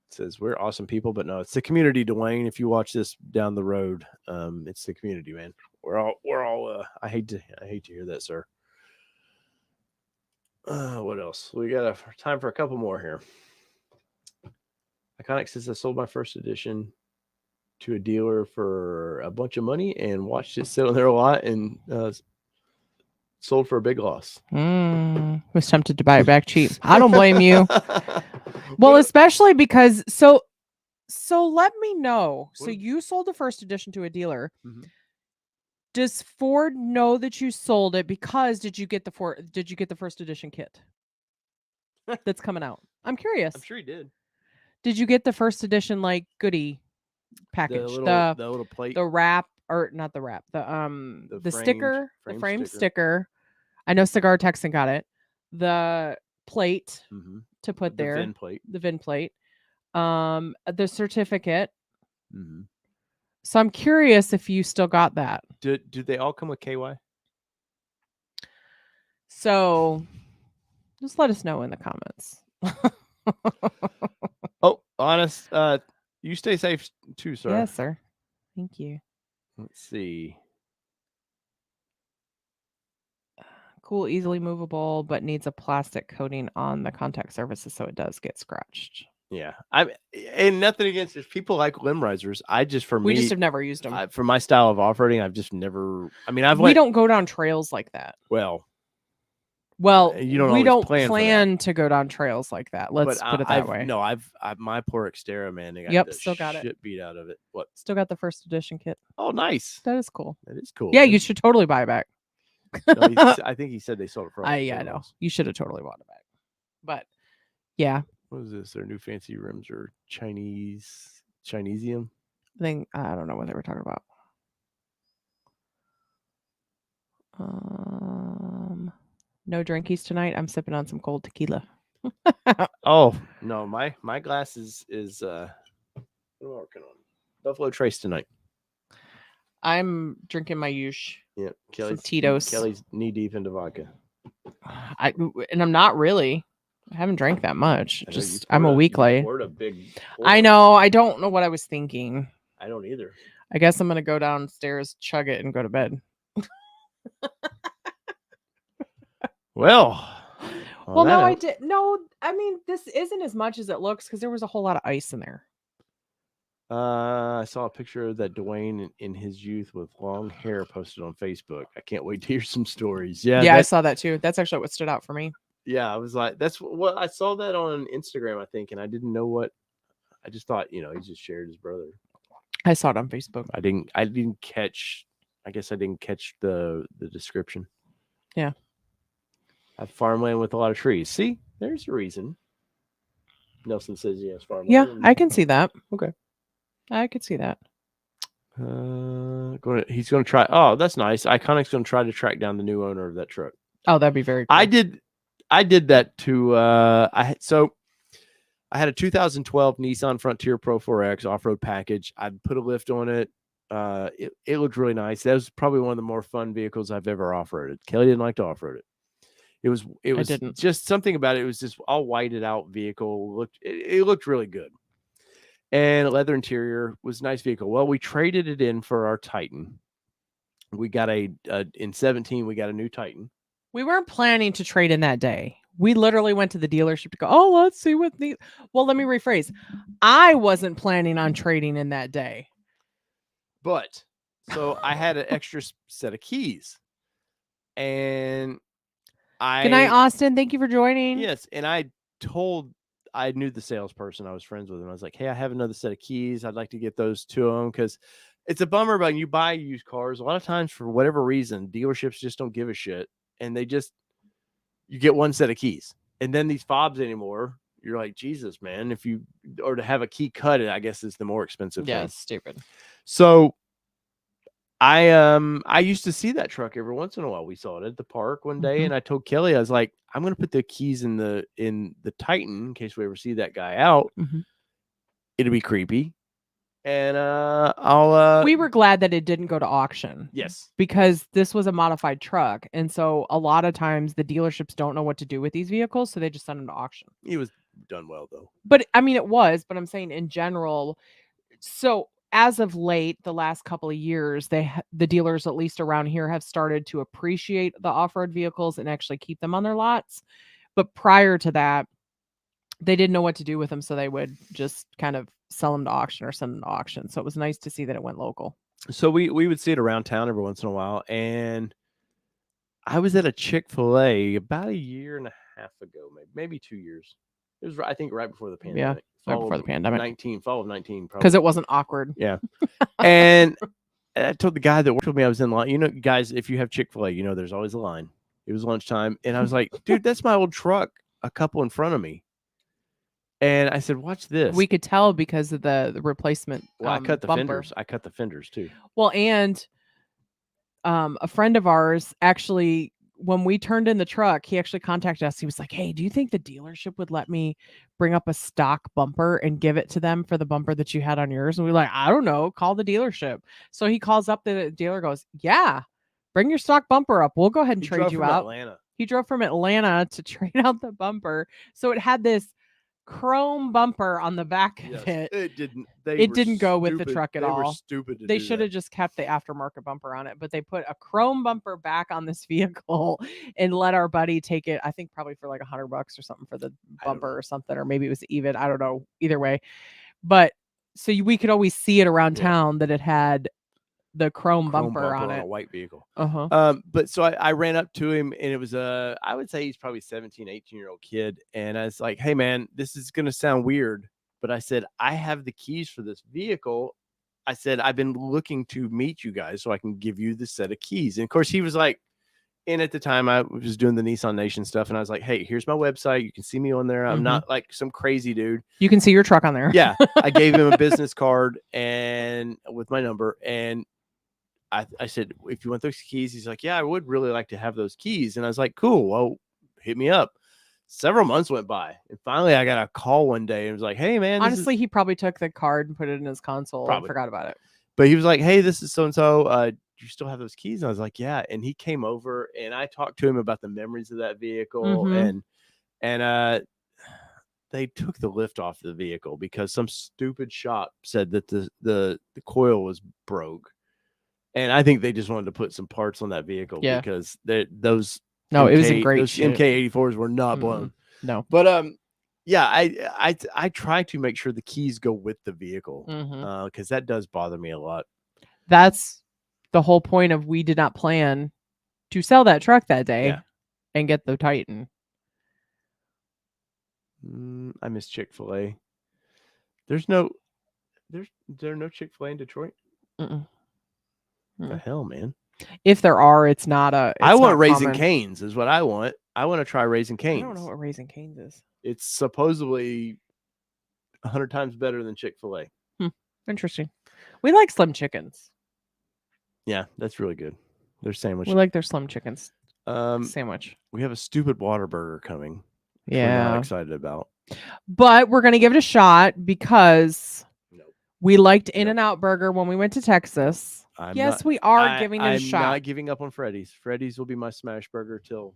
A: Says we're awesome people, but no, it's the community, Dwayne. If you watch this down the road, it's the community, man. We're all I hate to hear that, sir. What else? We got time for a couple more here. Iconic says I sold my first edition to a dealer for a bunch of money and watched it sit on there a lot and sold for a big loss.
B: Was tempted to buy it back cheap. I don't blame you. Well, especially because so let me know. So you sold the first edition to a dealer. Mm-hmm. Does Ford know that you sold it? Because did you get the first edition kit that's coming out? I'm curious.
A: I'm sure he did.
B: Did you get the first edition like goodie package?
A: The little plate,
B: the wrap, or not the wrap, the sticker, the frame sticker. I know Cigar Texan got it. The plate to put there, the VIN plate, the certificate. Mm-hmm. So I'm curious if you still got that.
A: Do they all come with KY?
B: So just let us know in the comments.
A: Oh, honest. You stay safe too, sir.
B: Yes, sir. Thank you.
A: Let's see.
B: Cool, easily movable, but needs a plastic coating on the contact surfaces so it does get scratched.
A: Yeah, and nothing against if people like limb risers. We
B: just have never used them.
A: For my style of off-roading, I've just never. I mean,
B: we don't go down trails like that.
A: Well,
B: we don't plan to go down trails like that. Let's put it that way.
A: No, I've my poor Xterra, man. They got
B: still got
A: shit beat out of it. What?
B: Still got the first edition kit.
A: Oh, nice.
B: That is cool.
A: That is cool.
B: Yeah, man. You should totally buy it back.
A: No, I think he said they sold it for.
B: Yeah, I know. You should have totally bought it back. But yeah.
A: What is this? Their new fancy rims are Chinesium?
B: I don't know what they were talking about. No drinkies tonight. I'm sipping on some cold tequila.
A: Oh no, my glass is what am I working on? Buffalo Trace tonight.
B: I'm drinking my Yush.
A: Yeah,
B: Tito's.
A: Kelly's knee deep into vodka.
B: And I'm not really. I haven't drank that much. I'm a week late. I know. I don't know what I was thinking.
A: I don't either.
B: I guess I'm gonna go downstairs, chug it, and go to bed.
A: Well,
B: no, I did. No, I mean this isn't as much as it looks because there was a whole lot of ice in there.
A: I saw a picture of that Dwayne in his youth with long hair posted on Facebook. I can't wait to hear some stories. Yeah,
B: I saw that too. That's actually what stood out for me.
A: Yeah, I was like, that's what I saw that on Instagram, I think, and I didn't know what. I just thought, he just shared his brother.
B: I saw it on Facebook.
A: I didn't catch. I guess I didn't catch the description.
B: Yeah.
A: I have farmland with a lot of trees. See, there's a reason. Nelson says he has farmland.
B: Yeah, I can see that.
A: Okay.
B: I could see that.
A: He's going to try. Oh, that's nice. Iconic's going to try to track down the new owner of that truck.
B: Oh, that'd be very cool.
A: I did that to. I had a 2012 Nissan Frontier Pro 4X off-road package. I put a lift on it. It looked really nice. That was probably one of the more fun vehicles I've ever off-roaded. Kelly didn't like to off-road it. It was just something about it. It was just all whited out vehicle. It looked really good. And leather interior was a nice vehicle. Well, we traded it in for our Titan. We got in 17, we got a new Titan.
B: We weren't planning to trade in that day. We literally went to the dealership to go, oh, let's see what the. Well, let me rephrase. I wasn't planning on trading in that day.
A: But so I had an extra set of keys. And
B: Good night, Austin. Thank you for joining.
A: Yes. And I knew the salesperson. I was friends with him. I was like, hey, I have another set of keys. I'd like to get those to him because it's a bummer when you buy used cars. A lot of times, for whatever reason, dealerships just don't give a shit. And you get one set of keys. And then these fobs anymore, you're like, Jesus, man, or to have a key cut, I guess is the more expensive thing.
B: It's stupid.
A: So I used to see that truck every once in a while. We saw it at the park one day, and I told Kelly, I was like, I'm going to put the keys in the Titan in case we ever see that guy out. It'll be creepy. And
B: we were glad that it didn't go to auction.
A: Yes.
B: Because this was a modified truck. And so a lot of times the dealerships don't know what to do with these vehicles, so they just send them to auction.
A: He was done well, though.
B: But I mean, it was, but I'm saying in general. So as of late, the last couple of years, the dealers, at least around here, have started to appreciate the off-road vehicles and actually keep them on their lots. But prior to that, they didn't know what to do with them, so they would just kind of sell them to auction or send them to auction. So it was nice to see that it went local.
A: So we would see it around town every once in a while, and I was at a Chick-fil-A about a year and a half ago, maybe 2 years. It was, I think, right before the pandemic.
B: Yeah, right before the pandemic.
A: Fall of 19, probably.
B: Because it wasn't awkward.
A: Yeah. And I told the guy that worked with me, I was in line. Guys, if you have Chick-fil-A, there's always a line. It was lunchtime, and I was like, dude, that's my old truck, a couple in front of me. And I said, watch this.
B: We could tell because of the replacement.
A: Well, I cut the
B: bumper.
A: fenders. I cut the fenders too.
B: Well, and a friend of ours actually, when we turned in the truck, he actually contacted us. He was like, hey, do you think the dealership would let me bring up a stock bumper and give it to them for the bumper that you had on yours? And we were like, I don't know, call the dealership. So he calls up, the dealer goes, yeah, bring your stock bumper up. We'll go ahead and trade you out. He drove from Atlanta to trade out the bumper. So it had this chrome bumper on the back of it.
A: It didn't.
B: It didn't go with the truck at all.
A: They were stupid.
B: They should have just kept the aftermarket bumper on it, but they put a chrome bumper back on this vehicle and let our buddy take it. I think probably for like $100 or something for the bumper or something, or maybe it was even. I don't know. Either way, but so we could always see it around town that it had the chrome bumper on it.
A: A white vehicle.
B: But
A: so I ran up to him, and it was I would say he's probably 17, 18-year-old kid. And I was like, hey man, this is going to sound weird, but I said, I have the keys for this vehicle. I said, I've been looking to meet you guys so I can give you the set of keys. And of course he was like, and at the time I was doing the Nissan Nation stuff, and I was like, hey, here's my website. You can see me on there. I'm not like some crazy dude.
B: You can see your truck on there.
A: Yeah. I gave him a business card and with my number, and I said, if you want those keys, he's like, yeah, I would really like to have those keys. And I was like, cool, well, hit me up. Several months went by, and finally I got a call one day and was like, hey man,
B: honestly, he probably took the card and put it in his console and forgot about it.
A: But he was like, hey, this is so-and-so. Do you still have those keys? And I was like, yeah. And he came over, and I talked to him about the memories of that vehicle. And they took the lift off the vehicle because some stupid shop said that the coil was broke. And I think they just wanted to put some parts on that vehicle because those
B: it was a great
A: those MK84s were not blown.
B: No.
A: But yeah, I try to make sure the keys go with the vehicle because that does bother me a lot.
B: That's the whole point of we did not plan to sell that truck that day and get the Titan.
A: I miss Chick-fil-A. There's no Chick-fil-A in Detroit?
B: Mm-mm.
A: The hell, man.
B: If there are, it's not a.
A: I want Raising
B: common.
A: Cane's is what I want. I want to try Raising Cane's.
B: I don't know what Raising Cane's is.
A: It's supposedly 100 times better than Chick-fil-A.
B: Interesting. We like Slim Chickens.
A: Yeah, that's really good. Their sandwich.
B: We like their Slim Chickens sandwich.
A: We have a stupid Whataburger coming. Which
B: Yeah.
A: we're not excited about.
B: But we're going to give it a shot because we liked In-N-Out Burger when we went to Texas. We are giving it a shot.
A: I'm not giving up on Freddy's. Freddy's will be my smash burger till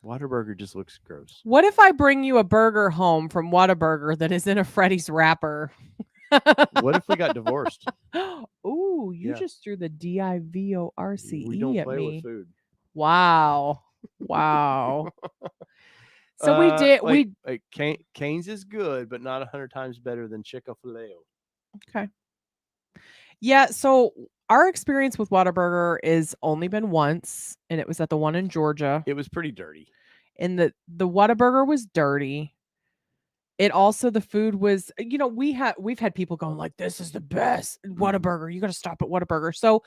A: Whataburger just looks gross.
B: What if I bring you a burger home from Whataburger that is in a Freddy's wrapper?
A: What if we got divorced?
B: Ooh, you just threw the DIVORCE
A: We don't
B: at
A: play
B: me.
A: with food.
B: Wow. So we did.
A: Cane's is good, but not 100 times better than Chick-fil-A.
B: Okay. Yeah. So our experience with Whataburger is only been once, and it was at the one in Georgia.
A: It was pretty dirty.
B: And the Whataburger was dirty. It also, the food was, we've had people going like, this is the best Whataburger. You got to stop at Whataburger. So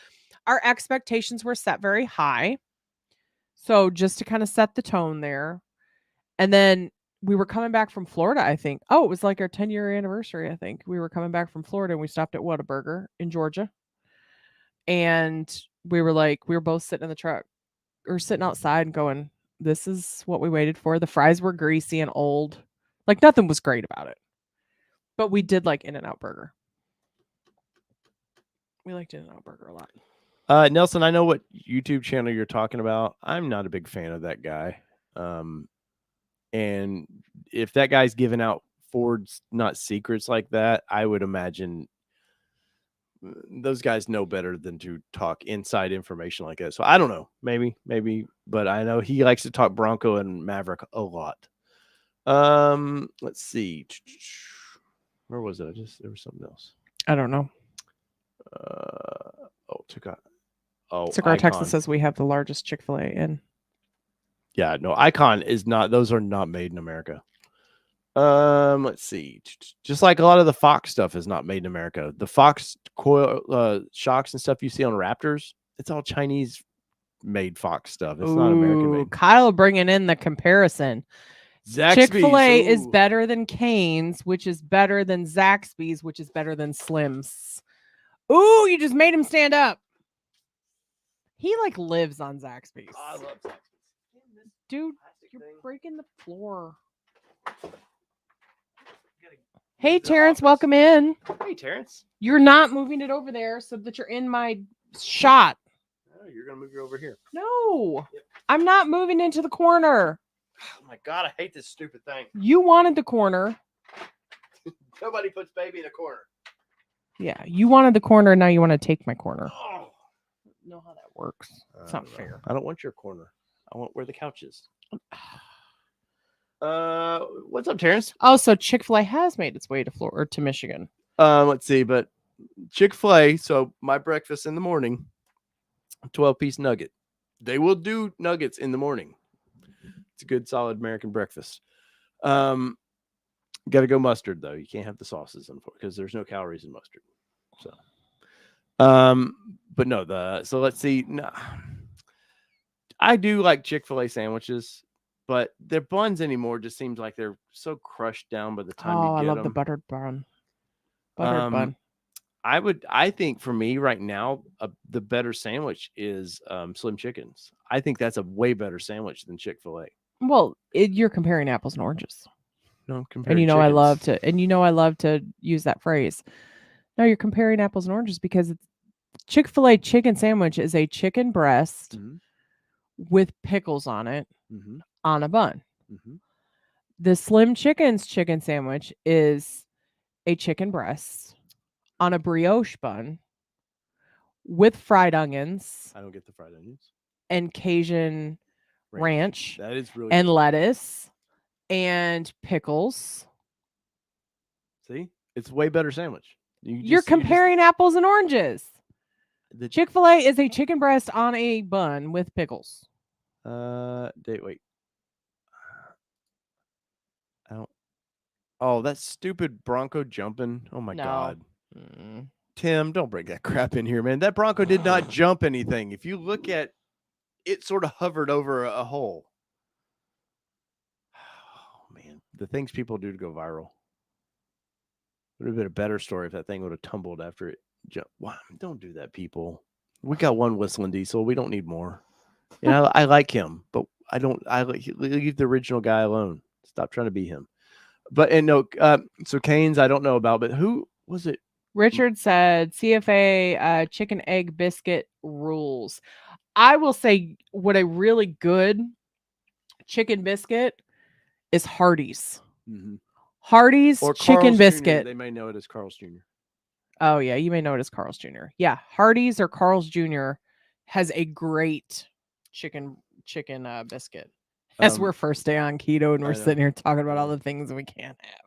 B: our expectations were set very high. So just to kind of set the tone there. And then we were coming back from Florida, I think. Oh, it was like our 10-year anniversary, I think. We were coming back from Florida and we stopped at Whataburger in Georgia. And we were both sitting in the truck or sitting outside and going, this is what we waited for. The fries were greasy and old. Like nothing was great about it. But we did like In-N-Out Burger. We liked In-N-Out Burger a lot.
A: Nelson, I know what YouTube channel you're talking about. I'm not a big fan of that guy. And if that guy's giving out Ford's not secrets like that, I would imagine those guys know better than to talk inside information like that. So I don't know, maybe, but I know he likes to talk Bronco and Maverick a lot. Let's see. Where was it? There was something else.
B: I don't know. Cigar Texas says we have the largest Chick-fil-A in.
A: Yeah, no, Icon is not. Those are not made in America. Let's see. Just like a lot of the Fox stuff is not made in America. The Fox coil shocks and stuff you see on Raptors, it's all Chinese made Fox stuff. It's not American made.
B: Kyle bringing in the comparison. Chick-fil-A is better than Cane's, which is better than Zaxby's, which is better than Slim's. Ooh, you just made him stand up. He like lives on Zaxby's.
A: Oh, I love Zaxby's.
B: Dude, you're breaking the floor. Hey, Terrence, welcome in.
A: Hey, Terrence.
B: You're not moving it over there so that you're in my shot.
A: Oh, you're going to move it over here.
B: No, yep. I'm not moving into the corner.
A: Oh, my God, I hate this stupid thing.
B: You wanted the corner.
A: Nobody puts baby in a corner.
B: Yeah, you wanted the corner, now you want to take my corner. Oh. I don't know how that works. It's not fair.
A: I don't want your corner. I want where the couch is. What's up, Terrence?
B: Oh, so Chick-fil-A has made its way to Florida or to Michigan.
A: Let's see, but Chick-fil-A. So my breakfast in the morning, 12-piece nugget. They will do nuggets in the morning. It's a good, solid American breakfast. Got to go mustard though. You can't have the sauces because there's no calories in mustard. So, but no, so let's see. No. I do like Chick-fil-A sandwiches, but their buns anymore just seems like they're so crushed down by the time you get them.
B: I love the buttered bun. Bun.
A: I think for me right now, the better sandwich is Slim Chickens. I think that's a way better sandwich than Chick-fil-A.
B: Well, you're comparing apples and oranges.
A: No, I'm comparing.
B: And I love to use that phrase. No, you're comparing apples and oranges because Chick-fil-A chicken sandwich is a chicken breast with pickles on it on a bun. The Slim Chickens chicken sandwich is a chicken breast on a brioche bun with fried onions.
A: I don't get the fried onions.
B: And Cajun ranch.
A: That is really
B: and
A: good.
B: Lettuce and pickles.
A: See? It's a way better sandwich.
B: You're comparing apples and oranges. The Chick-fil-A is a chicken breast on a bun with pickles.
A: Wait. I don't. Oh, that stupid Bronco jumping. Oh my God. Tim, don't bring that crap in here, man. That Bronco did not jump anything. If you look at it, sort of hovered over a hole. Oh man, the things people do to go viral. Would have been a better story if that thing would have tumbled after it jumped. Wow, don't do that, people. We got one whistling diesel. We don't need more. And I like him, but I don't. Leave the original guy alone. Stop trying to be him. But and no, so Canes, I don't know about, but who was it?
B: Richard said CFA chicken egg biscuit rules. I will say what a really good chicken biscuit is Hardee's.
A: Mm-hmm.
B: Hardee's
A: or
B: chicken
A: Carl's
B: biscuit.
A: Jr. They may know it as Carl's Jr.
B: Oh yeah, you may know it as Carl's Jr. Yeah, Hardee's or Carl's Jr. has a great chicken biscuit. As we're first day on keto and we're sitting here talking about all the things we can't have.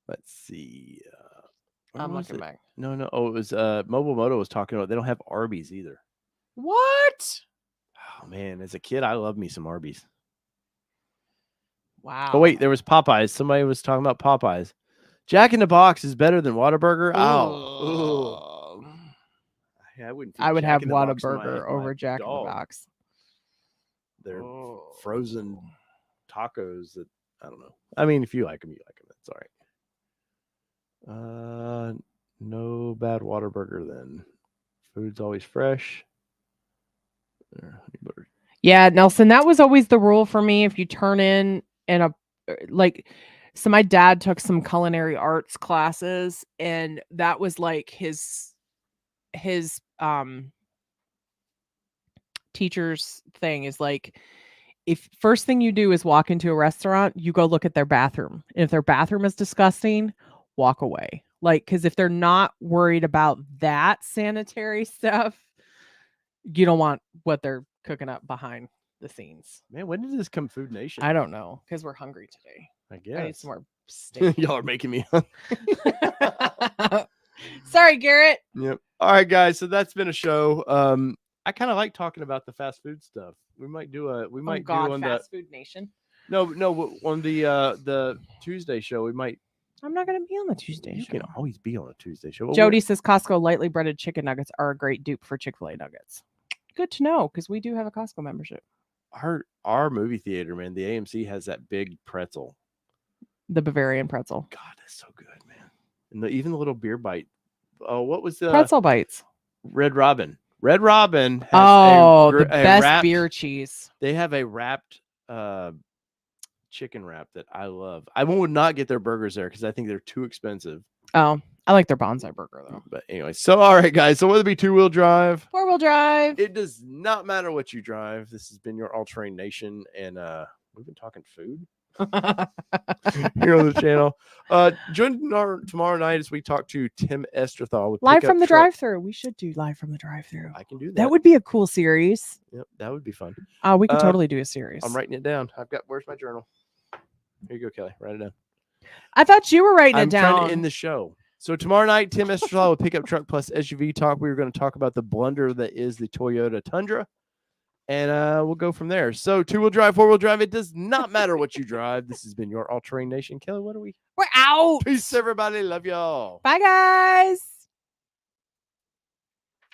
A: Let's see.
B: I'm looking back.
A: No. Oh, it was Mobile Moto was talking about they don't have Arby's either.
B: What?
A: Oh man, as a kid, I love me some Arby's.
B: Wow.
A: Oh wait, there was Popeyes. Somebody was talking about Popeyes. Jack in the Box is better than Whataburger. Oh. Yeah, I would
B: have Whataburger over Jack in the Box.
A: They're frozen tacos that I don't know. I mean, if you like them, you like them. That's all right. No bad Whataburger then. Food's always fresh.
B: Yeah, Nelson, that was always the rule for me. If you turn in a so my dad took some culinary arts classes, and that was like his teacher's thing is like, if first thing you do is walk into a restaurant, you go look at their bathroom. And if their bathroom is disgusting, walk away. Like, because if they're not worried about that sanitary stuff, you don't want what they're cooking up behind the scenes.
A: Man, when did this come Food Nation?
B: I don't know, because we're hungry today.
A: I guess.
B: I need some more steak.
A: Y'all are making me hungry.
B: Sorry, Garrett.
A: Yep. All right, guys. So that's been a show. I kind of like talking about the fast food stuff. We might do
B: Fast Food Nation.
A: No, on the Tuesday show, we might.
B: I'm not going to be on the Tuesday show.
A: You can always be on a Tuesday show.
B: Jody says Costco lightly breaded chicken nuggets are a great dupe for Chick-fil-A nuggets. Good to know, because we do have a Costco membership.
A: Our movie theater, man, the AMC has that big pretzel.
B: The Bavarian pretzel.
A: God, that's so good, man. And even the little beer bite. Oh, what was the
B: pretzel bites?
A: Red Robin. Red Robin has
B: the best beer cheese.
A: They have a wrapped chicken wrap that I love. I would not get their burgers there because I think they're too expensive.
B: Oh, I like their bonsai burger though.
A: But anyway, so all right, guys. So whether it be 2-wheel drive,
B: 4-wheel drive,
A: it does not matter what you drive. This has been your All-Terrain Nation, and we've been talking food here on the channel. Join tomorrow night as we talk to Tim Esterthal
B: live from the drive-thru. We should do live from the drive-thru.
A: I can do that.
B: That would be a cool series.
A: Yep, that would be fun.
B: We could totally do a series.
A: I'm writing it down. Where's my journal? Here you go, Kelly. Write it down.
B: I thought you were writing it down.
A: I'm trying to end the show. So tomorrow night, Tim Esterthal will pick up truck plus SUV talk. We were going to talk about the blunder that is the Toyota Tundra. And we'll go from there. So 2-wheel drive, 4-wheel drive, it does not matter what you drive. This has been your All-Terrain Nation. Kelly, what are we?
B: We're out.
A: Peace, everybody. Love y'all.
B: Bye, guys.